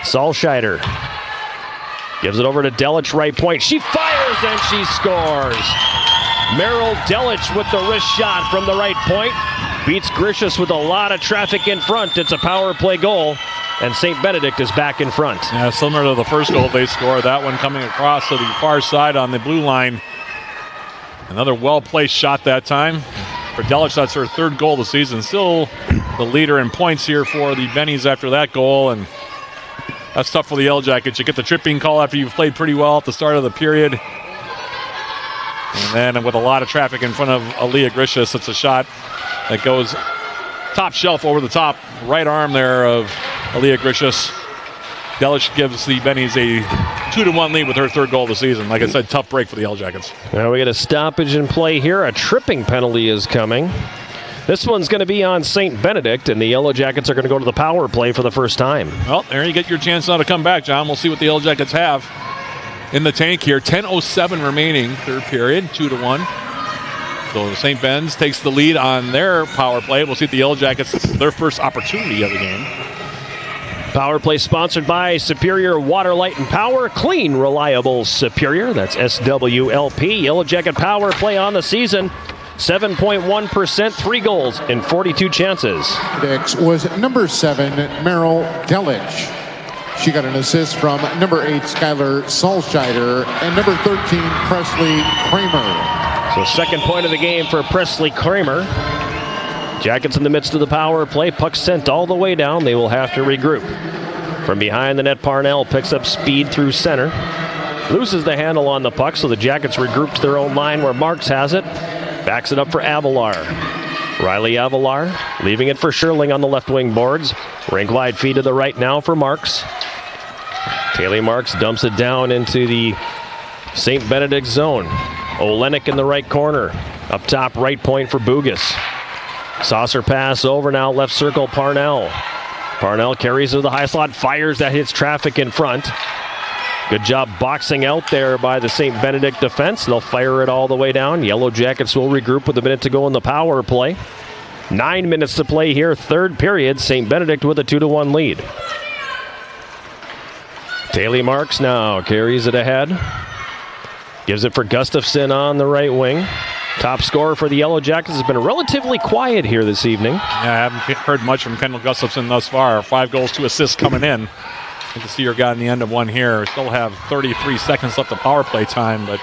Solscheider gives it over to Delich, right point. She fires and she scores. Merrill Delich with the wrist shot from the right point. Beats Grishus with a lot of traffic in front. It's a power play goal, and St. Benedict is back in front. Yeah, similar to the first goal they scored. That one coming across to the far side on the blue line. Another well-placed shot that time. For Delich, that's her third goal of the season. Still the leader in points here for the Bennies after that goal, and that's tough for the Yellow Jackets. You get the tripping call after you've played pretty well at the start of the period. And then with a lot of traffic in front of Aaliyah Grishus, it's a shot that goes top shelf over the top right arm there of Aaliyah Grishus. Delich gives the Bennies a 2-1 lead with her third goal of the season. Like I said, tough break for the Yellow Jackets. Now we get a stoppage in play here. A tripping penalty is coming. This one's going to be on St. Benedict, and the Yellow Jackets are going to go to the power play for the first time. Well, there you get your chance now to come back, John. We'll see what the Yellow Jackets have in the tank here. 10:07 remaining, third period, 2-1. So St. Ben's takes the lead on their power play. We'll see if the Yellow Jackets, their first opportunity of the game. Power play sponsored by Superior Water, Light, and Power. Clean, reliable, Superior. That's SWLP. Yellow Jacket power play on the season. 7.1%, 3 goals in 42 chances. Next was number 7, Merrill Delich. She got an assist from number 8, Skylar Solscheider, and number 13, Presley Kramer. So second point of the game for Presley Kramer. Jackets in the midst of the power play. Puck sent all the way down. They will have to regroup. From behind the net, Parnell picks up speed through center. Loses the handle on the puck, so the Jackets regroup to their own line where Marks has it. Backs it up for Avalar. Riley Avalar leaving it for Sherling on the left wing boards. Rink wide feed to the right now for Marks. Taylor Marks dumps it down into the St. Benedict zone. Olenek in the right corner. Up top right point for Bugas. Saucer pass over now, left circle, Parnell. Parnell carries to the high slot, fires, that hits traffic in front. Good job boxing out there by the St. Benedict defense. They'll fire it all the way down. Yellow Jackets will regroup with a minute to go in the power play. 9 minutes to play here, third period. St. Benedict with a 2-1 lead. Taylor Marks now carries it ahead. Gives it for Gustafson on the right wing. Top scorer for the Yellow Jackets has been relatively quiet here this evening. Yeah, I haven't heard much from Kendall Gustafson thus far. 5 goals, 2 assists coming in. Good to see her got in the end of one here. Still have 33 seconds left of power play time, but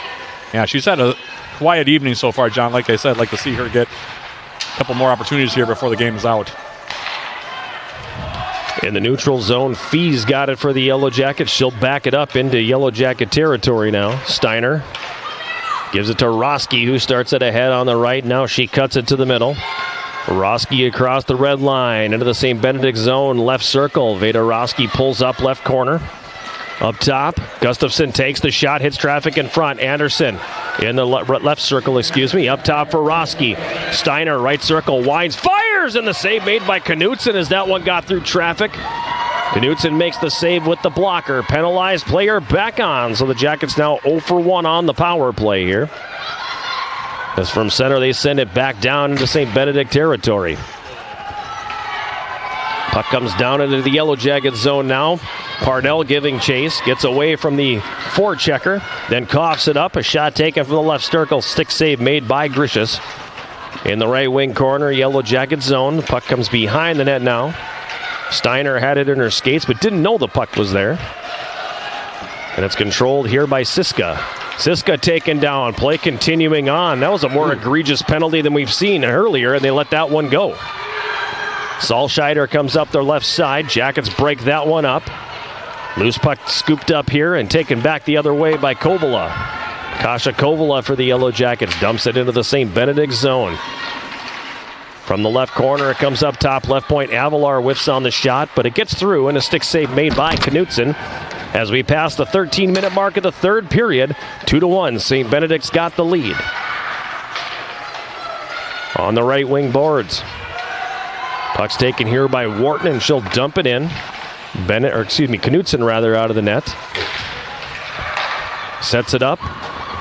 yeah, she's had a quiet evening so far, John. Like I said, I'd like to see her get a couple more opportunities here before the game is out. In the neutral zone, Fee's got it for the Yellow Jackets. She'll back it up into Yellow Jacket territory now. Steiner gives it to Roski, who starts it ahead on the right. Now she cuts it to the middle. Roski across the red line into the St. Benedict zone, left circle. Veda Roski pulls up left corner. Up top, Gustafson takes the shot, hits traffic in front. Anderson in the left circle, Up top for Roski. Steiner, right circle, winds, fires, and the save made by Knutson as that one got through traffic. Knutson makes the save with the blocker. Penalized player back on, so the Jackets now 0 for 1 on the power play here. As from center, they send it back down into St. Benedict territory. Puck comes down into the Yellow Jacket zone now. Parnell giving chase, gets away from the forechecker, then coughs it up. A shot taken from the left circle, stick save made by Grishas. In the right wing corner, Yellow Jacket zone. The puck comes behind the net now. Steiner had it in her skates, but didn't know the puck was there. And it's controlled here by Siska. Siska taken down, play continuing on. That was a more egregious penalty than we've seen earlier, and they let that one go. Salscheider comes up their left side. Jackets break that one up. Loose puck scooped up here and taken back the other way by Kovala. Kasha Kovala for the Yellow Jackets dumps it into the St. Benedict zone. From the left corner, it comes up top left point. Avalar whiffs on the shot, but it gets through, and a stick save made by Knutson. As we pass the 13-minute mark of the third period, 2-1, St. Benedict's got the lead. On the right wing boards. Puck's taken here by Wharton, and she'll dump it in. Knutson out of the net. Sets it up.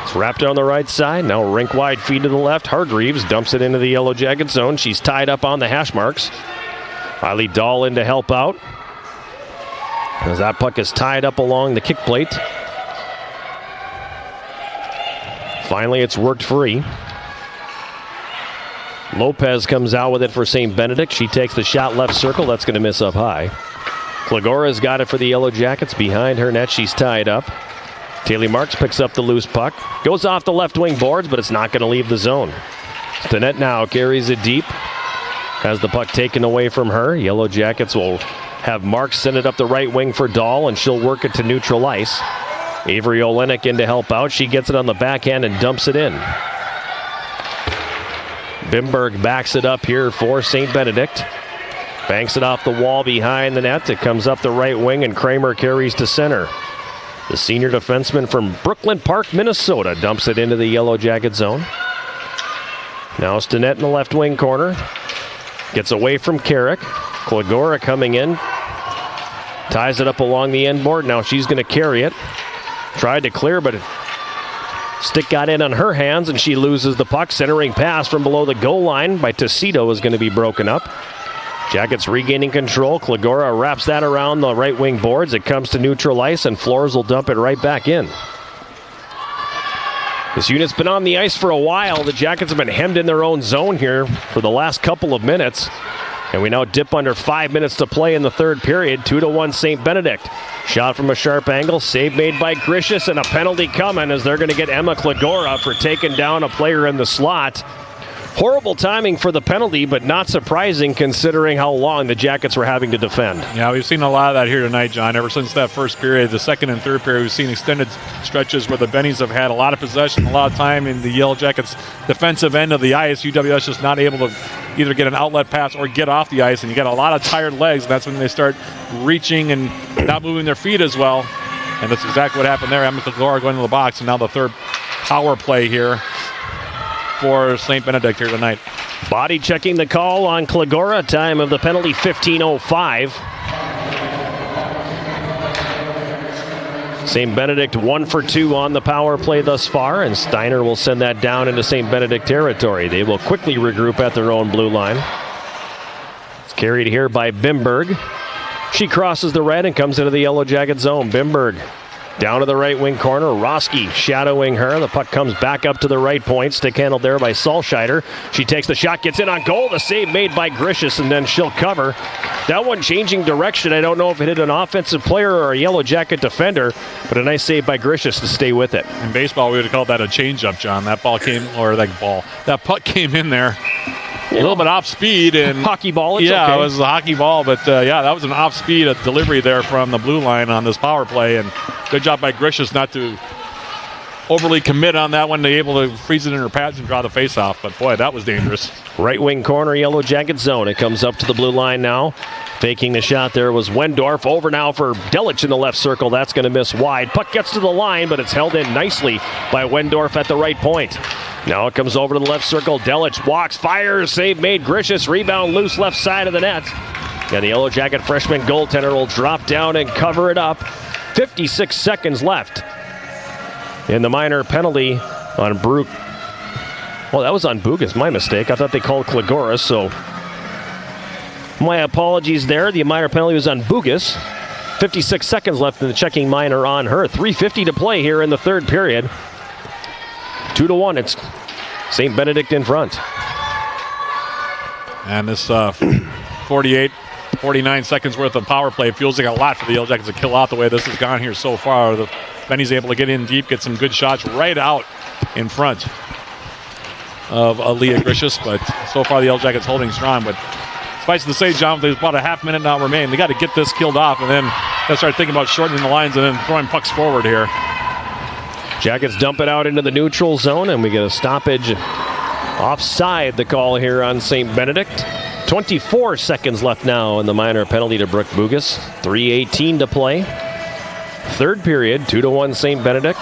It's wrapped on the right side. Now rink wide feed to the left. Hargreaves dumps it into the Yellow Jacket zone. She's tied up on the hash marks. Eileen Dahl in to help out. As that puck is tied up along the kick plate. Finally, it's worked free. Lopez comes out with it for St. Benedict. She takes the shot left circle. That's going to miss up high. Klagora's got it for the Yellow Jackets. Behind her net, she's tied up. Taylor Marks picks up the loose puck. Goes off the left wing boards, but it's not going to leave the zone. Stinnett now carries it deep. Has the puck taken away from her. Yellow Jackets will have Marks send it up the right wing for Dahl, and she'll work it to neutral ice. Avery Olenek in to help out. She gets it on the backhand and dumps it in. Bimberg backs it up here for St. Benedict. Banks it off the wall behind the net. It comes up the right wing, and Kramer carries to center. The senior defenseman from Brooklyn Park, Minnesota, dumps it into the Yellow Jacket zone. Now Stinnett in the left wing corner. Gets away from Carrick. Klagora coming in. Ties it up along the end board. Now she's going to carry it. Tried to clear, but stick got in on her hands, and she loses the puck. Centering pass from below the goal line by Tocito is going to be broken up. Jackets regaining control. Klagora wraps that around the right wing boards. It comes to neutral ice, and Flores will dump it right back in. This unit's been on the ice for a while. The Jackets have been hemmed in their own zone here for the last couple of minutes. And we now dip under 5 minutes to play in the third period. 2-1 St. Benedict. Shot from a sharp angle. Save made by Grishas, and a penalty coming as they're going to get Emma Klagora for taking down a player in the slot. Horrible timing for the penalty, but not surprising considering how long the Jackets were having to defend. Yeah, we've seen a lot of that here tonight, John. Ever since that first period, the second and third period, we've seen extended stretches where the Bennies have had a lot of possession, a lot of time in the Yellow Jackets' defensive end of the ice. UWS just not able to either get an outlet pass or get off the ice, and you get a lot of tired legs, and that's when they start reaching and not moving their feet as well. And that's exactly what happened there. Emma Klagora going to the box, and now the third power play here for St. Benedict here tonight. Body checking the call on Klagora. Time of the penalty, 15:05. St. Benedict 1 for 2 on the power play thus far, and Steiner will send that down into St. Benedict territory. They will quickly regroup at their own blue line. It's carried here by Bimberg. She crosses the red and comes into the Yellow Jacket zone. Bimberg down to the right wing corner. Roski shadowing her. The puck comes back up to the right point. Stick handled there by Solscheider. She takes the shot, gets in on goal. The save made by Grishus, and then she'll cover. That one changing direction. I don't know if it hit an offensive player or a Yellow Jacket defender, but a nice save by Grishus to stay with it. In baseball, we would call that a changeup, John. That puck came in there. A little bit off speed and hockey ball. It's yeah, okay. It was a hockey ball, but that was an off speed delivery there from the blue line on this power play, and good job by Grishus not to overly commit on that one. They able to freeze it in her pads and draw the face off, but boy, that was dangerous. Right wing corner, Yellow Jacket zone. It comes up to the blue line now. Faking the shot there was Wendorf. Over now for Delic in the left circle. That's going to miss wide. Puck gets to the line, but it's held in nicely by Wendorf at the right point. Now it comes over to the left circle. Delic walks, fires, save made. Grishus, rebound loose left side of the net. And the Yellow Jacket freshman goaltender will drop down and cover it up. 56 seconds left in the minor penalty on Brook. Well, that was on Bugas. My mistake. I thought they called Klegoris, so my apologies there. The minor penalty was on Bugas. 56 seconds left in the checking minor on her. 3:50 to play here in the third period. 2-1. It's St. Benedict in front. And this 49 seconds worth of power play feels like a lot for the Yellow Jackets to kill out the way this has gone here so far. Benny's able to get in deep, get some good shots right out in front of Leah Grishus, but so far the Yellow Jackets holding strong. But suffice to say, John, there's about a half minute now remaining. They got to get this killed off and then got to start thinking about shortening the lines and then throwing pucks forward here. Jackets dump it out into the neutral zone, and we get a stoppage offside, the call here on St. Benedict. 24 seconds left now in the minor penalty to Brooke Bugas. 3:18 to play. Third period, 2-1 St. Benedict.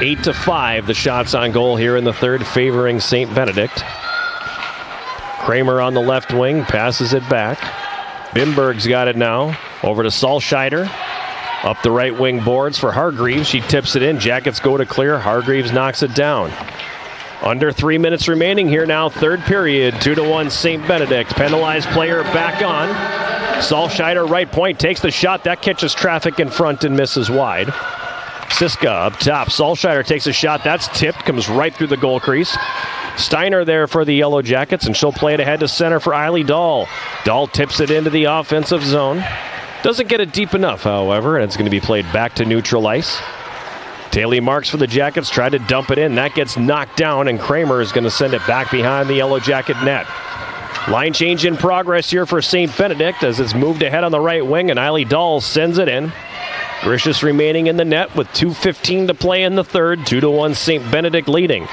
Eight to 5, the shots on goal here in the third, favoring St. Benedict. Kramer on the left wing, passes it back. Bimberg's got it now. Over to Solscheider. Up the right wing boards for Hargreaves. She tips it in. Jackets go to clear. Hargreaves knocks it down. Under 3 minutes remaining here now. Third period. 2-1 St. Benedict. Penalized player back on. Solscheider right point takes the shot. That catches traffic in front and misses wide. Siska up top. Solscheider takes a shot. That's tipped. Comes right through the goal crease. Steiner there for the Yellow Jackets, and she'll play it ahead to center for Eiley Dahl. Dahl tips it into the offensive zone. Doesn't get it deep enough, however, and it's going to be played back to neutral ice. Taylor Marks for the Jackets, tried to dump it in. That gets knocked down, and Kramer is going to send it back behind the Yellow Jacket net. Line change in progress here for St. Benedict as it's moved ahead on the right wing, and Eiley Dahl sends it in. Grishus remaining in the net with 2:15 to play in the third. 2-1 St. Benedict leading.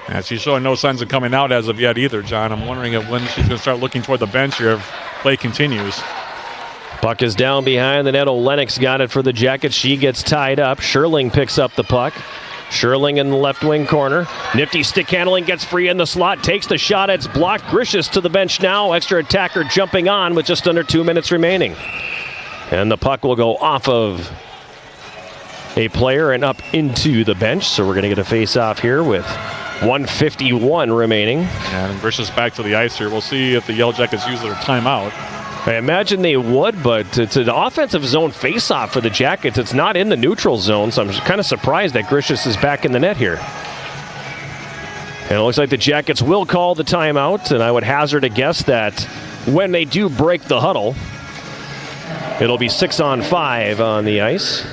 And she's showing no signs of coming out as of yet either, John. I'm wondering if when she's going to start looking toward the bench here if play continues. Puck is down behind the net. Olenek got it for the Jackets. She gets tied up. Sherling picks up the puck. Sherling in the left wing corner. Nifty stick handling, gets free in the slot, takes the shot. It's blocked. Grishus to the bench now. Extra attacker jumping on with just under 2 minutes remaining. And the puck will go off of a player and up into the bench. So we're going to get a face-off here with 1:51 remaining. And Grishus back to the ice here. We'll see if the Yellow Jackets use their timeout. I imagine they would, but it's an offensive zone face-off for the Jackets. It's not in the neutral zone, so I'm just kind of surprised that Grishus is back in the net here. And it looks like the Jackets will call the timeout, and I would hazard a guess that when they do break the huddle, it'll be 6-on-5 on the ice.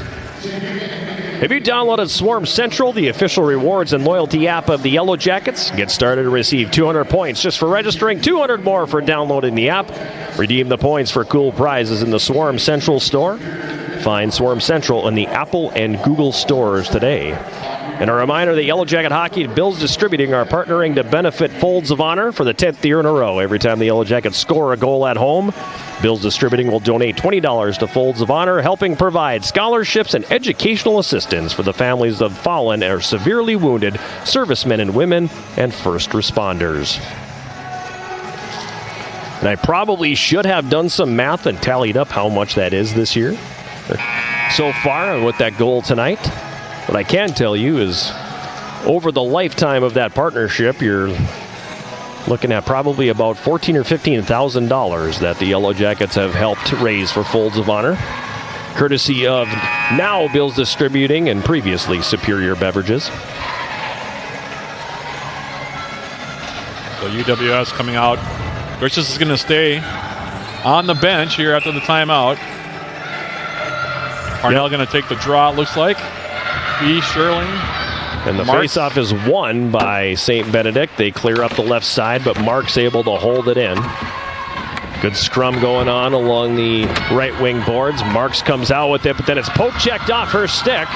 Have you downloaded Swarm Central, the official rewards and loyalty app of the Yellow Jackets? Get started to receive 200 points just for registering, 200 more for downloading the app. Redeem the points for cool prizes in the Swarm Central store. Find Swarm Central in the Apple and Google stores today. And a reminder that Yellow Jacket Hockey and Bills Distributing are partnering to benefit Folds of Honor for the 10th year in a row. Every time the Yellow Jackets score a goal at home, Bills Distributing will donate $20 to Folds of Honor, helping provide scholarships and educational assistance for the families of fallen or severely wounded servicemen and women and first responders. And I probably should have done some math and tallied up how much that is this year so far and with that goal tonight. What I can tell you is over the lifetime of that partnership, you're looking at probably about $14,000 or $15,000 that the Yellow Jackets have helped raise for Folds of Honor, courtesy of now Bill's Distributing and previously Superior Beverages. So UWS coming out. Bridges is going to stay on the bench here after the timeout. Parnell going to take the draw, it looks like. B. Sherling. And the faceoff is won by St. Benedict. They clear up the left side, but Mark's able to hold it in. Good scrum going on along the right wing boards. Marks comes out with it, but then it's poke-checked off her stick.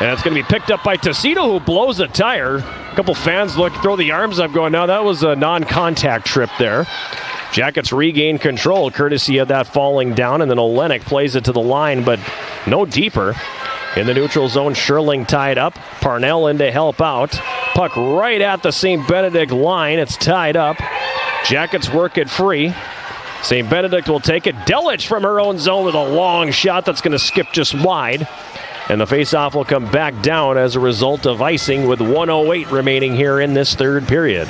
And it's going to be picked up by Tecito, who blows a tire. A couple fans throw the arms up going, now that was a non-contact trip there. Jackets regain control courtesy of that falling down, and then Olenek plays it to the line, but no deeper. In the neutral zone, Sherling tied up. Parnell in to help out. Puck right at the St. Benedict line. It's tied up. Jackets work it free. St. Benedict will take it. Delich from her own zone with a long shot that's going to skip just wide. And the faceoff will come back down as a result of icing with 1:08 remaining here in this third period.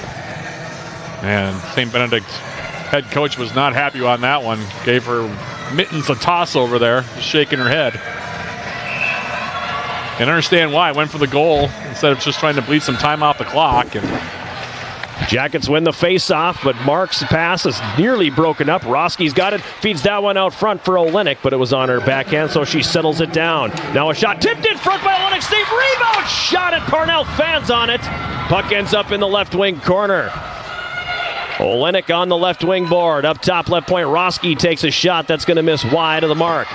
And St. Benedict head coach was not happy on that one. Gave her mittens a toss over there, shaking her head. And understand why. Went for the goal instead of just trying to bleed some time off the clock. And Jackets win the face-off, but Mark's pass is nearly broken up. Roski's got it, feeds that one out front for Olenek, but it was on her backhand, so she settles it down. Now a shot tipped in front by Olenek. Steve rebound shot at Parnell. Fans on it. Puck ends up in the left wing corner. Olenek on the left wing board. Up top left point, Roski takes a shot that's going to miss wide of the mark.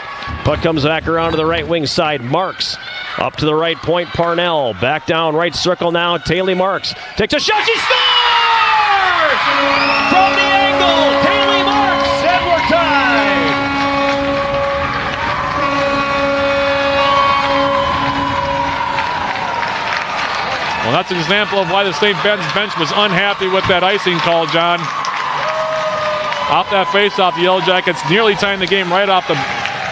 Puck comes back around to the right wing side. Marks up to the right point, Parnell. Back down right circle now, Taylor Marks takes a shot. She scores! From the angle, Taylor Marks, and we're tied. well, that's an example of why the St. Ben's bench was unhappy with that icing call, John. Off that face-off, the Yellow Jackets nearly tying the game right off the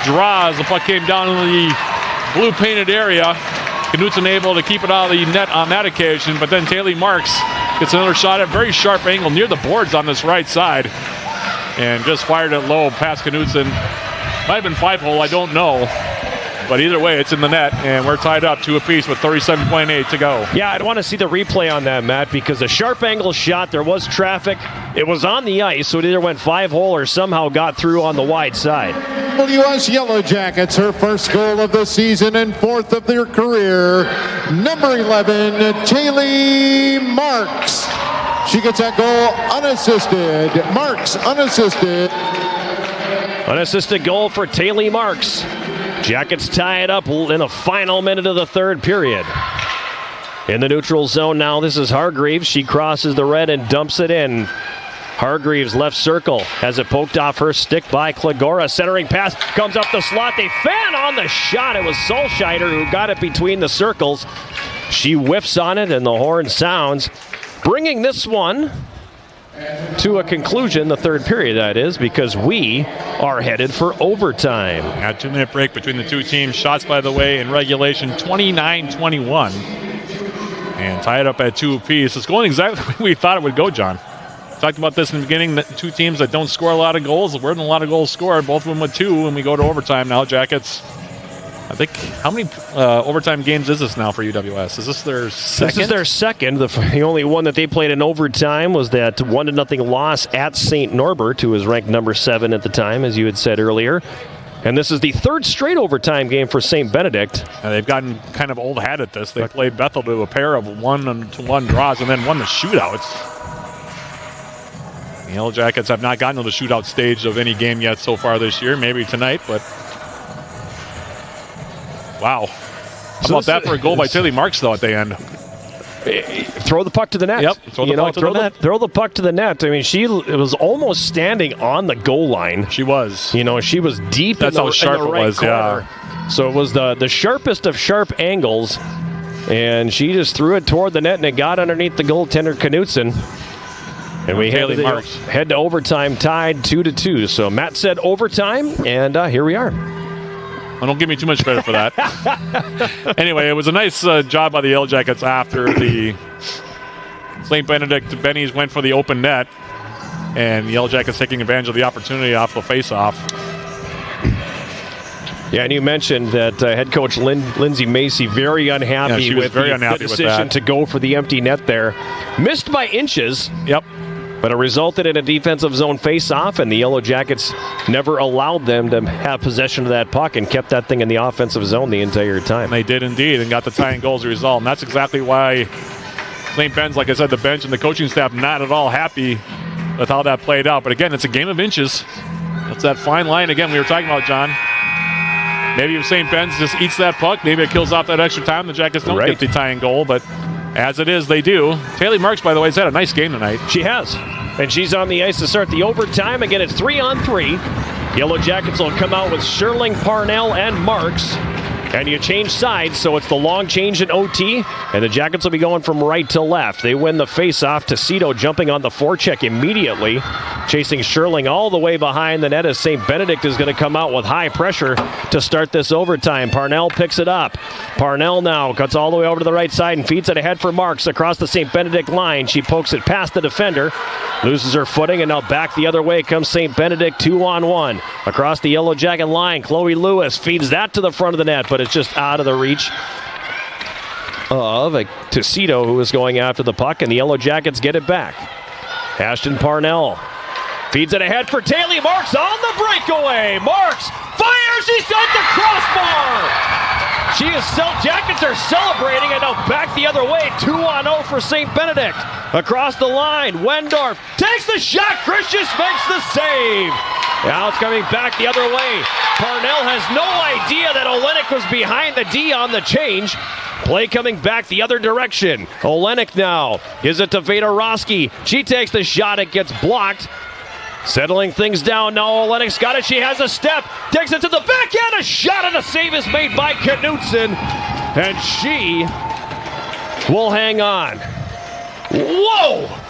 draw as the puck came down in the blue painted area. Knutson able to keep it out of the net on that occasion, but then Taylor Marks gets another shot at a very sharp angle near the boards on this right side and just fired it low past Knutson. Might have been 5-hole, I don't know. But either way, it's in the net, and we're tied up 2 apiece with 37.8 to go. Yeah, I'd want to see the replay on that, Matt, because a sharp angle shot, there was traffic. It was on the ice, so it either went 5-hole or somehow got through on the wide side. U.S. Yellow Jackets, her first goal of the season and fourth of their career. Number 11, Taylor Marks. She gets that goal unassisted. Marks unassisted. Unassisted goal for Taylor Marks. Jackets tie it up in the final minute of the third period. In the neutral zone now, this is Hargreaves. She crosses the red and dumps it in. Hargreaves left circle, has it poked off her stick by Klagora. Centering pass comes up the slot. They fan on the shot. It was Solscheider who got it between the circles. She whiffs on it and the horn sounds, bringing this one to a conclusion, the third period that is, because we are headed for overtime. A 2-minute break between the two teams. Shots, by the way, in regulation 29-21. And tied up at 2 apiece. It's going exactly the way we thought it would go, John. Talked about this in the beginning, that two teams that don't score a lot of goals. We're in a lot of goals scored, both of them with 2, and we go to overtime now. Jackets, I think, how many overtime games is this now for UWS? Is this their second? This is their second. The only one that they played in overtime was that 1-0 loss at St. Norbert, who was ranked number 7 at the time, as you had said earlier. And this is the third straight overtime game for St. Benedict. They've gotten kind of old hat at this. They played Bethel to a pair of 1-1 draws and then won the shootouts. The Yellow Jackets have not gotten to the shootout stage of any game yet so far this year. Maybe tonight, but wow. How about that for a goal by Taylor Marks, though, at the end? Throw the puck to the net. Yep, throw the puck to the net. Throw the puck to the net. I mean, she was almost standing on the goal line. She was. She was deep That's in the, how sharp in the right it was, corner. yeah. So it was the sharpest of sharp angles, and she just threw it toward the net, and it got underneath the goaltender, Knutson. And we head to overtime tied 2-2. So Matt said overtime, and here we are. Well, don't give me too much credit for that. Anyway, it was a nice job by the Yellow Jackets after the St. Benedict Bennies went for the open net, and the Yellow Jackets taking advantage of the opportunity off the face-off. Yeah, and you mentioned that head coach Lindsay Macy very unhappy with the decision to go for the empty net there. Missed by inches. Yep. But it resulted in a defensive zone face-off, and the Yellow Jackets never allowed them to have possession of that puck and kept that thing in the offensive zone the entire time. And they did indeed, and got the tying goal as a result. And that's exactly why St. Ben's, like I said, the bench and the coaching staff not at all happy with how that played out. But again, it's a game of inches. That's that fine line again we were talking about, John. Maybe if St. Ben's just eats that puck, maybe it kills off that extra time. The Jackets don't get the tying goal, but as it is, they do. Taylor Marks, by the way, has had a nice game tonight. She has. And she's on the ice to start the overtime. Again, it's 3-on-3. Yellow Jackets will come out with Sherling, Parnell, and Marks. And you change sides, so it's the long change in OT, and the Jackets will be going from right to left. They win the face-off. Tecito jumping on the forecheck immediately, chasing Sherling all the way behind the net as St. Benedict is going to come out with high pressure to start this overtime. Parnell picks it up. Parnell now cuts all the way over to the right side and feeds it ahead for Marks across the St. Benedict line. She pokes it past the defender, loses her footing, and now back the other way comes St. Benedict 2-on-1. Across the Yellow Jacket line, Chloe Lewis feeds that to the front of the net, but it's just out of the reach of Tecito, who is going after the puck, and the Yellow Jackets get it back. Ashton Parnell feeds it ahead for Taylor Marks on the breakaway. Marks fires, she's at the crossbar. Jackets are celebrating, and now back the other way, 2-0 for St. Benedict. Across the line, Wendorf takes the shot, Christian makes the save. Now it's coming back the other way. Parnell has no idea that Olenek was behind the D on the change. Play coming back the other direction. Olenek now gives it to Vaderowski. She takes the shot, it gets blocked. Settling things down now, Olenek's got it. She has a step, takes it to the backhand. A shot and a save is made by Knutson, and she will hang on. Whoa!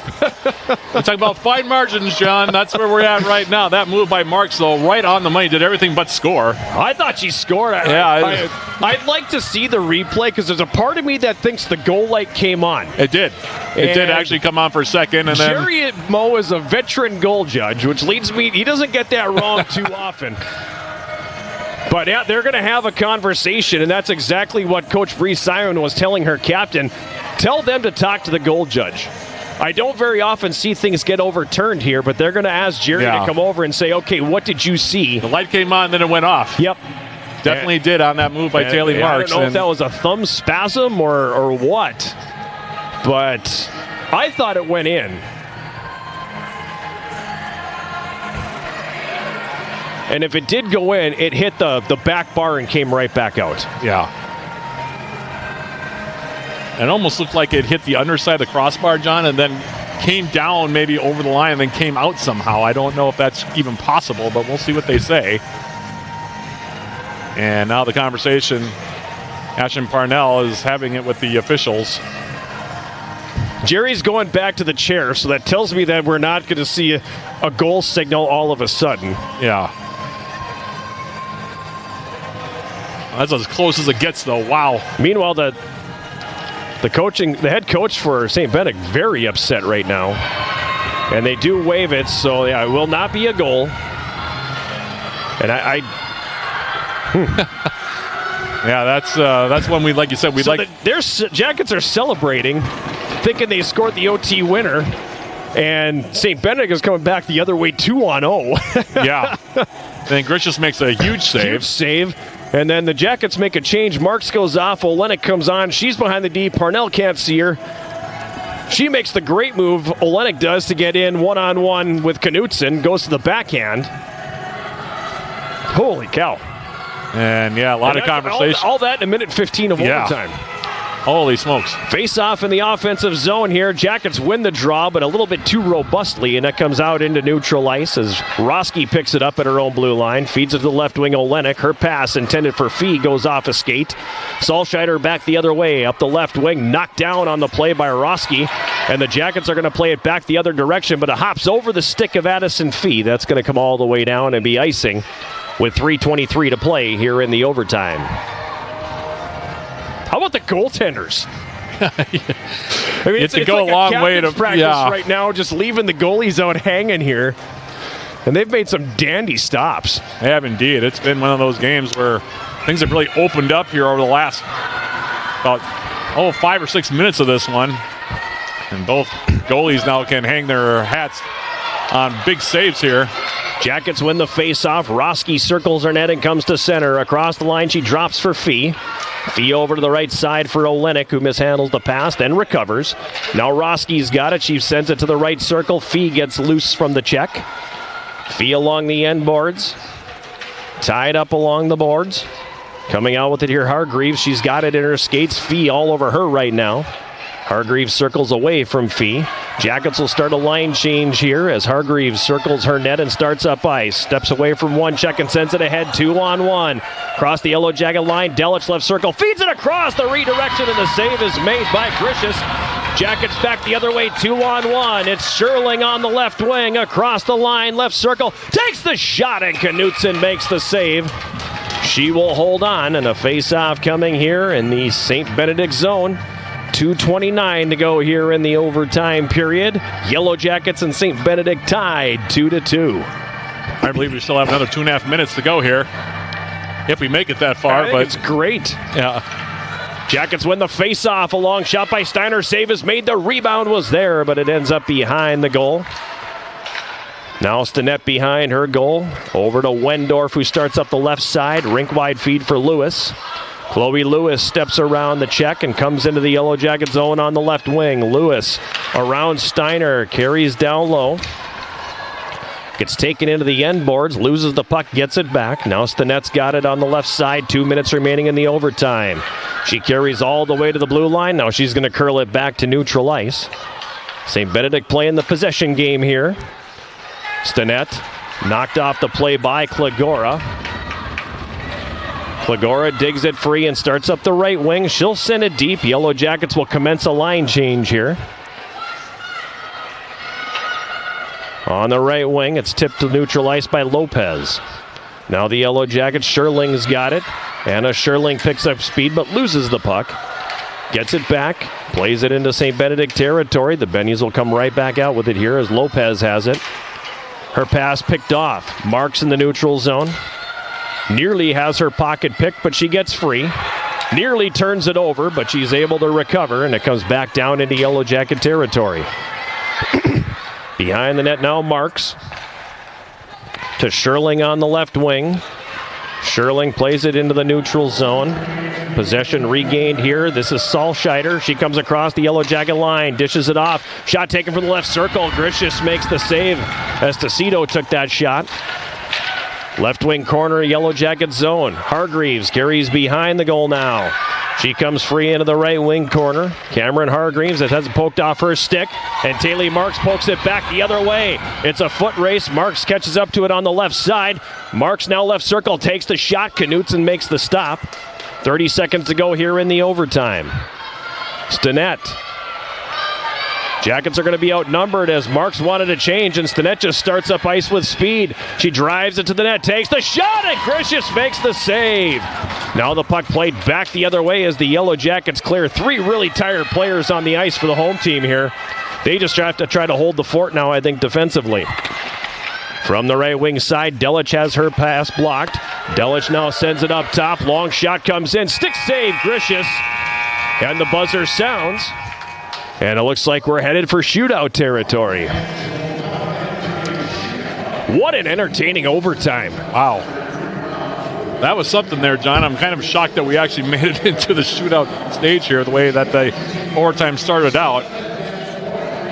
We're talking about fine margins, John. That's where we're at right now. That move by Marks, though, right on the money, did everything but score. I thought she scored. I'd like to see the replay because there's a part of me that thinks the goal light came on. It did. It did actually come on for a second. And Jerry Moe is a veteran goal judge, which leads me, he doesn't get that wrong too often. But yeah, they're going to have a conversation, and that's exactly what Coach Brie Simon was telling her captain. Tell them to talk to the goal judge. I don't very often see things get overturned here, but they're going to ask Jerry to come over and say, okay, what did you see? The light came on, then it went off. Yep. Definitely did on that move by Taylor Marks. I don't know if that was a thumb spasm or what, but I thought it went in. And if it did go in, it hit the back bar and came right back out. Yeah. It almost looked like it hit the underside of the crossbar, John, and then came down maybe over the line and then came out somehow. I don't know if that's even possible, but we'll see what they say. And now the conversation, Ashton Parnell is having it with the officials. Jerry's going back to the chair, so that tells me that we're not going to see a goal signal all of a sudden. Yeah. That's as close as it gets, though. Wow. Meanwhile, the head coach for St. Benedict, very upset right now. And they do wave it, so yeah, it will not be a goal. And yeah, that's when we, like you said, their Jackets are celebrating, thinking they scored the OT winner, and St. Benedict is coming back the other way 2-0. Yeah. Then Grishus makes a huge save. Huge save. And then the Jackets make a change. Marks goes off. Olenek comes on. She's behind the D. Parnell can't see her. She makes the great move, Olenek does, to get in one-on-one with Knutson. Goes to the backhand. Holy cow. And, yeah, a lot of conversation. All that in a minute 15 of overtime. Holy smokes. Face off in the offensive zone here. Jackets win the draw, but a little bit too robustly, and that comes out into neutral ice as Roski picks it up at her own blue line, feeds it to the left wing Olenek. Her pass intended for Fee goes off a skate. Solscheider back the other way, up the left wing, knocked down on the play by Roski, and the Jackets are going to play it back the other direction, but it hops over the stick of Addison Fee. That's going to come all the way down and be icing with 3:23 to play here in the overtime. How about the goaltenders? I mean, it's go like a long way to practice right now, just leaving the goalies out hanging here. And they've made some dandy stops. They have indeed. It's been one of those games where things have really opened up here over the last about 5 or 6 minutes of this one. And both goalies now can hang their hats on big saves here. Jackets win the face-off. Roski circles her net and comes to center. Across the line, she drops for Fee. Fee over to the right side for Olenek, who mishandles the pass, then recovers. Now Roski's got it. She sends it to the right circle. Fee gets loose from the check. Fee along the end boards. Tied up along the boards. Coming out with it here, Hargreaves. She's got it in her skates. Fee all over her right now. Hargreaves circles away from Fee. Jackets will start a line change here as Hargreaves circles her net and starts up ice. Steps away from one check and sends it ahead 2-on-1. Across the Yellow Jacket line, Delich left circle, feeds it across the redirection, and the save is made by Grishis. Jackets back the other way, 2-on-1. It's Sherling on the left wing, across the line, left circle, takes the shot, and Knutson makes the save. She will hold on, and a face-off coming here in the St. Benedict zone. 2:29 to go here in the overtime period. Yellow Jackets and St. Benedict tied 2-2. I believe we still have another 2.5 minutes to go here, if we make it that far. But it's great. Yeah. Jackets win the face-off. A long shot by Steiner. Save is made. The rebound was there, but it ends up behind the goal. Now Stinnett behind her goal. Over to Wendorf, who starts up the left side. Rink-wide feed for Lewis. Chloe Lewis steps around the check and comes into the Yellow Jacket zone on the left wing. Lewis around Steiner, carries down low. Gets taken into the end boards, loses the puck, gets it back. Now Stinnett's got it on the left side, 2 minutes remaining in the overtime. She carries all the way to the blue line. Now she's going to curl it back to neutral ice. St. Benedict playing the possession game here. Stinnett knocked off the play by Klagora. Klagora digs it free and starts up the right wing. She'll send it deep. Yellow Jackets will commence a line change here. On the right wing, it's tipped to neutral ice by Lopez. Now the Yellow Jackets, Sherling's got it. Anna Sherling picks up speed but loses the puck. Gets it back, plays it into St. Benedict territory. The Bennies will come right back out with it here as Lopez has it. Her pass picked off. Marks in the neutral zone. Nearly has her pocket picked, but she gets free. Nearly turns it over, but she's able to recover, and it comes back down into Yellow Jacket territory. Behind the net now, Marks. To Sherling on the left wing. Sherling plays it into the neutral zone. Possession regained here. This is Solscheider. She comes across the Yellow Jacket line, dishes it off. Shot taken from the left circle. Grishis makes the save as Tecito took that shot. Left wing corner, Yellow Jacket zone. Hargreaves carries behind the goal now. She comes free into the right wing corner. Cameron Hargreaves, it has poked off her stick, and Taylor Marks pokes it back the other way. It's a foot race. Marks catches up to it on the left side. Marks now left circle, takes the shot. Knutson makes the stop. 30 seconds to go here in the overtime. Stinnett. Jackets are going to be outnumbered as Marks wanted to change, and Stinnett just starts up ice with speed. She drives it to the net, takes the shot, and Grishis makes the save. Now the puck played back the other way as the Yellow Jackets clear. 3 really tired players on the ice for the home team here. They just have to try to hold the fort now, I think, defensively. From the right wing side, Delich has her pass blocked. Delich now sends it up top. Long shot comes in. Stick save, Grishis. And the buzzer sounds. And it looks like we're headed for shootout territory. What an entertaining overtime. Wow. That was something there, John. I'm kind of shocked that we actually made it into the shootout stage here, the way that the overtime started out.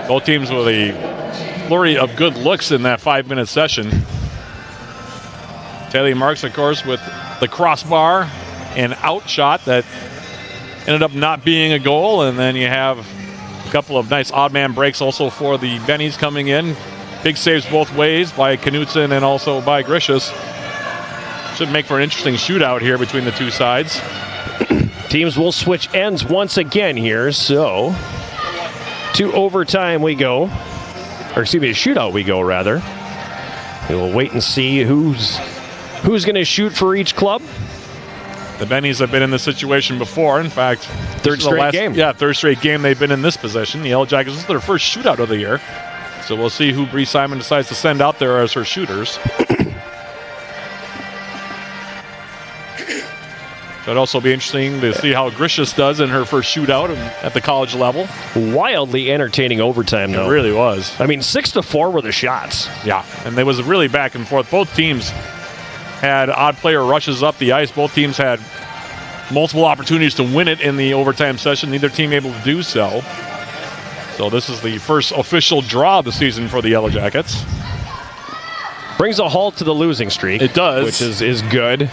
Both teams with a flurry of good looks in that 5-minute session. Taylor Marks, of course, with the crossbar and out shot that ended up not being a goal, and then you have a couple of nice odd man breaks also for the Bennies coming in. Big saves both ways by Knutson and also by Grishas. Should make for an interesting shootout here between the two sides. Teams will switch ends once again here, so to overtime we go. Or excuse me, a shootout we go, rather. We will wait and see who's going to shoot for each club. The Bennies have been in this situation before. In fact, third straight game. Yeah, third straight game they've been in this position. The Yellow Jackets, this is their first shootout of the year. So we'll see who Brie Simon decides to send out there as her shooters. It'd also be interesting to see how Grishas does in her first shootout at the college level. Wildly entertaining overtime, though. It really was. I mean, 6-4 were the shots. Yeah, and there was really back and forth. Both teams had odd player rushes up the ice. Both teams had multiple opportunities to win it in the overtime session. Neither team able to do so. So this is the first official draw of the season for the Yellow Jackets. Brings a halt to the losing streak. It does. Which is good.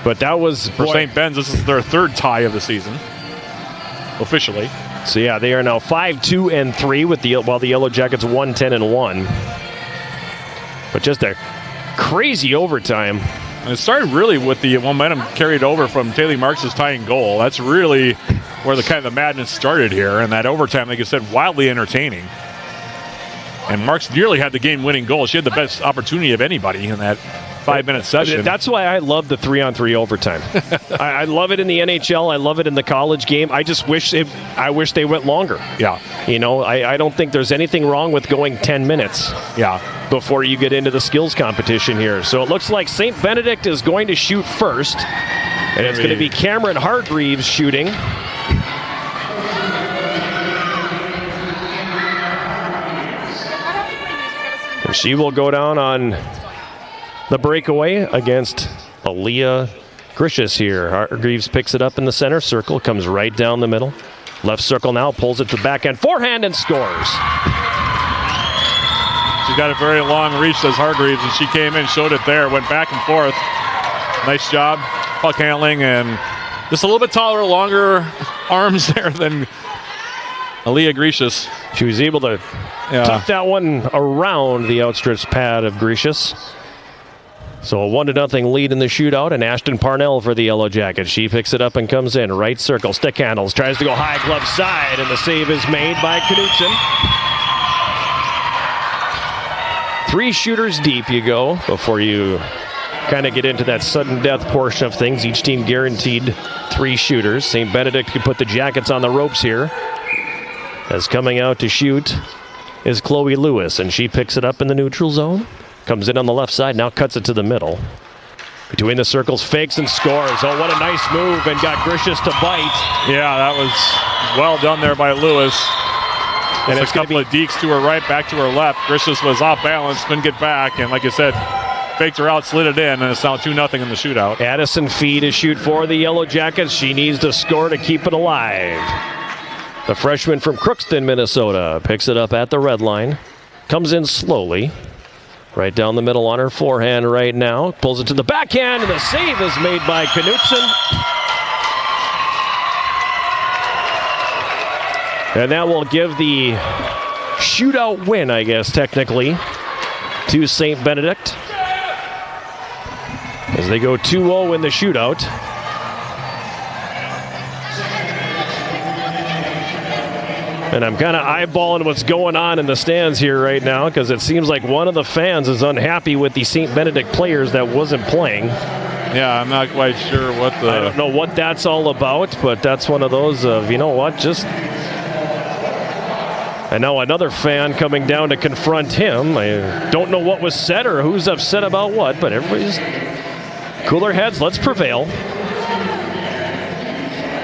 But that was... For St. Ben's, this is their third tie of the season, officially. So yeah, they are now 5-2-3 while the Yellow Jackets 1-10-1. But just a crazy overtime. And it started really with the momentum carried over from Taylor Marks' tying goal. That's really where the kind of the madness started here. And that overtime, like I said, wildly entertaining. And Marks nearly had the game-winning goal. She had the best opportunity of anybody in that 5-minute session. That's why I love the 3-on-3 overtime. I love it in the NHL. I love it in the college game. I just wish they went longer. Yeah. You know, I don't think there's anything wrong with going 10 minutes. Yeah. Before you get into the skills competition here. So it looks like St. Benedict is going to shoot first. And it's going to be Cameron Hargreaves shooting. And she will go down on the breakaway against Aaliyah Grishas here. Hargreaves picks it up in the center circle, comes right down the middle. Left circle now, pulls it to the backhand forehand and scores. She's got a very long reach, says Hargreaves, and she came in, showed it there, went back and forth. Nice job, puck handling, and just a little bit taller, longer arms there than Aaliyah Grishas. She was able to tuck that one around the outstretched pad of Grishas. So a 1-0 lead in the shootout, and Ashton Parnell for the Yellow Jackets. She picks it up and comes in. Right circle, stick handles, tries to go high glove side, and the save is made by Knutson. 3 shooters deep you go before you kind of get into that sudden death portion of things. Each team guaranteed 3 shooters. St. Benedict can put the Jackets on the ropes here. As coming out to shoot is Chloe Lewis, and she picks it up in the neutral zone. Comes in on the left side, now cuts it to the middle. Between the circles, fakes and scores. Oh, what a nice move, and got Grishas to bite. Yeah, that was well done there by Lewis. And it's a couple of dekes to her right, back to her left. Grishas was off balance, couldn't get back, and like I said, faked her out, slid it in, and it's now 2-0 in the shootout. Addison Fee to shoot for the Yellow Jackets. She needs to score to keep it alive. The freshman from Crookston, Minnesota, picks it up at the red line. Comes in slowly. Right down the middle on her forehand right now. Pulls it to the backhand, and the save is made by Knutson. And that will give the shootout win, I guess, technically, to St. Benedict. As they go 2-0 in the shootout. And I'm kind of eyeballing what's going on in the stands here right now, because it seems like one of the fans is unhappy with the St. Benedict players that wasn't playing. Yeah, I'm not quite sure what the... I don't know what that's all about, but that's one of those of, you know what, just... And now another fan coming down to confront him. I don't know what was said or who's upset about what, but everybody's cooler heads, let's prevail.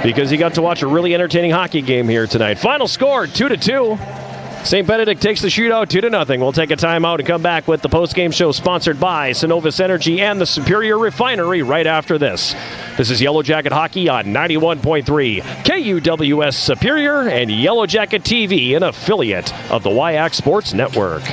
Because he got to watch a really entertaining hockey game here tonight. Final score, 2-2. St. Benedict takes the shootout 2-0. We'll take a timeout and come back with the postgame show sponsored by Synovus Energy and the Superior Refinery right after this. This is Yellow Jacket Hockey on 91.3 KUWS Superior and Yellow Jacket TV, an affiliate of the WIAC Sports Network.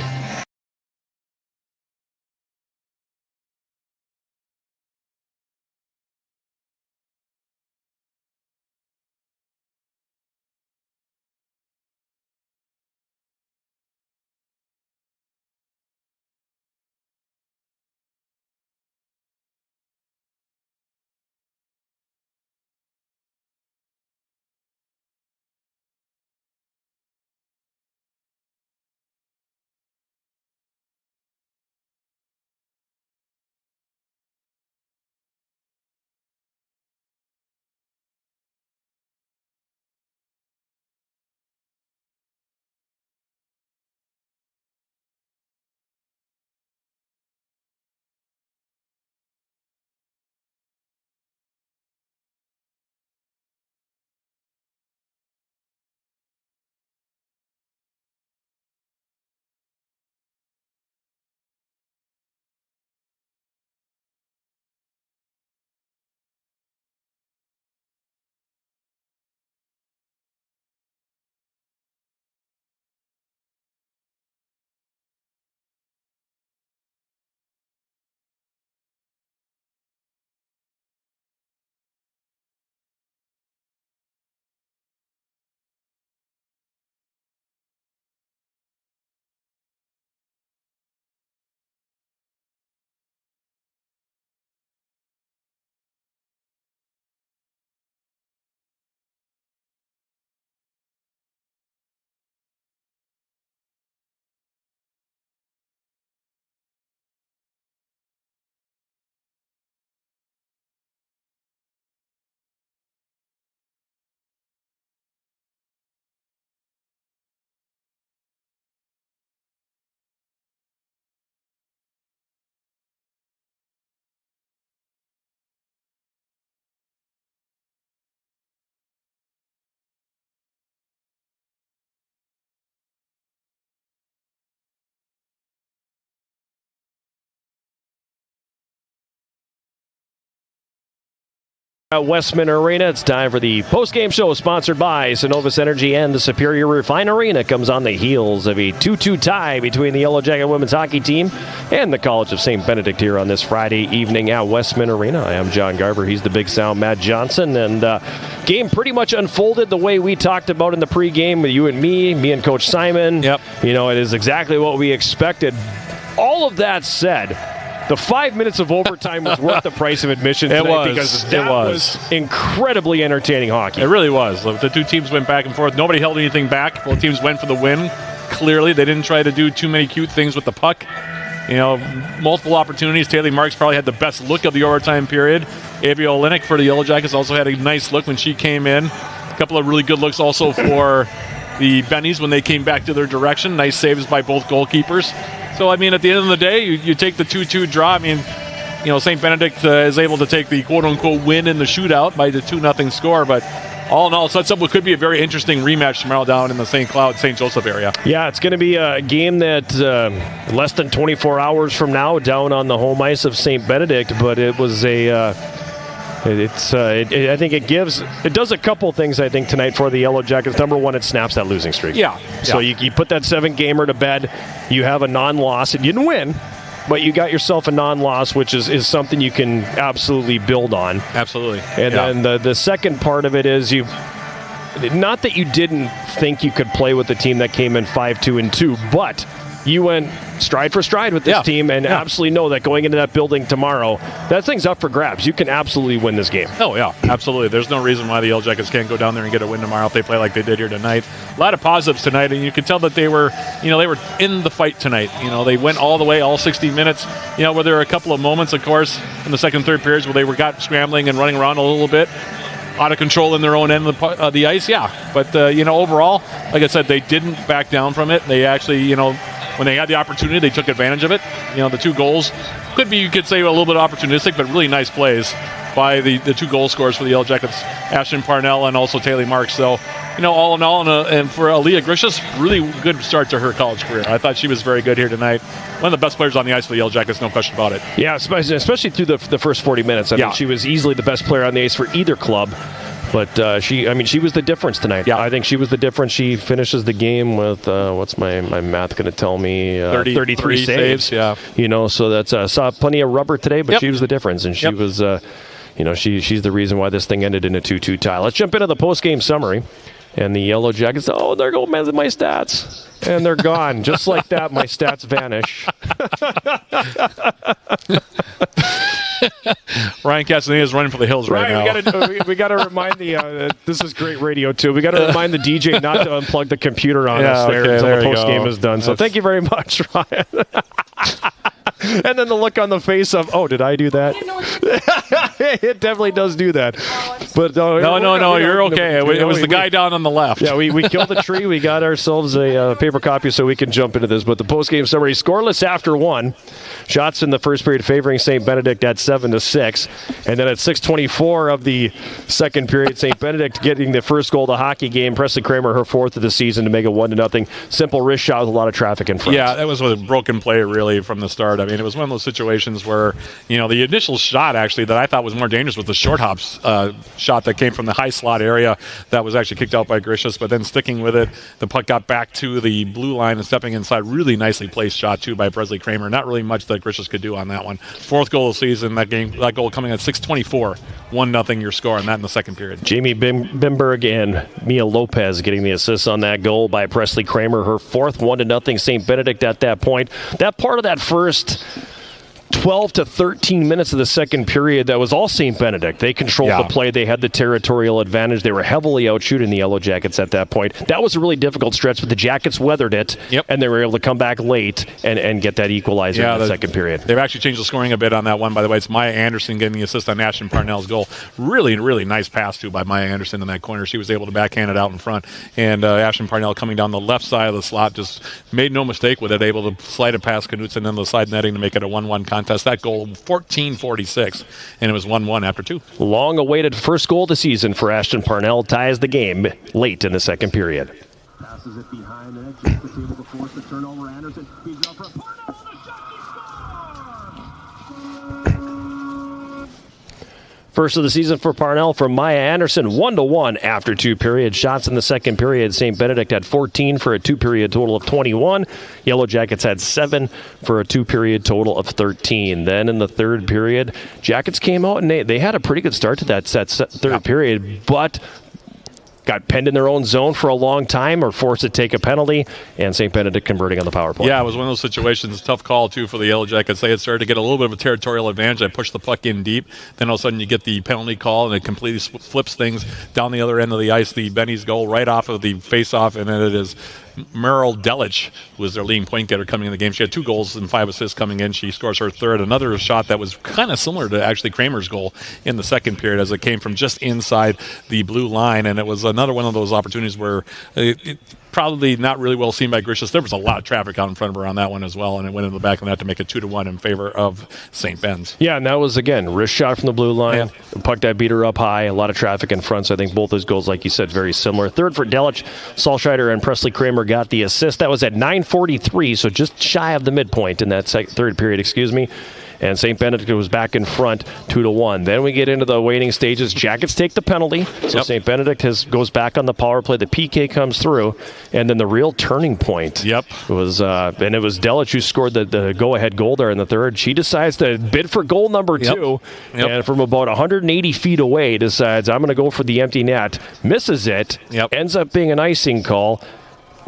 At Westman Arena, it's time for the postgame show sponsored by Synovus Energy and the Superior Refinery. And it comes on the heels of a 2-2 tie between the Yellow Jacket women's hockey team and the College of St. Benedict here on this Friday evening at Westman Arena. I am John Garber. He's the big sound, Matt Johnson. And game pretty much unfolded the way we talked about in the pregame with you and me and Coach Simon. Yep. You know, it is exactly what we expected. All of that said, the 5 minutes of overtime was worth the price of admission tonight because that was incredibly entertaining hockey. It really was. The two teams went back and forth. Nobody held anything back. Both teams went for the win. Clearly, they didn't try to do too many cute things with the puck. You know, multiple opportunities. Taylor Marks probably had the best look of the overtime period. Avia Olenek for the Yellow Jackets also had a nice look when she came in. A couple of really good looks also for the Bennies when they came back to their direction. Nice saves by both goalkeepers. So, I mean, at the end of the day, you take the 2-2 draw. I mean, you know, St. Benedict is able to take the quote-unquote win in the shootout by the 2-0 score. But all in all, it sets up what could be a very interesting rematch tomorrow down in the St. Cloud, St. Joseph area. Yeah, it's going to be a game that less than 24 hours from now down on the home ice of St. Benedict. But it was a... I think it does a couple things, I think, tonight for the Yellow Jackets. Number one, it snaps that losing streak. Yeah. So you put that 7-gamer to bed. You have a non-loss. You didn't win, but you got yourself a non-loss, which is something you can absolutely build on. Absolutely. And then the second part of it is not that you didn't think you could play with the team that came in 5-2-2, but you went stride for stride with this team and absolutely know that going into that building tomorrow, that thing's up for grabs. You can absolutely win this game. Oh, yeah, absolutely. There's no reason why the Yellow Jackets can't go down there and get a win tomorrow if they play like they did here tonight. A lot of positives tonight, and you can tell that they were in the fight tonight. You know, they went all the way, all 60 minutes, you know, where there were a couple of moments, of course, in the second, third periods where they got scrambling and running around a little bit. Out of control in their own end of the ice, But, overall, like I said, they didn't back down from it. They actually, when they had the opportunity, they took advantage of it. You know, the 2 goals could be, you could say, a little bit opportunistic, but really nice plays by the 2 goal scorers for the Yellow Jackets, Ashton Parnell and also Taylor Marks. So, all in all, and for Aaliyah Grishas, really good start to her college career. I thought she was very good here tonight. One of the best players on the ice for the Yellow Jackets, no question about it. Yeah, especially through the first 40 minutes. I think she was easily the best player on the ice for either club. But she was the difference tonight. Yeah. I think she was the difference. She finishes the game with, what's my math going to tell me? 33 saves. Yeah. So that's saw plenty of rubber today, but she was the difference. And she was, she's the reason why this thing ended in a 2-2 tie. Let's jump into the post-game summary. And the Yellow Jackets, there go my stats. And they're gone. Just like that, my stats vanish. Ryan Castaneda is running for the hills right now. We got to remind this is great radio too. We got to remind the DJ not to unplug the computer on us until the post game is done. So thank you very much, Ryan. And then the look on the face of, did I do that? It definitely does do that. But no, you're okay. It was the guy down on the left. Yeah, we killed the tree. We got ourselves a paper copy so we can jump into this. But the post-game summary, scoreless after 1. Shots in the first period favoring St. Benedict at 7-6. And then at 6:24 of the second period, St. Benedict getting the first goal of the hockey game. Presley Kramer, her 4th of the season to make it 1-0. Simple wrist shot with a lot of traffic in front. Yeah, that was a broken play really from the start. I mean, it was one of those situations where, the initial shot actually that I thought was more dangerous was the short hops shot that came from the high slot area that was actually kicked out by Grishas, but then sticking with it, the puck got back to the blue line and stepping inside. Really nicely placed shot too by Presley Kramer. Not really much that Grishas could do on that one. 4th goal of the season, that goal coming at 6:24. 1-0 your score on that in the second period. Jamie Bimberg and Mia Lopez getting the assists on that goal by Presley Kramer. Her 4th, 1-0 St. Benedict at that point. That part of that first 12 to 13 minutes of the second period, that was all St. Benedict. They controlled the play. They had the territorial advantage. They were heavily out shooting the Yellow Jackets at that point. That was a really difficult stretch, but the Jackets weathered it, and they were able to come back late and get that equalizer in the second period. They've actually changed the scoring a bit on that one, by the way. It's Maya Anderson getting the assist on Ashton Parnell's goal. Really, really nice pass, too, by Maya Anderson in that corner. She was able to backhand it out in front. And Ashton Parnell coming down the left side of the slot just made no mistake with it, able to slide it past Knutson into the side netting to make it a 1-1 contest. That goal, 14:46, and it was 1-1 after 2. Long-awaited first goal of the season for Ashton Parnell ties the game late in the second period. Passes it behind the net, just was able to force the turnover. Anderson, he's up for a Parnell. First of the season for Parnell from Maya Anderson, 1-1 after 2 periods. Shots in the second period, St. Benedict had 14 for a 2-period total of 21. Yellow Jackets had 7 for a 2-period total of 13. Then in the third period, Jackets came out and they had a pretty good start to that third period, but got penned in their own zone for a long time or forced to take a penalty, and St. Benedict converting on the power play. Yeah, it was one of those situations, tough call, too, for the Yellow Jackets. They had started to get a little bit of a territorial advantage. They pushed the puck in deep. Then all of a sudden you get the penalty call, and it completely flips things down the other end of the ice. The Benny's goal right off of the face-off, and then it is Meryl Delich, who was their leading point getter coming in the game. She had 2 goals and 5 assists coming in. She scores her third. Another shot that was kind of similar to actually Kramer's goal in the second period, as it came from just inside the blue line. And it was another one of those opportunities where it probably not really well seen by Grishas. There was a lot of traffic out in front of her on that one as well, and it went in the back of the net to make it 2-1 in favor of St. Ben's. Yeah, and that was, again, wrist shot from the blue line. Yeah. Puck that beat her up high. A lot of traffic in front, so I think both those goals, like you said, very similar. Third for Delich. Salscheider and Presley Kramer got the assist. That was at 9:43, so just shy of the midpoint in that third period, And St. Benedict was back in front 2-1. Then we get into the waiting stages. Jackets take the penalty. So St. Benedict goes back on the power play. The PK comes through. And then the real turning point was, and it was Delich who scored the go-ahead goal there in the third. She decides to bid for goal number 2. And from about 180 feet away decides, I'm going to go for the empty net. Misses it. Ends up being an icing call.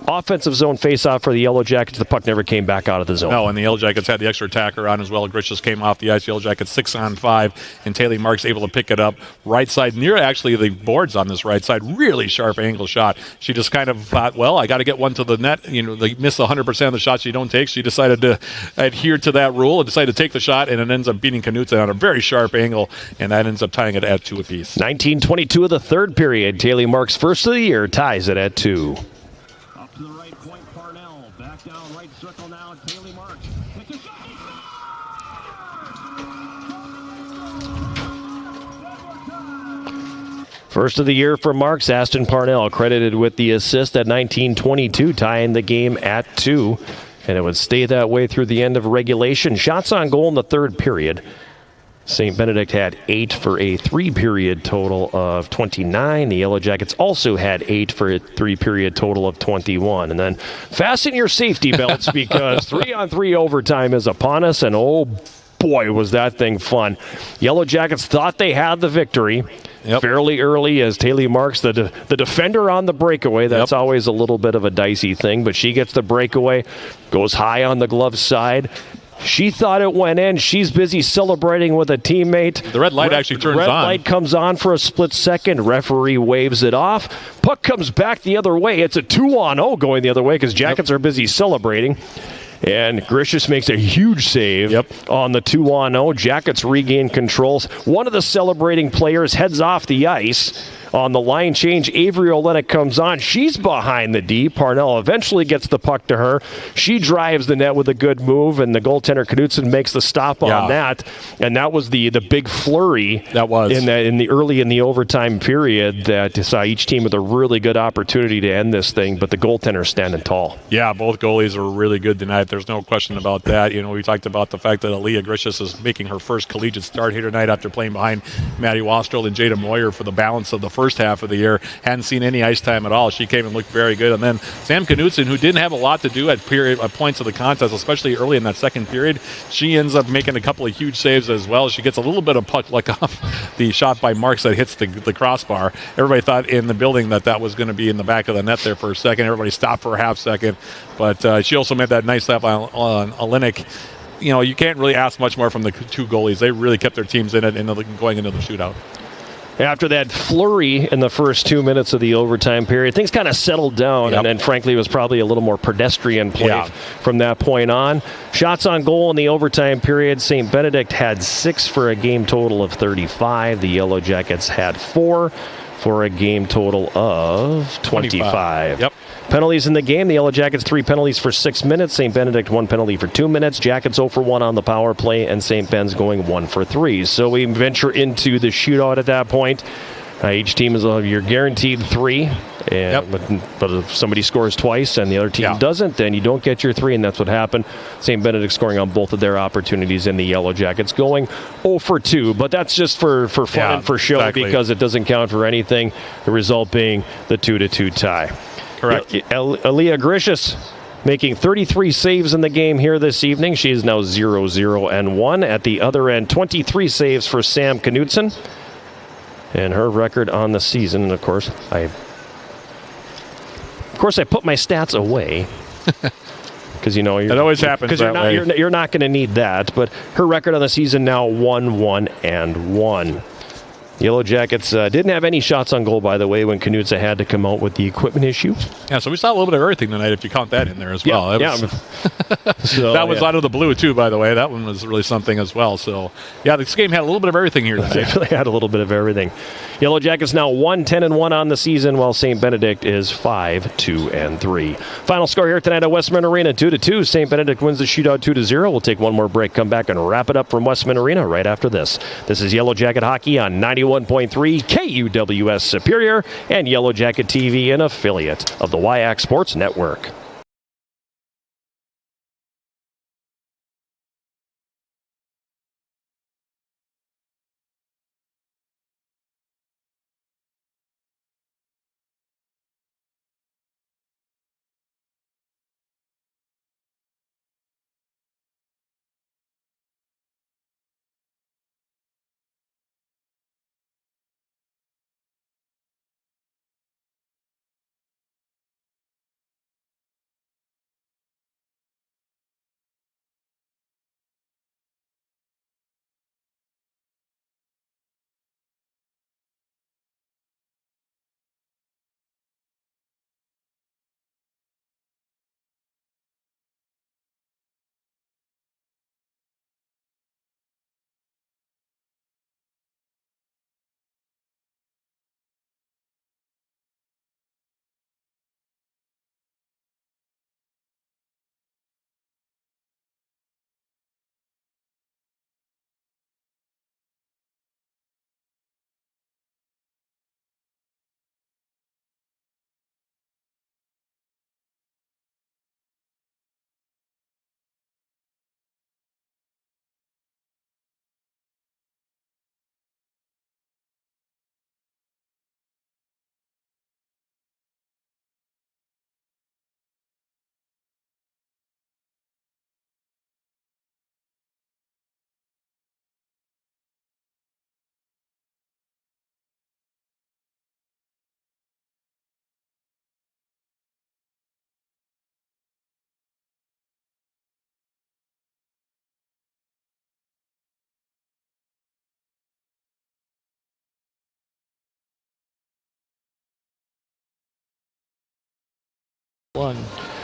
Offensive zone face-off for the Yellow Jackets. The puck never came back out of the zone. No, and the Yellow Jackets had the extra attacker on as well. Grishas came off the ice. Yellow Jackets 6-on-5, and Taylor Marks able to pick it up right side, near actually the boards on this right side. Really sharp angle shot. She just kind of thought, well, I got to get one to the net. You know, they miss 100% of the shots you don't take. She decided to adhere to that rule and decided to take the shot, and it ends up beating Knutson on a very sharp angle, and that ends up tying it at 2 apiece. 19:22 of the third period. Taylor Marks, first of the year, ties it at 2. To the right point, Parnell. Back down, right circle now, Taylor Marks. Takes a shot. First of the year for Marks, Aston Parnell credited with the assist at 19:22, tying the game at 2. And it would stay that way through the end of regulation. Shots on goal in the third period. St. Benedict had 8 for a 3-period total of 29. The Yellow Jackets also had 8 for a 3-period total of 21. And then fasten your safety belts because 3-on-3 overtime is upon us, and oh boy, was that thing fun. Yellow Jackets thought they had the victory fairly early as Taylor Marks, the defender on the breakaway. That's always a little bit of a dicey thing, but she gets the breakaway, goes high on the glove side. She thought it went in. She's busy celebrating with a teammate. The red light actually turns on. Red light comes on for a split second. Referee waves it off. Puck comes back the other way. It's a 2-on-0 going the other way because Jackets are busy celebrating. And Grishas makes a huge save on the 2-on-0. Jackets regain control. One of the celebrating players heads off the ice. On the line change, Avery Olenek comes on. She's behind the D. Parnell eventually gets the puck to her. She drives the net with a good move, and the goaltender Knutson makes the stop on that. And that was the big flurry that was in the early in the overtime period that saw each team with a really good opportunity to end this thing, but the goaltender standing tall. Yeah, both goalies are really good tonight. There's no question about that. You know, we talked about the fact that Aaliyah Grishas is making her first collegiate start here tonight after playing behind Maddie Wastrel and Jada Moyer for the balance of the first half of the year. Hadn't seen any ice time at all. She came and looked very good. And then Sam Knutson, who didn't have a lot to do at points of the contest, especially early in that second period, she ends up making a couple of huge saves as well. She gets a little bit of puck luck off the shot by Marks that hits the crossbar. Everybody thought in the building that was going to be in the back of the net there for a second. Everybody stopped for a half second. But she also made that nice stop on Olenek. You know, you can't really ask much more from the 2 goalies. They really kept their teams in it and going into the shootout. After that flurry in the first 2 minutes of the overtime period, things kind of settled down, and then frankly it was probably a little more pedestrian play from that point on. Shots on goal in the overtime period, St. Benedict had 6 for a game total of 35. The Yellow Jackets had 4 for a game total of 25. Penalties in the game. The Yellow Jackets 3 penalties for 6 minutes. St. Benedict 1 penalty for 2 minutes. Jackets 0 for 1 on the power play, and St. Ben's going 1 for 3. So we venture into the shootout at that point. Each team is you're guaranteed 3 But if somebody scores twice and the other team doesn't, then you don't get your 3, and that's what happened. St. Benedict scoring on both of their opportunities, in the Yellow Jackets going 0 for 2. But that's just for fun and for show, because it doesn't count for anything, the result being the 2-2 tie. Correct. Aaliyah Gricius making 33 saves in the game here this evening. She is now 0-0-1. At the other end, 23 saves for Sam Knudsen. And her record on the season, and of course I put my stats away because it always happens. Because you're not going to need that. But her record on the season now 1-1-1. Yellow Jackets didn't have any shots on goal, by the way, when Knudsen had to come out with the equipment issue. Yeah, so we saw a little bit of everything tonight, if you count that in there as well. That was out of the blue, too, by the way. That one was really something as well. So, this game had a little bit of everything here tonight. They really had a little bit of everything. Yellow Jackets now 1-10-1 on the season, while St. Benedict is 5-2-3. Final score here tonight at Westman Arena, 2-2. St. Benedict wins the shootout 2-0. We'll take one more break, come back, and wrap it up from Westman Arena right after this. This is Yellow Jacket Hockey on 91.3 KUWS Superior and Yellow Jacket TV, an affiliate of the WIAC Sports Network.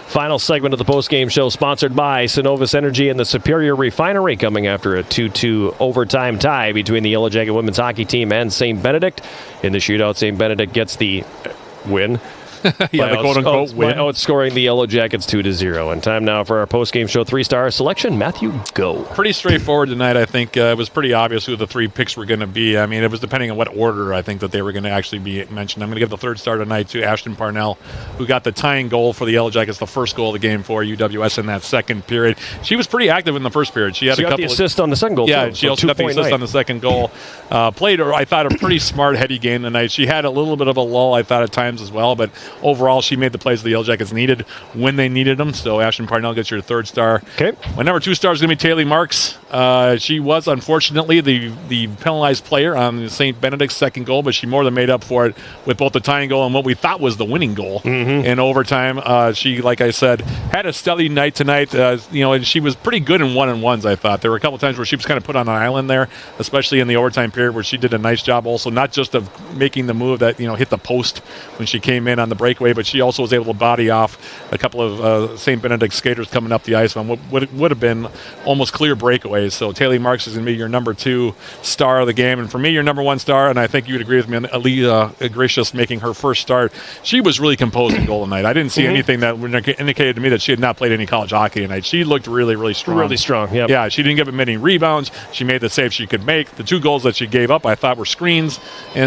Final segment of the postgame show sponsored by Synovus Energy and the Superior Refinery, coming after a 2-2 overtime tie between the Yellow Jacket women's hockey team and St. Benedict. In the shootout, St. Benedict gets the win. The quote-unquote win. Outscoring the Yellow Jackets 2-0. And time now for our post-game show 3-star selection. Matthew, go. Pretty straightforward tonight, I think. It was pretty obvious who the 3 picks were going to be. I mean, it was depending on what order I think that they were going to actually be mentioned. I'm going to give the 3rd star tonight to Ashton Parnell, who got the tying goal for the Yellow Jackets, the first goal of the game for UWS in that second period. She was pretty active in the first period. She got the assist on the second goal. Yeah, she also got the assist on the second goal. Played, I thought, a pretty smart, heady game tonight. She had a little bit of a lull, I thought, at times as well, but overall she made the plays the Yellow Jackets needed when they needed them. So Ashton Parnell gets your 3rd star. Okay. My number 2 star is going to be Taylor Marks. She was unfortunately the penalized player on the St. Benedict's second goal, but she more than made up for it with both the tying goal and what we thought was the winning goal in overtime. She, like I said, had a steady night tonight. And she was pretty good in one-on-ones. I thought there were a couple times where she was kind of put on an island there, especially in the overtime period, where she did a nice job. Also, not just of making the move that hit the post when she came in on the breakaway, but she also was able to body off a couple of St. Benedict skaters coming up the ice on what would have been almost clear breakaways. So Taylor Marks is going to be your number 2 star of the game. And for me, your number 1 star, and I think you would agree with me on Aaliyah Gricius making her first start. She was really composed in goal tonight. I didn't see anything that indicated to me that she had not played any college hockey tonight. She looked really, really strong. Really strong, yep. Yeah, she didn't give him many rebounds. She made the saves she could make. The 2 goals that she gave up, I thought, were screens. And